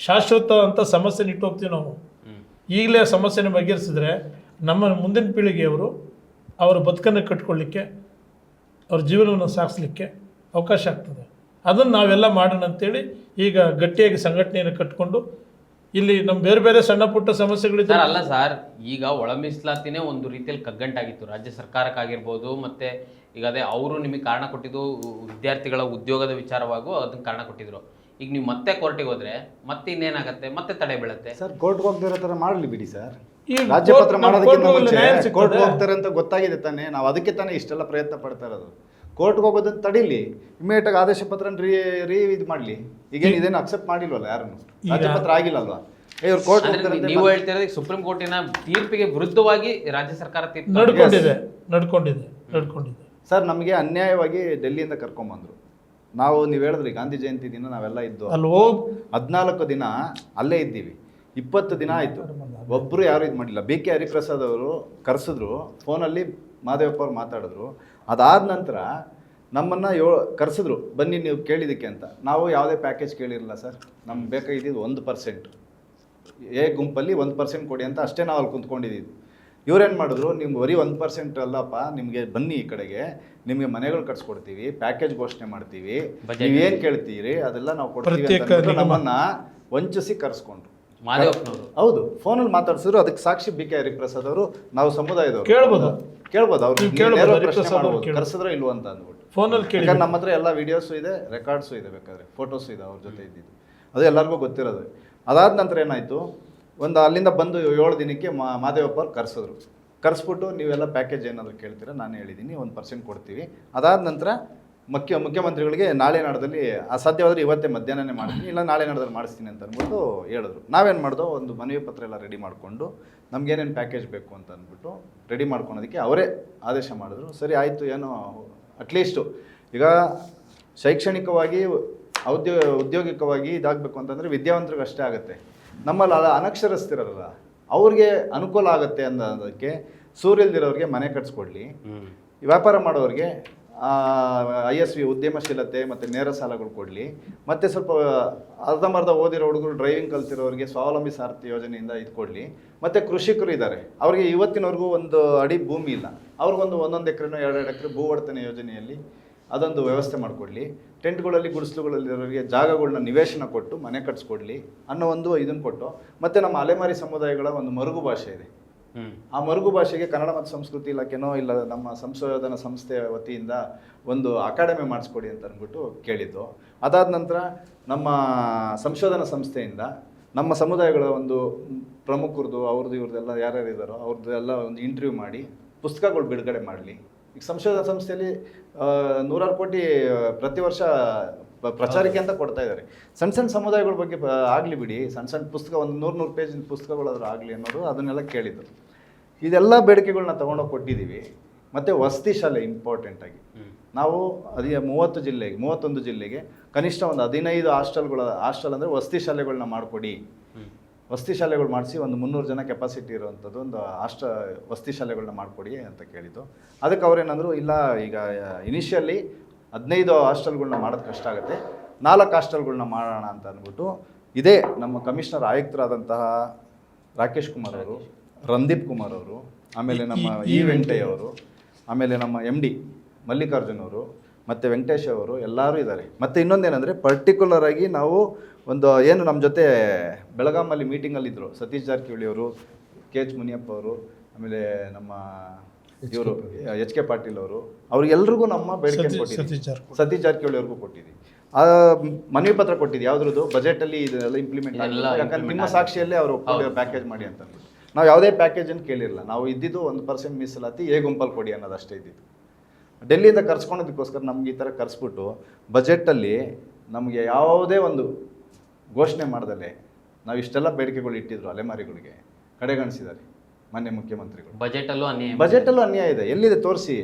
ಶಾಶ್ವತ ಅಂತ ಸಮಸ್ಯೆನ ಇಟ್ಟು ಹೋಗ್ತೀವಿ ನಾವು. ಈಗಲೇ ಆ ಸಮಸ್ಯೆನ ಬಗೆಹರಿಸಿದ್ರೆ ನಮ್ಮ ಮುಂದಿನ ಪೀಳಿಗೆಯವರು ಅವರ ಬದುಕನ್ನು ಕಟ್ಕೊಳ್ಳಿಕ್ಕೆ, ಅವ್ರ ಜೀವನವನ್ನು ಸಾಗಿಸ್ಲಿಕ್ಕೆ ಅವಕಾಶ ಆಗ್ತದೆ. ಅದನ್ನು ನಾವೆಲ್ಲ ಮಾಡೋಣ ಅಂತೇಳಿ ಈಗ ಗಟ್ಟಿಯಾಗಿ ಸಂಘಟನೆಯನ್ನು ಕಟ್ಕೊಂಡು ಇಲ್ಲಿ ನಮ್ಮ ಬೇರೆ ಬೇರೆ ಸಣ್ಣ ಪುಟ್ಟ ಸಮಸ್ಯೆಗಳಿದೆ. ಸರ್ ಅಲ್ಲ ಸರ್, ಈಗ ಒಳ ಮೀಸಲಾತಿನೇ ಒಂದು ರೀತಿಯಲ್ಲಿ ಕಗ್ಗಂಟಾಗಿತ್ತು ರಾಜ್ಯ ಸರ್ಕಾರಕ್ಕಾಗಿರ್ಬೋದು. ಮತ್ತೆ ಈಗ ಅದೇ ಅವರು ನಿಮಗೆ ಕಾರಣ ಕೊಟ್ಟಿದ್ದು ವಿದ್ಯಾರ್ಥಿಗಳ ಉದ್ಯೋಗದ ವಿಚಾರವಾಗೂ ಅದಕ್ಕೆ ಕಾರಣ ಕೊಟ್ಟಿದ್ರು. ಈಗ ನೀವು ಮತ್ತೆ ಕೋರ್ಟಿಗೆ ಹೋದ್ರೆ ಮತ್ತೆ ಇನ್ನೇನಾಗತ್ತೆ, ಮತ್ತೆ ತಡೆ ಬೀಳುತ್ತೆ. ಸರ್ ಕೋರ್ಟ್ಗೆ ಹೋಗ್ದಿರೋ ಥರ ಮಾಡಲಿ ಬಿಡಿ ಸರ್. ಈಗ ರಾಜ್ಯಪತ್ರ ಮಾಡೋದಕ್ಕಿಂತ ಕೋರ್ಟ್ಗೆ ಮುಂಚೆ ನ್ಯಾಯ ಸಿಗ್ತದೆ. ಕೋರ್ಟ್ಗೆ ಹೋಗ್ತಾರೆ ಅಂತ ಗೊತ್ತಾಗಿದೆ ತಾನೇ, ನಾವು ಅದಕ್ಕೆ ತಾನೇ ಇಷ್ಟೆಲ್ಲ ಪ್ರಯತ್ನ ಪಡ್ತಾ ಇರೋದು. ಕೋರ್ಟ್ಗೆ ಹೋಗೋದನ್ನ ತಡೀಲಿ, ಇಮಿಡಿಯೇಟಾಗಿ ಆದೇಶ ಪತ್ರ ಇದು ಮಾಡಲಿ. ಈಗೇನು ಇದೇನು ಅಕ್ಸೆಪ್ಟ್ ಮಾಡಿಲ್ವಲ್ಲ ಯಾರನ್ನು, ರಾಜ್ಯಪತ್ರ ಆಗಿಲ್ಲಲ್ವಾ? ಇವ್ರು ಕೋರ್ಟ್ ಅಂದ್ರೆ ನೀವು ಹೇಳ್ತಿರೋದು ಸುಪ್ರೀಂ ಕೋರ್ಟಿನ ತೀರ್ಪಿಗೆ ವಿರುದ್ಧವಾಗಿ ರಾಜ್ಯ ಸರ್ಕಾರ ತೀರ್ಪು ನಡ್ಕೊಂಡಿದೆ. ಸರ್ ನಮಗೆ ಅನ್ಯಾಯವಾಗಿ ಡೆಲ್ಲಿಯಿಂದ ಕರ್ಕೊಂಬಂದ್ರು. ನೀವು ಹೇಳಿದ್ರಿ ಗಾಂಧಿ ಜಯಂತಿ ದಿನ ನಾವೆಲ್ಲ ಇದ್ದು ಅಲ್ಲಿ ಹೋಗಿ 14 ದಿನ ಅಲ್ಲೇ ಇದ್ದೀವಿ. 20 ದಿನ ಆಯಿತು, ಒಬ್ಬರು ಯಾರು ಇದು ಮಾಡಿಲ್ಲ. BK ಹರಿಪ್ರಸಾದ್ ಅವರು ಕರೆಸಿದ್ರು, ಫೋನಲ್ಲಿ ಮಾದೇವಪ್ಪ ಅವ್ರು ಮಾತಾಡಿದ್ರು. ಅದಾದ ನಂತರ ನಮ್ಮನ್ನು ಕರೆಸಿದ್ರು, ಬನ್ನಿ ನೀವು ಕೇಳಿದ್ದಕ್ಕೆ ಅಂತ. ನಾವು ಯಾವುದೇ ಪ್ಯಾಕೇಜ್ ಕೇಳಿರಲಿಲ್ಲ ಸರ್. ನಮ್ಗೆ ಬೇಕಾಗಿದ್ದು 1%, ಎ ಗುಂಪಲ್ಲಿ 1% ಕೊಡಿ ಅಂತ ಅಷ್ಟೇ ನಾವು ಅಲ್ಲಿ ಕುಂತ್ಕೊಂಡಿದ್ದೀವಿ. ಇವ್ರೇನು ಮಾಡಿದ್ರು, ನಿಮ್ಗೆ ಬರೀ 1% ಅಲ್ಲಪ್ಪ, ನಿಮಗೆ ಬನ್ನಿ ಈ ಕಡೆಗೆ, ನಿಮಗೆ ಮನೆಗಳು ಕಟ್ಸ್ಕೊಡ್ತೀವಿ, ಪ್ಯಾಕೇಜ್ ಘೋಷಣೆ ಮಾಡ್ತೀವಿ, ನೀವೇನು ಕೇಳ್ತೀರಿ ಅದೆಲ್ಲ ನಾವು ಕೊಡ್ತೀವಿ ಅಂತ ನಮ್ಮನ್ನು ವಂಚಿಸಿ ಕರೆಸ್ಕೊಂಡ್ರು. ಮಾದೇವಪ್ಪನವರು ಹೌದು, ಫೋನಲ್ಲಿ ಮಾತಾಡ್ಸಿದ್ರು. ಅದಕ್ಕೆ ಸಾಕ್ಷಿ BK ಹರಿಪ್ರಸಾದ್ ಅವರು. ನಾವು ಸಮುದಾಯದವರು ಕೇಳ್ಬೋದು ಅವ್ರು ಪ್ರಶ್ನೆ ಮಾಡ್ಬೋದು, ಕರೆಸಿದ್ರೆ ಇಲ್ವ ಅಂತ ಅಂದ್ಬಿಟ್ಟು ಫೋನಲ್ಲಿ ಕೇಳಿ. ನಮ್ಮ ಹತ್ರ ಎಲ್ಲ ವಿಡಿಯೋಸು ಇದೆ, ರೆಕಾರ್ಡ್ಸು ಇದೆ, ಬೇಕಾದ್ರೆ ಫೋಟೋಸು ಇದೆ ಅವ್ರ ಜೊತೆ ಇದ್ದಿದ್ದು. ಅದು ಎಲ್ಲರಿಗೂ ಗೊತ್ತಿರೋದು. ಅದಾದ ನಂತರ ಏನಾಯಿತು, ಅಲ್ಲಿಂದ ಬಂದು 7 ದಿನಕ್ಕೆ ಮಾದೇವಪ್ಪ ಅವ್ರು ಕರೆಸ್ಬಿಟ್ಟು ನೀವೆಲ್ಲ ಪ್ಯಾಕೇಜ್ ಏನಾದರೂ ಕೇಳ್ತೀರಾ, ನಾನು ಹೇಳಿದ್ದೀನಿ 1% ಕೊಡ್ತೀವಿ. ಅದಾದ ನಂತರ ಮುಖ್ಯಮಂತ್ರಿಗಳಿಗೆ ನಾಳೆ ನಾಡದಲ್ಲಿ ಅಸಾಧ್ಯವಾದರೆ ಇವತ್ತೇ ಮಧ್ಯಾಹ್ನನೇ ಮಾಡ್ತೀನಿ, ಇಲ್ಲ ನಾಳೆ ನಾಡದಲ್ಲಿ ಮಾಡಿಸ್ತೀನಿ ಅಂತ ಅಂದ್ಬಿಟ್ಟು ಹೇಳಿದ್ರು. ನಾವೇನು ಮಾಡ್ದೋ, ಒಂದು ಮನವಿ ಪತ್ರ ಎಲ್ಲ ರೆಡಿ ಮಾಡಿಕೊಂಡು ನಮಗೇನೇನು ಪ್ಯಾಕೇಜ್ ಬೇಕು ಅಂತ ಅಂದ್ಬಿಟ್ಟು ರೆಡಿ ಮಾಡ್ಕೊಳೋದಕ್ಕೆ ಅವರೇ ಆದೇಶ ಮಾಡಿದ್ರು. ಸರಿ ಆಯಿತು, ಏನೋ ಅಟ್ಲೀಸ್ಟು ಈಗ ಶೈಕ್ಷಣಿಕವಾಗಿ ಉದ್ಯೋಗಿಕವಾಗಿ ಇದಾಗಬೇಕು ಅಂತಂದರೆ ವಿದ್ಯಾವಂತರಿಗೆ ಅಷ್ಟೇ ಆಗುತ್ತೆ. ನಮ್ಮಲ್ಲಿ ಅನಕ್ಷರಸ್ಥಿರಲ್ಲ, ಅವ್ರಿಗೆ ಅನುಕೂಲ ಆಗುತ್ತೆ ಅನ್ನೋದಕ್ಕೆ ಸೂರ್ಯಲ್ದಿರೋರಿಗೆ ಮನೆ ಕಟ್ಸ್ಕೊಡ್ಲಿ, ವ್ಯಾಪಾರ ಮಾಡೋರಿಗೆ ISV ಉದ್ಯಮಶೀಲತೆ ಮತ್ತು ನೇರ ಸಾಲಗಳು ಕೊಡಲಿ, ಮತ್ತು ಸ್ವಲ್ಪ ಅರ್ಧಂಬರ್ಧ ಓದಿರೋ ಹುಡುಗರು ಡ್ರೈವಿಂಗ್ ಕಲ್ತಿರೋರಿಗೆ ಸ್ವಾವಲಂಬಿ ಸಾರಥಿ ಯೋಜನೆಯಿಂದ ಇದು ಕೊಡಲಿ, ಮತ್ತು ಕೃಷಿಕರು ಇದ್ದಾರೆ, ಅವ್ರಿಗೆ ಇವತ್ತಿನವರೆಗೂ 1 ಅಡಿ ಭೂಮಿ ಇಲ್ಲ, ಅವ್ರಿಗೊಂದು 1 ಎಕರೆನೋ 2 ಎಕರೆ ಭೂ ಒಡೆತನ ಯೋಜನೆಯಲ್ಲಿ ಅದೊಂದು ವ್ಯವಸ್ಥೆ ಮಾಡಿಕೊಡ್ಲಿ, ಟೆಂಟ್ಗಳಲ್ಲಿ ಗುಡಿಸಲುಗಳಲ್ಲಿರೋರಿಗೆ ಜಾಗಗಳನ್ನ ನಿವೇಶನ ಕೊಟ್ಟು ಮನೆ ಕಟ್ಸ್ಕೊಡ್ಲಿ ಅನ್ನೋ ಒಂದು ಇದನ್ನು ಕೊಟ್ಟು, ಮತ್ತು ನಮ್ಮ ಅಲೆಮಾರಿ ಸಮುದಾಯಗಳ ಒಂದು ಮರುಗು ಭಾಷೆ ಇದೆ. ಆ ಮರುಗು ಭಾಷೆಗೆ ಕನ್ನಡ ಮತ್ತು ಸಂಸ್ಕೃತಿ ಇಲಾಖೆನೋ ಇಲ್ಲ ನಮ್ಮ ಸಂಶೋಧನಾ ಸಂಸ್ಥೆಯ ವತಿಯಿಂದ ಒಂದು ಅಕಾಡೆಮಿ ಮಾಡಿಸ್ಕೊಡಿ ಅಂತ ಅಂದ್ಬಿಟ್ಟು ಕೇಳಿದ್ದು. ಅದಾದ ನಂತರ ನಮ್ಮ ಸಂಶೋಧನಾ ಸಂಸ್ಥೆಯಿಂದ ನಮ್ಮ ಸಮುದಾಯಗಳ ಒಂದು ಪ್ರಮುಖರದು ಇವ್ರದ್ದೆಲ್ಲ ಯಾರ್ಯಾರು ಇದ್ದಾರೋ ಅವ್ರದ್ದೆಲ್ಲ ಒಂದು ಇಂಟರ್ವ್ಯೂ ಮಾಡಿ ಪುಸ್ತಕಗಳು ಬಿಡುಗಡೆ ಮಾಡಲಿ. ಈಗ ಸಂಶೋಧನಾ ಸಂಸ್ಥೆಯಲ್ಲಿ 100 ಕೋಟಿ ಪ್ರತಿ ವರ್ಷ ಪ್ರಚಾರಕ್ಕೆ ಅಂತ ಕೊಡ್ತಾ ಇದ್ದಾರೆ. ಸಣ್ಣ ಸಮುದಾಯಗಳ ಬಗ್ಗೆ ಆಗಲಿ ಬಿಡಿ, ಸಣ್ಣ ಪುಸ್ತಕ ಒಂದು 100 ಪೇಜಿನ ಪುಸ್ತಕಗಳಾದ್ರೂ ಆಗಲಿ ಅನ್ನೋದು ಅದನ್ನೆಲ್ಲ ಕೇಳಿದ್ದು. ಇದೆಲ್ಲ ಬೇಡಿಕೆಗಳನ್ನ ತೊಗೊಂಡೋಗಿ ಕೊಟ್ಟಿದ್ದೀವಿ. ಮತ್ತು ವಸತಿ ಶಾಲೆ ಇಂಪಾರ್ಟೆಂಟಾಗಿ ನಾವು 31 ಜಿಲ್ಲೆಗೆ ಕನಿಷ್ಠ ಒಂದು 15 ಹಾಸ್ಟೆಲ್ ಅಂದರೆ ವಸತಿ ಶಾಲೆಗಳನ್ನ ಮಾಡಿಕೊಡಿ, ವಸತಿ ಶಾಲೆಗಳು ಮಾಡಿಸಿ ಒಂದು 300 ಜನ ಕೆಪಾಸಿಟಿ ಇರುವಂಥದ್ದು ಒಂದು ವಸತಿ ಶಾಲೆಗಳನ್ನ ಮಾಡಿಕೊಡಿ ಅಂತ ಕೇಳಿದ್ದು. ಅದಕ್ಕೆ ಅವ್ರೇನಂದರು, ಇಲ್ಲ ಈಗ ಇನಿಷಿಯಲಿ 15 ಹಾಸ್ಟೆಲ್ಗಳನ್ನ ಮಾಡೋದು ಕಷ್ಟ ಆಗುತ್ತೆ, 4 ಹಾಸ್ಟೆಲ್ಗಳನ್ನ ಮಾಡೋಣ ಅಂತ ಅಂದ್ಬಿಟ್ಟು ಇದೇ ನಮ್ಮ ಕಮಿಷನರ್ ಆಯುಕ್ತರಾದಂತಹ ರಾಕೇಶ್ ಕುಮಾರ್ ಅವರು, ರಂದೀಪ್ ಕುಮಾರ್ ಅವರು, ಆಮೇಲೆ ನಮ್ಮ ವೆಂಕಟಯ್ಯ ಅವರು, ಆಮೇಲೆ ನಮ್ಮ MD ಮಲ್ಲಿಕಾರ್ಜುನ್ ಅವರು ಮತ್ತು ವೆಂಕಟೇಶ್ ಅವರು ಎಲ್ಲರೂ ಇದ್ದಾರೆ. ಮತ್ತು ಇನ್ನೊಂದೇನೆಂದರೆ ಪರ್ಟಿಕ್ಯುಲರ್ ಆಗಿ ನಾವು ಒಂದು ಏನು ನಮ್ಮ ಜೊತೆ ಬೆಳಗಾಮಲ್ಲಿ ಮೀಟಿಂಗಲ್ಲಿದ್ದರು ಸತೀಶ್ ಜಾರಕಿಹೊಳಿ ಅವರು, KH ಮುನಿಯಪ್ಪ ಅವರು, ಆಮೇಲೆ ನಮ್ಮ ಇವರು HK ಪಾಟೀಲ್ ಅವರು, ಅವ್ರಿಗೆಲ್ರಿಗೂ ನಮ್ಮ ಬೇಡಿಕೆ ಕೊಟ್ಟಿದ್ದೀವಿ. ಸತೀಶ್ ಜಾರಕಿಹೊಳಿ ಅವ್ರಿಗೂ ಕೊಟ್ಟಿದ್ದೀವಿ. ಮನವಿ ಪತ್ರ ಕೊಟ್ಟಿದ್ದೀವಿ. ಯಾವುದ್ರದ್ದು ಬಜೆಟಲ್ಲಿ ಇದೆಲ್ಲ ಇಂಪ್ಲಿಮೆಂಟ್ ಆಗಿಲ್ಲ, ಯಾಕಂದ್ರೆ ನಿಮ್ಮ ಸಾಕ್ಷಿಯಲ್ಲೇ ಅವರು ಪ್ಯಾಕೇಜ್ ಮಾಡಿ ಅಂತ ಅಂದ್ಬಿಟ್ಟು ನಾವು ಯಾವುದೇ ಪ್ಯಾಕೇಜನ್ನು ಕೇಳಿರಲಿಲ್ಲ. ನಾವು ಇದ್ದಿದ್ದು 1% ಮೀಸಲಾತಿ ಎ ಗುಂಪಲ್ಲಿ ಕೊಡಿ ಅನ್ನೋದಷ್ಟೇ ಇದ್ದಿದ್ದು. ಡೆಲ್ಲಿಯಿಂದ ಕರ್ಸ್ಕೊಳೋದಕ್ಕೋಸ್ಕರ ನಮ್ಗೆ ಈ ಥರ ಕರೆಸ್ಬಿಟ್ಟು ಬಜೆಟಲ್ಲಿ ನಮಗೆ ಯಾವುದೇ ಒಂದು ಘೋಷಣೆ ಮಾಡ್ದಲೆ ನಾವು ಇಷ್ಟೆಲ್ಲ ಬೇಡಿಕೆಗಳು ಇಟ್ಟಿದ್ರು ಅಲೆಮಾರಿಗಳಿಗೆ ಕಡೆಗಣಿಸಿದ್ದಾರೆ ಮಾನ್ಯ ಮುಖ್ಯಮಂತ್ರಿಗಳು. ಬಜೆಟಲ್ಲೂ ಅನ್ಯಾಯ ಇದೆ. ಎಲ್ಲಿದೆ ತೋರಿಸಿ,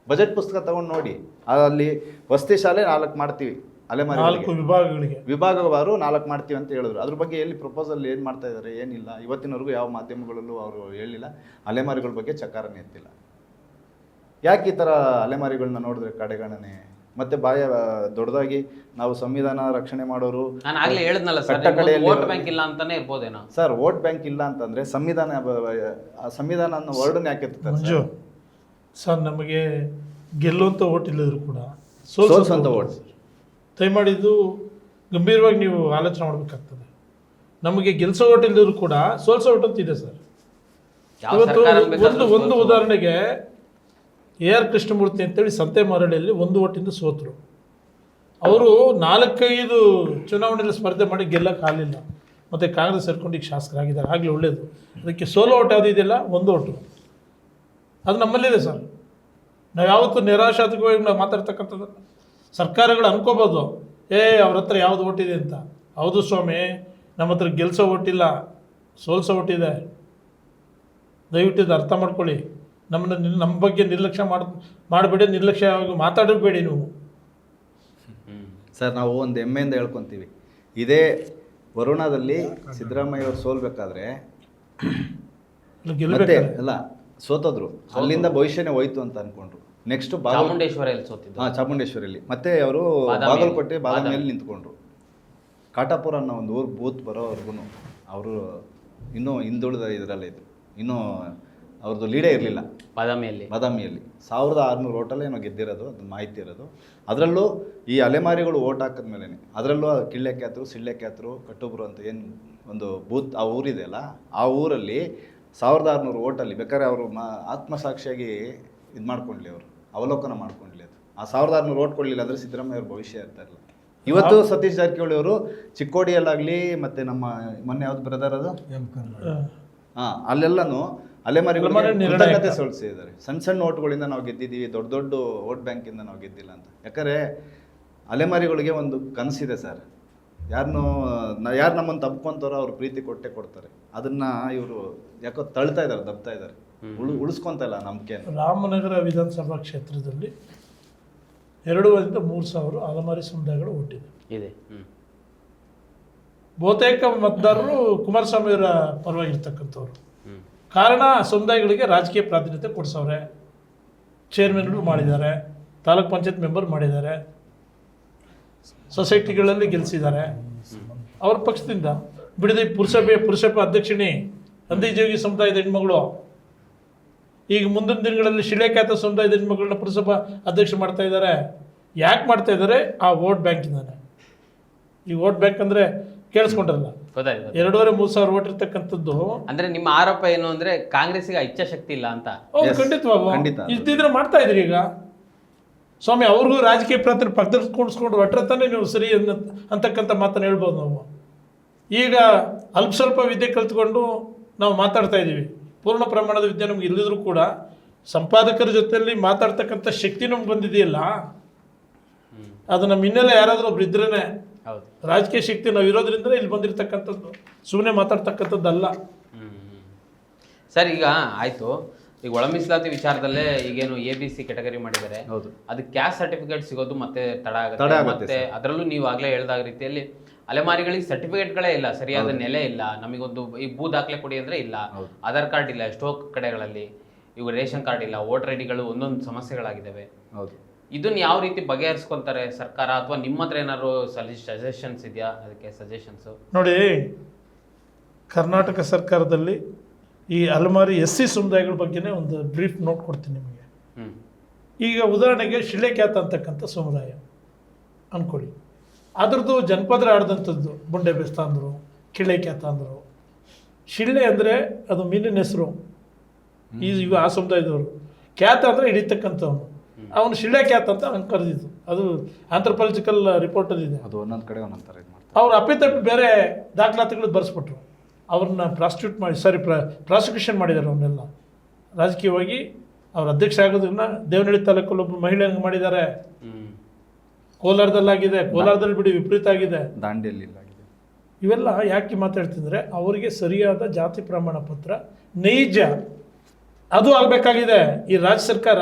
ಬಜೆಟ್ ಪುಸ್ತಕ ತೊಗೊಂಡು ನೋಡಿ. ಅಲ್ಲಿ ವಸತಿ ಶಾಲೆ 4 ಮಾಡ್ತೀವಿ, 4 ವಿಭಾಗಗಳಿಗೆ ವಿಭಾಗವಾರು 4 ಮಾಡ್ತೀವಿ ಅಂತ ಹೇಳಿದ್ರು. ಅದ್ರ ಬಗ್ಗೆ ಎಲ್ಲಿ ಪ್ರಪೋಸಲ್ ಏನು ಮಾಡ್ತಾ ಇದ್ದಾರೆ ಏನಿಲ್ಲ. ಇವತ್ತಿನವರೆಗೂ ಯಾವ ಮಾಧ್ಯಮಗಳಲ್ಲೂ ಅವರು ಹೇಳಿಲ್ಲ. ಅಲೆಮಾರಿಗಳ ಬಗ್ಗೆ ಚಕಾರನೇ ಎತ್ತಿಲ್ಲ. ಯಾಕೆ ಈ ಥರ ಅಲೆಮಾರಿಗಳನ್ನ ನೋಡಿದ್ರೆ ಕಡೆಗಣನೆ ಮತ್ತೆ ದೊಡ್ಡದಾಗಿ ನಾವು ಸಂವಿಧಾನ ರಕ್ಷಣೆ ಮಾಡೋರು. ನಾನು ಆಗ್ಲೇ ಹೇಳಿದ್ನಲ್ಲ ಸರ್, ವೋಟ್ ಬ್ಯಾಂಕ್ ಇಲ್ಲ ಅಂತಾನೆ ಇರ್ಬೋದೇನೋ ಸರ್. ವೋಟ್ ಬ್ಯಾಂಕ್ ಇಲ್ಲ ಅಂತಂದ್ರೆ ಸಂವಿಧಾನ ಅನ್ನೋ ವರ್ಡನ್ನ ಯಾಕೆ ಎತ್ತುತ್ತಾರೆ ಮಂಜು ಸರ್? ನಮಗೆ ಗೆಲ್ಲುವಂಥ ಓಟ್ ಇಲ್ಲದ್ರು ಕೂಡ ಸೋಲ್ಸಂತ ವೋಟ್ ದಯಮಾಡಿದ್ದು ಗಂಭೀರವಾಗಿ ನೀವು ಆಲೋಚನೆ ಮಾಡಬೇಕಾಗ್ತದೆ. ನಮಗೆ ಗೆಲ್ಸೋ ಓಟ್ ಇಲ್ಲದ್ರು ಕೂಡ ಸೋಲ್ಸೋ ಓಟ್ ಅಂತ ಇದೆ ಸರ್. ಇವತ್ತು ಒಂದು ಉದಾಹರಣೆಗೆ AR ಕೃಷ್ಣಮೂರ್ತಿ ಅಂತೇಳಿ ಸಂತೆ ಮಾರಳಿಯಲ್ಲಿ 1 ಓಟಿಂದ ಸೋತರು. ಅವರು 4-5 ಚುನಾವಣೆಯಲ್ಲಿ ಸ್ಪರ್ಧೆ ಮಾಡಿ ಗೆಲ್ಲಕ್ಕೆ ಆಗಲಿಲ್ಲ. ಮತ್ತು ಕಾಂಗ್ರೆಸ್ ಸೇರ್ಕೊಂಡು ಈಗ ಶಾಸಕರಾಗಿದ್ದಾರೆ. ಆಗಲಿ ಒಳ್ಳೆಯದು. ಅದಕ್ಕೆ ಸೋಲೋ ಓಟ್ ಯಾವುದಿದೆಯಲ್ಲ 1 ಓಟು ಅದು ನಮ್ಮಲ್ಲಿದೆ ಸರ್. ನಾವು ಯಾವತ್ತೂ ನಿರಾಶಾತ್ಮಕವಾಗಿ ನಾವು ಮಾತಾಡ್ತಕ್ಕಂಥದ್ದು. ಸರ್ಕಾರಗಳು ಅನ್ಕೋಬೋದು ಅವ್ರ ಹತ್ರ ಯಾವುದು ಓಟಿದೆ ಅಂತ. ಹೌದು ಸ್ವಾಮಿ, ನಮ್ಮ ಹತ್ರ ಗೆಲ್ಸೋ ಓಟಿಲ್ಲ, ಸೋಲ್ಸೋ ಓಟಿದೆ. ದಯವಿಟ್ಟು ಇದು ಅರ್ಥ ಮಾಡ್ಕೊಳ್ಳಿ. ನಮ್ಮ ಬಗ್ಗೆ ನಿರ್ಲಕ್ಷ್ಯ ಮಾಡಬೇಡಿ, ನಿರ್ಲಕ್ಷ್ಯವಾಗಿ ಮಾತಾಡಬೇಡಿ ನೀವು. ಸರ್, ನಾವು ಒಂದು ಹೆಮ್ಮೆಯಿಂದ ಹೇಳ್ಕೊತೀವಿ. ಇದೇ ವರುಣಾದಲ್ಲಿ ಸಿದ್ದರಾಮಯ್ಯ ಅವರು ಸೋಲ್ಬೇಕಾದ್ರೆ ಮತ್ತೆ ಅಲ್ಲ ಸೋತದ್ರು, ಅಲ್ಲಿಂದ ಭವಿಷ್ಯನೇ ಹೋಯ್ತು ಅಂತ ಅನ್ಕೊಂಡ್ರು. ನೆಕ್ಸ್ಟ್ ಚಾಮುಂಡೇಶ್ವರಿಯಲ್ಲಿ ಸೋತಿದ್ರು. ಚಾಮುಂಡೇಶ್ವರಿಯಲ್ಲಿ ಮತ್ತೆ ಅವರು ಬಾಗಲಕೋಟೆ ಬಾದಾಮಿಯಲ್ಲಿ ನಿಂತ್ಕೊಂಡ್ರು. ಕಾಟಾಪುರ ಅನ್ನೋ ಒಂದು ಊರು ಬೂತ್ ಬರೋವರೆಗೂ ಅವರು ಇನ್ನೂ ಹಿಂದುಳಿದ ಇದರಲ್ಲೇ ಇದ್ರು. ಇನ್ನೂ ಅವ್ರದ್ದು ಲೀಡೇ ಇರಲಿಲ್ಲ. ಬಾದಾಮಿಯಲ್ಲಿ 1600 ಓಟಲ್ಲೇ ಏನೋ ಗೆದ್ದಿರೋದು, ಅದು ಮಾಹಿತಿ ಇರೋದು. ಅದರಲ್ಲೂ ಈ ಅಲೆಮಾರಿಗಳು ಓಟ್ ಹಾಕಿದ್ಮೇಲೆ ಅದರಲ್ಲೂ ಕಿಳ್ಳೆಕ್ಯಾತ್ರು, ಸಿಳ್ಳೆಕ್ಯಾತ್ರು, ಕಟ್ಟುಬ್ರು ಅಂತ ಏನು ಒಂದು ಬೂತ್ ಆ ಊರಿದೆಯಲ್ಲ, ಆ ಊರಲ್ಲಿ 1600 ಓಟಲ್ಲಿ ಬೇಕಾದ್ರೆ ಅವರು ಆತ್ಮಸಾಕ್ಷಿಯಾಗಿ ಇದು ಮಾಡ್ಕೊಂಡ್ಲಿ, ಅವರು ಅವಲೋಕನ ಮಾಡ್ಕೊಂಡ್ಲಿ. ಅದು ಆ 1600 ಓಟ್ ಕೊಡಲಿಲ್ಲ ಅಂದರೆ ಸಿದ್ದರಾಮಯ್ಯ ಅವ್ರ ಭವಿಷ್ಯ ಇರ್ತಾ ಇಲ್ಲ. ಇವತ್ತು ಸತೀಶ್ ಜಾರಕಿಹೊಳಿ ಅವರು ಚಿಕ್ಕೋಡಿಯಲ್ಲಾಗಲಿ ಮತ್ತು ನಮ್ಮ ಮೊನ್ನೆ ಯಾವ್ದು ಬ್ರದರ್ ಅದು ಅಲ್ಲೆಲ್ಲನೂ ಅಲೆಮಾರಿಗಳು ಸೋಲಿಸಿದ್ದಾರೆ. ಸಣ್ಣ ಓಟ್ಗಳಿಂದ ನಾವು ಗೆದ್ದಿದ್ದೀವಿ, ದೊಡ್ಡ ದೊಡ್ಡ ವೋಟ್ ಬ್ಯಾಂಕಿಂದ ನಾವು ಗೆದ್ದಿಲ್ಲ ಅಂತ. ಯಾಕಂದರೆ ಅಲೆಮಾರಿಗಳಿಗೆ ಒಂದು ಕನಸಿದೆ ಸರ್. ಯಾರು ನಮ್ಮನ್ನು ತಪ್ಕೊಂತಾರೋ ಅವ್ರು ಪ್ರೀತಿ ಕೊಡ್ತಾರೆ. ಅದನ್ನು ಇವರು ಯಾಕೋ ತಳ್ತಾ ಇದ್ದಾರೆ, ದಬ್ತಾ ಇದ್ದಾರೆ, ಉಳಿಸ್ಕೊತಾ ಇಲ್ಲ ನಂಬಿಕೆ. ರಾಮನಗರ ವಿಧಾನಸಭಾ ಕ್ಷೇತ್ರದಲ್ಲಿ 2,000-3,000 ಅಲೆಮಾರಿ ಸಮುದಾಯಗಳು ಓಟಿದೆ. ಬಹುತೇಕ ಮತದಾರರು ಕುಮಾರಸ್ವಾಮಿಯವರ ಪರವಾಗಿರ್ತಕ್ಕಂಥವ್ರು. ಕಾರಣ ಸಮುದಾಯಗಳಿಗೆ ರಾಜಕೀಯ ಪ್ರಾತಿನಿಧ್ಯ ಕೊಡಿಸವ್ರೆ. ಚೇರ್ಮನ್ಗಳು ಮಾಡಿದ್ದಾರೆ, ತಾಲೂಕ್ ಪಂಚಾಯತ್ ಮೆಂಬರ್ ಮಾಡಿದ್ದಾರೆ, ಸೊಸೈಟಿಗಳಲ್ಲಿ ಗೆಲ್ಲಿಸಿದ್ದಾರೆ. ಅವ್ರ ಪಕ್ಷದಿಂದ ಬಿಡದಿ ಪುರಸಭೆ ಅಧ್ಯಕ್ಷಿಣಿ ನಂದಿಜೋಗಿ ಸಮುದಾಯದ ಹೆಣ್ಮಗಳು. ಈಗ ಮುಂದಿನ ದಿನಗಳಲ್ಲಿ ಶಿಳೆಖ್ಯಾತ ಸಮುದಾಯದ ಹೆಣ್ಮಗಳನ್ನ ಪುರಸಭಾ ಅಧ್ಯಕ್ಷ ಮಾಡ್ತಾ ಇದ್ದಾರೆ. ಯಾಕೆ ಮಾಡ್ತಾ ಇದ್ದಾರೆ? ಆ ವೋಟ್ ಬ್ಯಾಂಕಿಂದಾನೆ. ಈ ವೋಟ್ ಬ್ಯಾಂಕ್ ಅಂದರೆ ಕೇಳಿಸ್ಕೊಂಡ್ರಲ್ಲ, 2,500-3,000 ಓಟ್ ಇರ್ತಕ್ಕಂಥದ್ದು. ಅಂದ್ರೆ ನಿಮ್ಮ ಆರೋಪ ಏನು ಅಂದ್ರೆ ಕಾಂಗ್ರೆಸ್ಗೆ ಇಚ್ಛಾಶಕ್ತಿ ಇಲ್ಲ ಅಂತ? ಖಂಡಿತವಾಗೂ ಇದ್ದಿದ್ರೆ ಮಾಡ್ತಾ ಇದ್ರಿ. ಈಗ ಸ್ವಾಮಿ ಅವ್ರಿಗೂ ರಾಜಕೀಯ ಪ್ರಾಂತ ಪಕ್ಕದಲ್ಲಿ ಕೂಡಿಸ್ಕೊಂಡು ಹೊಟ್ಟರೆ ನೀವು ಸರಿ ಅಂತಕ್ಕಂಥ ಮಾತನ್ನು ಹೇಳ್ಬೋದು ನಾವು. ಈಗ ಸ್ವಲ್ಪ ವಿದ್ಯೆ ಕಲ್ತ್ಕೊಂಡು ನಾವು ಮಾತಾಡ್ತಾ ಇದ್ದೀವಿ. ಪೂರ್ಣ ಪ್ರಮಾಣದ ವಿದ್ಯೆ ನಮ್ಗೆ ಇಲ್ಲದಿದ್ರೂ ಕೂಡ ಸಂಪಾದಕರ ಜೊತೆಯಲ್ಲಿ ಮಾತಾಡ್ತಕ್ಕಂಥ ಶಕ್ತಿ ನಮ್ಗೆ ಬಂದಿದೆಯಲ್ಲ, ಅದು ನಮ್ಮ ಹಿನ್ನೆಲೆ ಯಾರಾದರೂ ಒಬ್ರು ಇದ್ರೇ. ರಾಜಕೀಯ ಶಕ್ತಿ ನಾವು ಇರೋದ್ರಿಂದ ಇಲ್ಲಿ ಬಂದಿರತಕ್ಕಂಥದ್ದು, ಸುಮ್ಮನೆ ಮಾತಾಡ್ತಕ್ಕಂಥದ್ದಲ್ಲ. ಸರ್, ಈಗ ಆಯ್ತು, ಈಗ ಒಳ ಮೀಸಲಾತಿ ವಿಚಾರದಲ್ಲೇ ಈಗೇನು ABC ಕೆಟಗರಿ ಮಾಡಿದ್ದಾರೆ, ಅದಕ್ಕೆ ಕ್ಯಾಸ್ಟ್ ಸರ್ಟಿಫಿಕೇಟ್ ಸಿಗೋದು ಮತ್ತೆ ತಡ ಆಗುತ್ತೆ. ಮತ್ತೆ ಅದರಲ್ಲೂ ನೀವು ಆಗ್ಲೇ ಹೇಳಿದಾಗ ರೀತಿಯಲ್ಲಿ ಅಲೆಮಾರಿಗಳಿಗೆ ಸರ್ಟಿಫಿಕೇಟ್ಗಳೇ ಇಲ್ಲ, ಸರಿಯಾದ ನೆಲೆ ಇಲ್ಲ. ನಮಗೊಂದು ಈ ಭೂ ದಾಖಲೆ ಕೊಡಿ ಅಂದ್ರೆ ಇಲ್ಲ, ಆಧಾರ್ ಕಾರ್ಡ್ ಇಲ್ಲ ಎಷ್ಟೋ ಕಡೆಗಳಲ್ಲಿ, ಇವು ರೇಷನ್ ಕಾರ್ಡ್ ಇಲ್ಲ, ವೋಟರ್ ಐಡಿಗಳು ಒಂದೊಂದು ಸಮಸ್ಯೆಗಳಾಗಿದ್ದಾವೆ. ಇದನ್ನ ಯಾವ ರೀತಿ ಬಗೆಹರಿಸ್ಕೊಂತಾರೆ ಸರ್ಕಾರ, ಅಥವಾ ನಿಮ್ಮ ಹತ್ರ ಏನಾದ್ರು ಸಜೆಷನ್ಸ್ ಇದೆಯಾ? ಅದಕ್ಕೆ ಸಜೆಷನ್ಸ್ ನೋಡಿ, ಕರ್ನಾಟಕ ಸರ್ಕಾರದಲ್ಲಿ ಈ ಅಲೆಮಾರಿ SC ಸಮುದಾಯಗಳ ಬಗ್ಗೆನೇ ಒಂದು ಬ್ರೀಫ್ ನೋಟ್ ಕೊಡ್ತೀನಿ ನಿಮಗೆ. ಈಗ ಉದಾಹರಣೆಗೆ ಶಿಳೆಖ್ಯಾತ ಅಂತಕ್ಕಂಥ ಸಮುದಾಯ ಅಂದ್ಕೊಳ್ಳಿ. ಅದ್ರದ್ದು ಜನಪದರ ಆಡಿದಂಥದ್ದು ಬುಂಡೆ ಬೆಸ್ತ ಅಂದರು, ಕಿಳೆಖ್ಯಾತ ಅಂದರು. ಶಿಳ್ಳೆ ಅಂದರೆ ಅದು ಮೀನಿನ ಹೆಸರು. ಈಗ ಆ ಸಮುದಾಯದವರು. ಖ್ಯಾತ ಅಂದರೆ ಹಿಡಿತಕ್ಕಂಥವನು, ಅವನು ಶಿಳ್ಳೆಖ್ಯಾತ ಅಂತ ಹಂಗೆ ಕರೆದಿದ್ದು. ಅದು ಆಂಥ್ರೋಪಾಲಜಿಕಲ್ ರಿಪೋರ್ಟಲ್ಲಿದೆ. ಅದು ಒಂದೊಂದು ಕಡೆ ಒಂದೊಂದು ಥರ ಅವ್ರು ಅಪ್ಪಿತಪ್ಪಿ ಬೇರೆ ದಾಖಲಾತಿಗಳು ಬರೆಸ್ಬಿಟ್ರು. ಅವ್ರನ್ನ ಪ್ರಾಸಿಕ್ಯೂಷನ್ ಮಾಡಿದ್ದಾರೆ. ಅವನ್ನೆಲ್ಲ ರಾಜಕೀಯವಾಗಿ ಅವ್ರ ಅಧ್ಯಕ್ಷ ಆಗೋದನ್ನ ದೇವನಹಳ್ಳಿ ತಾಲೂಕಲ್ಲಿ ಒಬ್ಬ ಮಹಿಳೆ ಮಾಡಿದ್ದಾರೆ. ಕೋಲಾರದಲ್ಲಾಗಿದೆ, ಕೋಲಾರದಲ್ಲಿ ಬಿಡಿ ವಿಪರೀತ ಆಗಿದೆ, ದಾಂಡೇಲಿ. ಇವೆಲ್ಲ ಯಾಕೆ ಮಾತಾಡ್ತಿದ್ರೆ ಅವರಿಗೆ ಸರಿಯಾದ ಜಾತಿ ಪ್ರಮಾಣ ಪತ್ರ ನೈಜ ಅದು ಆಗಬೇಕಾಗಿದೆ. ಈ ರಾಜ್ಯ ಸರ್ಕಾರ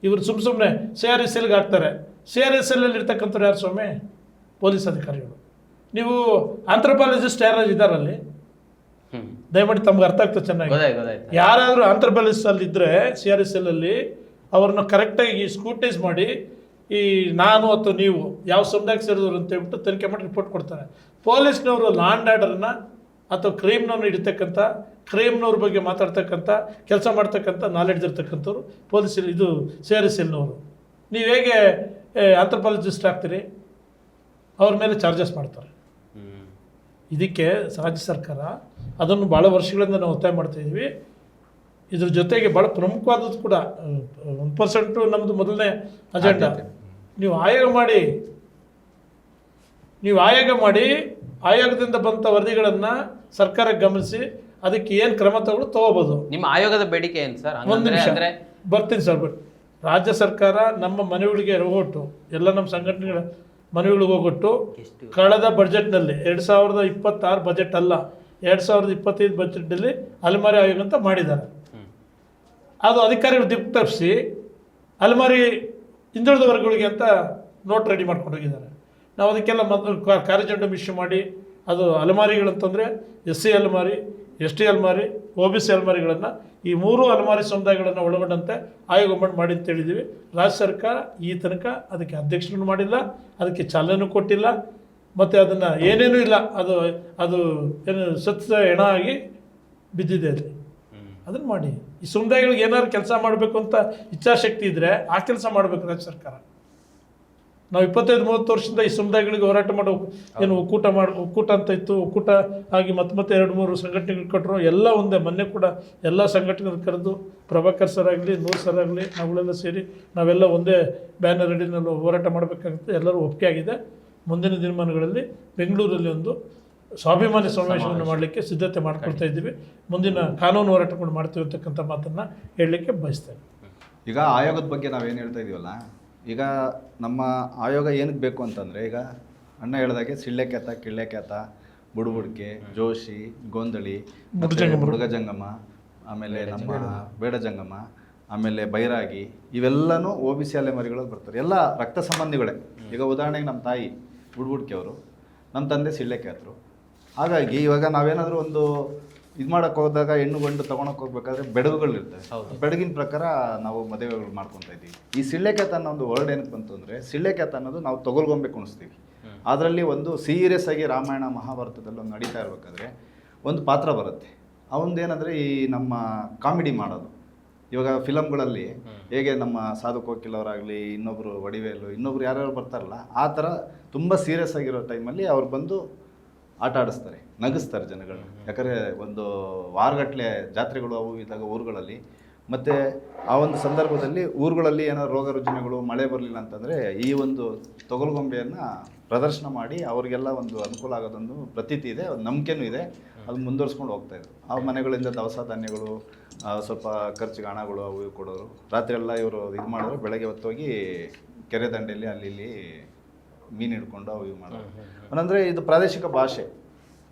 ಇವರು ಸುಮ್ಮನೆ CRSLಗೆ ಹಾಕ್ತಾರೆ. CRSL ಅಲ್ಲಿ ಇರ್ತಕ್ಕಂಥವ್ರು ಯಾರು ಸ್ವಾಮಿ? ಪೊಲೀಸ್ ಅಧಿಕಾರಿಗಳು. ನೀವು ಆಂಥ್ರೋಪಾಲಜಿಸ್ಟ್ ಯಾರು ಇದ್ದಾರಲ್ಲಿ ದಯಮಾಡಿ ತಮ್ಗೆ ಅರ್ಥ ಆಗ್ತದೆ ಚೆನ್ನಾಗಿ. ಗೊತ್ತಾಯ್ತು. ಯಾರಾದರೂ ಆಂಥ್ರೋಪಾಲಜಿಸ್ಟ್ ಇದ್ದರೆ CRSL ಅವ್ರನ್ನ ಕರೆಕ್ಟಾಗಿ ಸ್ಕ್ರೂಟೈಸ್ ಮಾಡಿ ಈ ನಾನು ಅಥವಾ ನೀವು ಯಾವ ಸಮುದಾಯಕ್ಕೆ ಸೇರಿದವರು ಅಂತ ಹೇಳ್ಬಿಟ್ಟು ತನಿಖೆ ಮಾಡಿ ರಿಪೋರ್ಟ್ ಕೊಡ್ತಾರೆ. ಪೊಲೀಸ್ನವರು ಲಾ ಆ್ಯಂಡ್ ಆರ್ಡರ್ನ ಅಥವಾ ಕ್ರೈಮ್ನವ್ರನ್ನ ಹಿಡಿತಕ್ಕಂಥ ಕ್ರೈಮ್ನವ್ರ ಬಗ್ಗೆ ಮಾತಾಡ್ತಕ್ಕಂಥ ಕೆಲಸ ಮಾಡ್ತಕ್ಕಂಥ ನಾಲೆಡ್ಜ್ ಇರ್ತಕ್ಕಂಥವ್ರು ಪೊಲೀಸ್ ಇದು CRSLನವರು. ನೀವು ಹೇಗೆ ಆಂಥ್ರೋಪಾಲಜಿಸ್ಟ್ ಆಗ್ತೀರಿ? ಅವ್ರ ಮೇಲೆ ಚಾರ್ಜಸ್ ಮಾಡ್ತಾರೆ. ಇದಕ್ಕೆ ರಾಜ್ಯ ಸರ್ಕಾರ ಅದನ್ನು ಭಾಳ ವರ್ಷಗಳಿಂದ ನಾವು ಒತ್ತಾಯ ಮಾಡ್ತಾಯಿದ್ವಿ. ಇದ್ರ ಜೊತೆಗೆ ಭಾಳ ಪ್ರಮುಖವಾದದ್ದು ಕೂಡ 1% ನಮ್ಮದು ಮೊದಲನೇ ಅಜೆಂಡಾ. ನೀವು ಆಯೋಗ ಮಾಡಿ ಆಯೋಗದಿಂದ ಬಂದ ವರದಿಗಳನ್ನು ಸರ್ಕಾರಕ್ಕೆ ಗಮನಿಸಿ ಅದಕ್ಕೆ ಏನು ಕ್ರಮ ತಗೋಬೋದು. ನಿಮ್ಮ ಆಯೋಗದ ಬೇಡಿಕೆ ಏನು ಸರ್? ಒಂದು ನಿಮಿಷ ಬರ್ತೀನಿ ಸರ್. ರಾಜ್ಯ ಸರ್ಕಾರ ನಮ್ಮ ಮನೆಗಳಿಗೆ ಹೋಗೊಟ್ಟು ಎಲ್ಲ ನಮ್ಮ ಸಂಘಟನೆಗಳ ಮನೆಗಳಿಗೆ ಹೋಗೊಟ್ಟು ಕಳೆದ ಬಜೆಟ್ನಲ್ಲಿ 2026 ಬಜೆಟ್ ಅಲ್ಲ 2025 ಬಜೆಟ್ನಲ್ಲಿ ಅಲೆಮಾರಿ ಆಯೋಗ ಅಂತ ಮಾಡಿದ್ದಾರೆ. ಅದು ಅಧಿಕಾರಿಗಳು ದಿಕ್ಕು ತಪ್ಪಿಸಿ ಅಲೆಮಾರಿ ಹಿಂದುಳಿದ ವರ್ಗಗಳಿಗೆ ಅಂತ ನೋಟ್ ರೆಡಿ ಮಾಡ್ಕೊಂಡು ಹೋಗಿದ್ದಾರೆ. ನಾವು ಅದಕ್ಕೆಲ್ಲ ಮೊದಲು ಕಾರ್ಯಜಂಡ ಇಶ್ಯೂ ಮಾಡಿ ಅದು ಅಲೆಮಾರಿಗಳಂತಂದರೆ SC ಅಲೆಮಾರಿ, ST ಅಲೆಮಾರಿ, OBC ಅಲೆಮಾರಿಗಳನ್ನು ಈ 3 ಅಲೆಮಾರಿ ಸಮುದಾಯಗಳನ್ನು ಒಳಗೊಂಡಂತೆ ಆಯೋಗ ಮಾಡಿ ಅಂತ ಹೇಳಿದ್ದೀವಿ. ರಾಜ್ಯ ಸರ್ಕಾರ ಈ ತನಕ ಅದಕ್ಕೆ ಅಧ್ಯಕ್ಷರನ್ನು ಮಾಡಿಲ್ಲ, ಅದಕ್ಕೆ ಚಾಲನೆ ಕೊಟ್ಟಿಲ್ಲ, ಮತ್ತು ಅದನ್ನು ಏನೇನೂ ಇಲ್ಲ. ಅದು ಏನು ಸತ್ತ ಹೆಣ ಆಗಿ ಬಿದ್ದಿದೆ ಅಲ್ಲಿ. ಅದನ್ನು ಮಾಡಿ ಈ ಸಮುದಾಯಗಳಿಗೆ ಏನಾದ್ರು ಕೆಲಸ ಮಾಡಬೇಕು ಅಂತ ಇಚ್ಛಾಶಕ್ತಿ ಇದ್ದರೆ ಆ ಕೆಲಸ ಮಾಡಬೇಕು ರಾಜ್ಯ ಸರ್ಕಾರ. ನಾವು 25-30 ವರ್ಷದಿಂದ ಈ ಸಮುದಾಯಗಳಿಗೆ ಹೋರಾಟ ಮಾಡೋ ಏನು ಒಕ್ಕೂಟ ಅಂತ ಇತ್ತು. ಒಕ್ಕೂಟ ಆಗಿ ಮತ್ತೆ 2-3 ಸಂಘಟನೆಗಳು ಕಟ್ಟರು. ಎಲ್ಲ ಒಂದೇ. ಮೊನ್ನೆ ಕೂಡ ಎಲ್ಲ ಸಂಘಟನೆಗಳು ಕರೆದು ಪ್ರಭಾಕರ್ ಸರ್ ಆಗಲಿ, ನೂರ್ ಸರ್ ಆಗಲಿ, ನಾವುಗಳೆಲ್ಲ ಸೇರಿ ನಾವೆಲ್ಲ ಒಂದೇ ಬ್ಯಾನರ್ ಅಡಿನಲ್ಲಿ ಹೋರಾಟ ಮಾಡಬೇಕಾಗುತ್ತೆ. ಎಲ್ಲರೂ ಒಪ್ಪಿಗೆ ಆಗಿದೆ. ಮುಂದಿನ ದಿನಮಾನಗಳಲ್ಲಿ ಬೆಂಗಳೂರಲ್ಲಿ ಒಂದು ಸ್ವಾಭಿಮಾನಿ ಸಮಾವೇಶವನ್ನು ಮಾಡಲಿಕ್ಕೆ ಸಿದ್ಧತೆ ಮಾಡ್ಕೊಳ್ತಾ ಇದ್ದೀವಿ. ಮುಂದಿನ ಕಾನೂನು ಹೋರಾಟಗಳು ಮಾಡ್ತೀವಿ ಅಂತಕ್ಕಂಥ ಮಾತನ್ನು ಹೇಳಲಿಕ್ಕೆ ಬಯಸ್ತೇನೆ. ಈಗ ಆಯೋಗದ ಬಗ್ಗೆ ನಾವೇನು ಹೇಳ್ತಾ ಇದೀವಲ್ಲ, ಈಗ ನಮ್ಮ ಆಯೋಗ ಏನಕ್ಕೆ ಬೇಕು ಅಂತಂದರೆ, ಈಗ ಅಣ್ಣ ಹೇಳಿದಾಗೆ ಸಿಳ್ಳೆಕ್ಯಾತ, ಕಿಳ್ಳೆಕ್ಯಾತ, ಬುಡುಬುಡ್ಕೆ, ಜೋಶಿ, ಗೊಂದಳಿ, ಬುಡುಗ ಜಂಗಮ, ಆಮೇಲೆ ನಮ್ಮ ಬೇಡ ಜಂಗಮ, ಆಮೇಲೆ ಬೈರಾಗಿ, ಇವೆಲ್ಲನೂ OBC ಅಲೆಮಾರಿಗಳಲ್ಲಿ ಬರ್ತಾರೆ. ಎಲ್ಲ ರಕ್ತ ಸಂಬಂಧಿಗಳೇ. ಈಗ ಉದಾಹರಣೆಗೆ ನಮ್ಮ ತಾಯಿ ಬುಡುಬುಡ್ಕೆ ಅವರು, ನಮ್ಮ ತಂದೆ ಸಿಳ್ಳೆಕ್ಯಾತರು. ಹಾಗಾಗಿ ಇವಾಗ ನಾವೇನಾದರೂ ಒಂದು ಇದು ಮಾಡೋಕ್ಕೆ ಹೋದಾಗ ಹೆಣ್ಣು ಗಂಡು ತೊಗೊಳಕ್ಕೆ ಹೋಗ್ಬೇಕಾದ್ರೆ ಬೆಡಗುಗಳಿರ್ತವೆ. ಬೆಡಗಿನ ಪ್ರಕಾರ ನಾವು ಮದುವೆಗಳು ಮಾಡ್ಕೊತಾ ಇದ್ದೀವಿ. ಈ ಸಿಳ್ಳೆಕ್ಯಾತ ಅನ್ನೋ ಒಂದು ವರ್ಡ್ ಏನಕ್ಕೆ ಬಂತು ಅಂದರೆ, ಸಿಳ್ಳೆಕ್ಯಾತ ಅನ್ನೋದು ನಾವು ತೊಗೊಳ್ಗೊಂಬೆ ಕುಣಿಸ್ತೀವಿ. ಅದರಲ್ಲಿ ಒಂದು ಸೀರಿಯಸ್ ಆಗಿ ರಾಮಾಯಣ ಮಹಾಭಾರತದಲ್ಲಿ ಒಂದು ನಡೀತಾ ಇರಬೇಕಾದ್ರೆ ಒಂದು ಪಾತ್ರ ಬರುತ್ತೆ. ಅವನದೇನಂದರೆ ಈ ನಮ್ಮ ಕಾಮಿಡಿ ಮಾಡೋದು. ಇವಾಗ ಫಿಲಮ್ಗಳಲ್ಲಿ ಹೇಗೆ ನಮ್ಮ ಸಾಧು ಕೋಕಿಲ್ ಅವರಾಗಲಿ, ಇನ್ನೊಬ್ಬರು ವಡಿವೇಲು, ಇನ್ನೊಬ್ರು ಯಾರ್ಯಾರು ಬರ್ತಾರಲ್ಲ, ಆ ಥರ ತುಂಬ ಸೀರಿಯಸ್ ಆಗಿರೋ ಟೈಮಲ್ಲಿ ಅವ್ರು ಬಂದು ಆಟ ಆಡಿಸ್ತಾರೆ, ನಗಿಸ್ತಾರೆ ಜನಗಳನ್ನ. ಯಾಕಂದರೆ ಒಂದು ವಾರಗಟ್ಟಲೆ ಜಾತ್ರೆಗಳು ಅವು ಇದ್ದಾಗ ಊರುಗಳಲ್ಲಿ, ಮತ್ತು ಆ ಒಂದು ಸಂದರ್ಭದಲ್ಲಿ ಊರುಗಳಲ್ಲಿ ಏನಾದ್ರು ರೋಗ ರುಜಿನಗಳು, ಮಳೆ ಬರಲಿಲ್ಲ ಅಂತಂದರೆ ಈ ಒಂದು ತೊಗಲ್ಗೊಂಬೆಯನ್ನು ಪ್ರದರ್ಶನ ಮಾಡಿ ಅವರಿಗೆಲ್ಲ ಒಂದು ಅನುಕೂಲ ಆಗೋದೊಂದು ಪ್ರತೀತಿ ಇದೆ, ಒಂದು ನಂಬಿಕೆನೂ ಇದೆ. ಅದು ಮುಂದುವರ್ಸ್ಕೊಂಡು ಹೋಗ್ತಾಯಿದ್ರು. ಆ ಮನೆಗಳಿಂದ ದವಸ ಧಾನ್ಯಗಳು, ಸ್ವಲ್ಪ ಖರ್ಚಿಗೆ ಹಣಗಳು ಅವು ಇವು ಕೊಡೋರು. ರಾತ್ರಿ ಎಲ್ಲ ಇವರು ಇದು ಮಾಡಿದ್ರು. ಬೆಳಗ್ಗೆ ಹೊತ್ತೋಗಿ ಕೆರೆ ದಂಡೆಯಲ್ಲಿ ಅಲ್ಲಿ ಇಲ್ಲಿ ಮೀನು ಹಿಡ್ಕೊಂಡು ಅವು ಇವು ಮಾಡೋರು. ಒಂದಂದರೆ ಇದು ಪ್ರಾದೇಶಿಕ ಭಾಷೆ.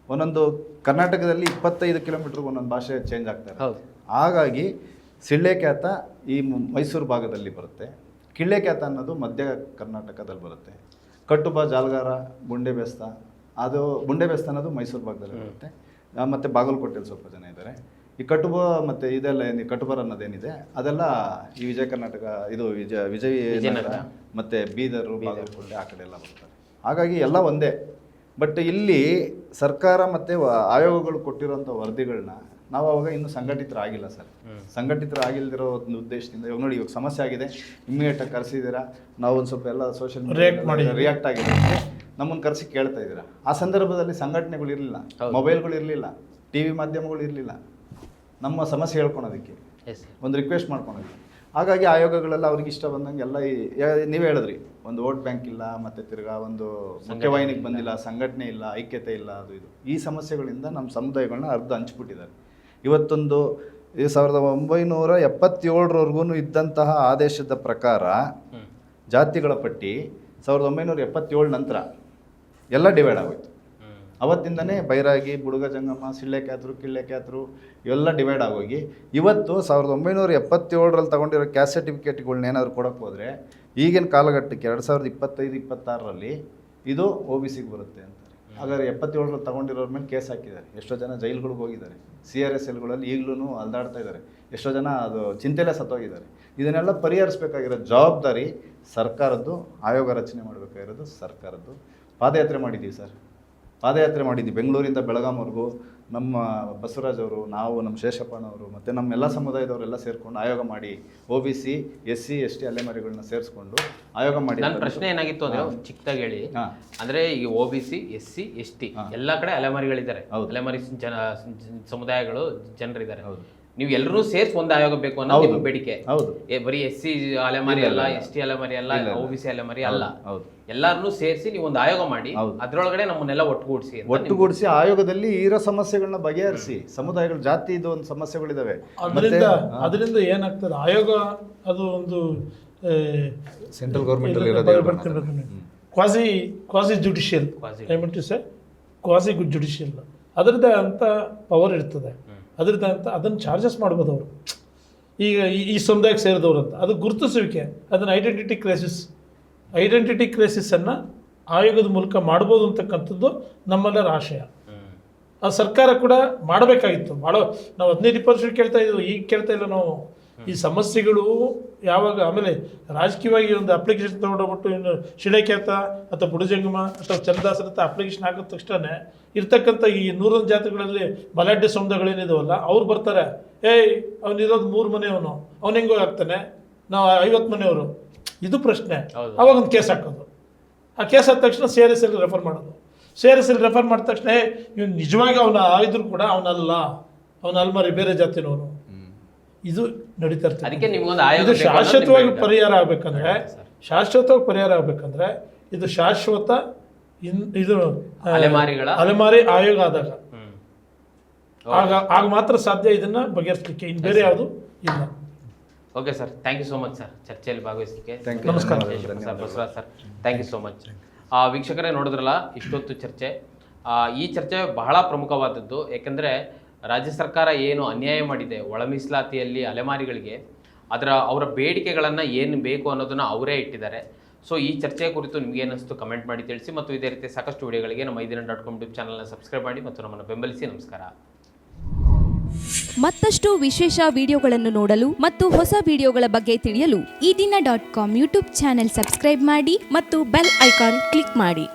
ಒಂದೊಂದು ಕರ್ನಾಟಕದಲ್ಲಿ 25 ಕಿಲೋಮೀಟ್ರಿಗೆ ಒಂದೊಂದು ಭಾಷೆ ಚೇಂಜ್ ಆಗ್ತಾರೆ. ಹಾಗಾಗಿ ಸಿಳ್ಳೆಕ್ಯಾತ ಈ ಮೈಸೂರು ಭಾಗದಲ್ಲಿ ಬರುತ್ತೆ, ಕಿಳ್ಳೆಕ್ಯಾತ ಅನ್ನೋದು ಮಧ್ಯ ಕರ್ನಾಟಕದಲ್ಲಿ ಬರುತ್ತೆ. ಕಟ್ಟುಬ, ಜಾಲಗಾರ, ಬುಂಡೆ ಬೆಸ್ತ, ಅದು ಬುಂಡೆ ಬೆಸ್ತ ಅನ್ನೋದು ಮೈಸೂರು ಭಾಗದಲ್ಲಿ ಬರುತ್ತೆ. ಮತ್ತು ಬಾಗಲಕೋಟೆಯಲ್ಲಿ ಸ್ವಲ್ಪ ಜನ ಇದ್ದಾರೆ. ಈ ಕಟ್ಟುಬ ಮತ್ತು ಇದೆಲ್ಲ ಏನು ಕಟ್ಟುಬರ ಅನ್ನೋದೇನಿದೆ ಅದೆಲ್ಲ ಈ ವಿಜಯ ಕರ್ನಾಟಕ, ಇದು ವಿಜಯನಗರ ಮತ್ತು ಬೀದರು, ಬಾಗಲಕೋಟೆ ಆ ಕಡೆ ಎಲ್ಲ ಬರ್ತಾರೆ. ಹಾಗಾಗಿ ಎಲ್ಲ ಒಂದೇ. ಬಟ್ ಇಲ್ಲಿ ಸರ್ಕಾರ ಮತ್ತು ಆಯೋಗಗಳು ಕೊಟ್ಟಿರೋಂಥ ವರದಿಗಳನ್ನ ನಾವು ಅವಾಗ ಇನ್ನೂ ಸಂಘಟಿತರಾಗಿಲ್ಲ ಸರ್. ಸಂಘಟಿತರಾಗಿಲ್ದಿರೋ ಒಂದು ಉದ್ದೇಶದಿಂದ ಇವಾಗ ನೋಡಿ, ಇವಾಗ ಸಮಸ್ಯೆ ಆಗಿದೆ, ಇಮ್ಮಿಡಿಯೇಟಾಗಿ ಕರೆಸಿದ್ದೀರಾ, ನಾವು ಒಂದು ಸ್ವಲ್ಪ ಎಲ್ಲ ಸೋಷಿಯಲ್ ಮೀಡಿಯಾ ರಿಯಾಕ್ಟ್ ಆಗಿದೆ, ನಮ್ಮನ್ನು ಕರೆಸಿ ಕೇಳ್ತಾ ಇದ್ದೀರಾ. ಆ ಸಂದರ್ಭದಲ್ಲಿ ಸಂಘಟನೆಗಳು ಇರಲಿಲ್ಲ, ಮೊಬೈಲ್ಗಳು ಇರಲಿಲ್ಲ, TV ಮಾಧ್ಯಮಗಳು ಇರಲಿಲ್ಲ. ನಮ್ಮ ಸಮಸ್ಯೆ ಹೇಳ್ಕೊಳೋದಕ್ಕೆ, ಒಂದು ರಿಕ್ವೆಸ್ಟ್ ಮಾಡ್ಕೊಳೋದಕ್ಕೆ. ಹಾಗಾಗಿ ಆಯೋಗಗಳೆಲ್ಲ ಅವ್ರಿಗೆ ಇಷ್ಟ ಬಂದಂಗೆ ಎಲ್ಲ ನೀವೇ ಹೇಳಿದ್ರಿ, ಒಂದು ವೋಟ್ ಬ್ಯಾಂಕ್ ಇಲ್ಲ, ಮತ್ತು ತಿರ್ಗಾ ಒಂದು ಮುಖ್ಯವಾಹಿನಿಗೆ ಬಂದಿಲ್ಲ, ಸಂಘಟನೆ ಇಲ್ಲ, ಐಕ್ಯತೆ ಇಲ್ಲ, ಅದು ಇದು ಈ ಸಮಸ್ಯೆಗಳಿಂದ ನಮ್ಮ ಸಮುದಾಯಗಳನ್ನ ಅರ್ಧ ಹಂಚ್ಬಿಟ್ಟಿದ್ದಾರೆ. ಇವತ್ತೊಂದು 1977ರವರೆಗೂ ಇದ್ದಂತಹ ಆದೇಶದ ಪ್ರಕಾರ ಜಾತಿಗಳ ಪಟ್ಟಿ 1977 ನಂತರ ಎಲ್ಲ ಡಿವೈಡ್ ಆಗೋಯ್ತು. ಅವತ್ತಿಂದನೇ ಬೈರಾಗಿ, ಬುಡುಗ ಜಂಗಮ, ಸಿಳ್ಳೆಕ್ಯಾತರು, ಕಿಳ್ಳೆಕ್ಯಾತರು ಇವೆಲ್ಲ ಡಿವೈಡ್ ಆಗೋಗಿ ಇವತ್ತು 1977ರಲ್ಲಿ ತಗೊಂಡಿರೋ ಕ್ಯಾಸ್ಟ್ ಸರ್ಟಿಫಿಕೇಟ್ಗಳ್ನ ಏನಾದರೂ ಕೊಡೋಕ್ಕೆ ಹೋದರೆ ಈಗಿನ ಕಾಲಘಟ್ಟಕ್ಕೆ 2025-26ರಲ್ಲಿ ಇದು OBCಗೆ ಬರುತ್ತೆ ಅಂತ. ಹಾಗಾದ್ರೆ 77ರಲ್ಲಿ ತಗೊಂಡಿರೋರ ಮೇಲೆ ಕೇಸ್ ಹಾಕಿದ್ದಾರೆ. ಎಷ್ಟೋ ಜನ ಜೈಲ್ಗಳಿಗೆ ಹೋಗಿದ್ದಾರೆ. CRSLಗಳಲ್ಲಿ ಈಗಲೂ ಅಲ್ದಾಡ್ತಾ ಇದ್ದಾರೆ. ಎಷ್ಟೋ ಜನ ಅದು ಚಿಂತೆಲೇ ಸತ್ತೋಗಿದ್ದಾರೆ. ಇದನ್ನೆಲ್ಲ ಪರಿಹರಿಸಬೇಕಾಗಿರೋ ಜವಾಬ್ದಾರಿ ಸರ್ಕಾರದ್ದು, ಆಯೋಗ ರಚನೆ ಮಾಡಬೇಕಾಗಿರೋದು ಸರ್ಕಾರದ್ದು. ಪಾದಯಾತ್ರೆ ಮಾಡಿದ್ದೀವಿ ಸರ್, ಪಾದಯಾತ್ರೆ ಮಾಡಿದ್ದೀವಿ ಬೆಂಗಳೂರಿಂದ ಬೆಳಗಾಂವರೆಗೂ. ನಮ್ಮ ಬಸವರಾಜ್ ಅವರು, ನಾವು, ನಮ್ಮ ಶೇಷಪ್ಪನವರು ಮತ್ತು ನಮ್ಮೆಲ್ಲ ಸಮುದಾಯದವರೆಲ್ಲ ಸೇರಿಕೊಂಡು ಆಯೋಗ ಮಾಡಿ OBC SC ST ಅಲೆಮಾರಿಗಳನ್ನ ಸೇರಿಸ್ಕೊಂಡು ಆಯೋಗ ಮಾಡಿ. ನನ್ನ ಪ್ರಶ್ನೆ ಏನಾಗಿತ್ತು ಅಂದ್ರೆ ಚಿಕ್ಕದಾಗಿ ಹೇಳಿ, ಅಂದ್ರೆ ಈ OBC SC ST ಎಲ್ಲ ಕಡೆ ಅಲೆಮಾರಿಗಳಿದ್ದಾರೆ, ಅಲೆಮಾರಿ ಸಮುದಾಯಗಳು ಜನರಿದ್ದಾರೆ. ನೀವು ಎಲ್ಲರೂ ಸೇರ್ಸಿ ಒಂದು ಆಯೋಗ ಬೇಕು ಅನ್ನೋದು ನಿಮ್ಮ ಬೇಡಿಕೆ. ಹೌದು, ಬರೀ SC ಅಲೆಮಾರಿ ಅಲ್ಲ, ST ಅಲೆಮಾರಿ ಅಲ್ಲ, OBC ಅಲೆಮಾರಿ ಅಲ್ಲ, ಎಲ್ಲಾರನ್ನೂ ಸೇರಿಸಿ ನೀವು ಒಂದು ಆಯೋಗ ಮಾಡಿ ಅದ್ರೊಳಗಡೆ ನಮ್ಮನ್ನೆಲ್ಲ ಒಟ್ಟುಗೂಡಿಸಿ ಆಯೋಗದಲ್ಲಿ ಇರೋ ಸಮಸ್ಯೆಗಳನ್ನ ಬಗೆಹರಿಸಿ. ಸಮುದಾಯಗಳು ಜಾತಿ ಇದು ಒಂದು ಸಮಸ್ಯೆಗಳಿದಾವೆ. ಅದರಿಂದ ಏನಾಗ್ತದೆ, ಆಯೋಗ ಅದು ಒಂದು central government quasi judicial, quasi judicial, ಅದರದ್ದೇ ಅಂತ ಪವರ್ ಇರ್ತದೆ. ಅದರದ್ದೇ ಅಂತ ಅದನ್ನು ಚಾರ್ಜಸ್ ಮಾಡ್ಬೋದು ಅವರು. ಈಗ ಈ ಸಮುದಾಯಕ್ಕೆ ಸೇರಿದವರು ಅಂತ ಅದು ಗುರುತಿಸುವಿಕೆ, ಅದನ್ನು ಐಡೆಂಟಿಟಿ ಕ್ರೈಸಿಸನ್ನು ಆಯೋಗದ ಮೂಲಕ ಮಾಡ್ಬೋದು ಅಂತಕ್ಕಂಥದ್ದು ನಮ್ಮೆಲ್ಲರ ಆಶಯ. ಆ ಸರ್ಕಾರ ಕೂಡ ಮಾಡಬೇಕಾಗಿತ್ತು. ನಾವು 15% ಕೇಳ್ತಾ ಇದ್ದೀವಿ, ಈಗ ಕೇಳ್ತಾ ಇಲ್ಲ ನಾವು. ಈ ಸಮಸ್ಯೆಗಳು ಯಾವಾಗ ಆಮೇಲೆ ರಾಜಕೀಯವಾಗಿ ಒಂದು ಅಪ್ಲಿಕೇಶನ್ ತೊಗೊಂಡೋಗ್ಬಿಟ್ಟು ಇನ್ನು ಶಿಳೆಕೇತ ಅಥವಾ ಬುಡಜಂಗಮ ಅಥವಾ ಚಂದ್ರದಾಸರ ಅಂತ ಅಪ್ಲಿಕೇಶನ್ ಹಾಕಿದ ತಕ್ಷಣ ಇರ್ತಕ್ಕಂಥ ಈ 101 ಜಾತಿಗಳಲ್ಲಿ ಬಲಾಢ್ಯ ಸಮುದಾಯಗಳೇನಿದಾವಲ್ಲ ಅವ್ರು ಬರ್ತಾರೆ. ಅವನಿರೋದು 3 ಮನೆಯವನು, ಅವ್ನು ಹೆಂಗೋ ಆಗ್ತಾನೆ, ನಾವು 50 ಮನೆಯವರು. ಇದು ಪ್ರಶ್ನೆ. ಅವಾಗ ಒಂದು ಕೇಸ್ ಹಾಕೋದು, ಆ ಕೇಸ್ ಆದ ತಕ್ಷಣ CRSL ರೆಫರ್ ಮಾಡೋದು. CRSL ರೆಫರ್ ಮಾಡಿದ ತಕ್ಷಣ ಇವ್ನು ನಿಜವಾಗಿ ಅವನ ಆಗಿದ್ರು ಕೂಡ ಅವನಲ್ಲ, ಅವನ ಅಲ್ಮಾರಿ ಬೇರೆ ಜಾತಿನವನು. ಇದು ನಡೀತಾ ಇರ್ತದೆ. ಇದು ಶಾಶ್ವತವಾಗಿ ಪರಿಹಾರ ಆಗ್ಬೇಕಂದ್ರೆ ಇದು ಶಾಶ್ವತ ಇದು ಅಲೆಮಾರಿ ಆಯೋಗ ಆದಾಗ ಆಗ ಮಾತ್ರ ಸಾಧ್ಯ ಇದನ್ನ ಬಗೆಹರಿಸಲಿಕ್ಕೆ. ಇನ್ನು ಬೇರೆ ಯಾವುದು ಇಲ್ಲ. Okay sir, thank you so much sir ಚರ್ಚೆಯಲ್ಲಿ ಭಾಗವಹಿಸಲಿಕ್ಕೆ. ನಮಸ್ಕಾರ Basavaraj sir, thank you so much. ವೀಕ್ಷಕರೇ ನೋಡಿದ್ರಲ್ಲ ಇಷ್ಟೊತ್ತು ಚರ್ಚೆ. ಈ ಚರ್ಚೆ ಬಹಳ ಪ್ರಮುಖವಾದದ್ದು. ಏಕೆಂದರೆ ರಾಜ್ಯ ಸರ್ಕಾರ ಏನು ಅನ್ಯಾಯ ಮಾಡಿದೆ ಒಳ ಮೀಸಲಾತಿಯಲ್ಲಿ ಅಲೆಮಾರಿಗಳಿಗೆ, ಅವರ ಬೇಡಿಕೆಗಳನ್ನು ಏನು ಬೇಕು ಅನ್ನೋದನ್ನು ಅವರೇ ಇಟ್ಟಿದ್ದಾರೆ. ಸೊ ಈ ಚರ್ಚೆಯ ಕುರಿತು ನಿಮಗೆ ಏನಿಸ್ತು ಕಮೆಂಟ್ ಮಾಡಿ ತಿಳಿಸಿ, ಮತ್ತು ಇದೇ ರೀತಿ ಸಾಕಷ್ಟು ವಿಡಿಯೋಗಳಿಗೆ ನಮ್ಮ iDinan.com ಯೂಟ್ಯೂಬ್ ಚಾನಲ್ನ ಸಬ್ಸ್ಕ್ರೈಬ್ ಮಾಡಿ ಮತ್ತು ನಮ್ಮನ್ನು ಬೆಂಬಲಿಸಿ. ನಮಸ್ಕಾರ. ಮತ್ತಷ್ಟು ವಿಶೇಷ ವಿಡಿಯೋಗಳನ್ನು ನೋಡಲು ಮತ್ತು ಹೊಸ ವಿಡಿಯೋಗಳ ಬಗ್ಗೆ ತಿಳಿಯಲು iDinan.com ಯೂಟ್ಯೂಬ್ ಚಾನೆಲ್ ಸಬ್ಸ್ಕ್ರೈಬ್ ಮಾಡಿ ಮತ್ತು ಬೆಲ್ ಐಕಾನ್ ಕ್ಲಿಕ್ ಮಾಡಿ.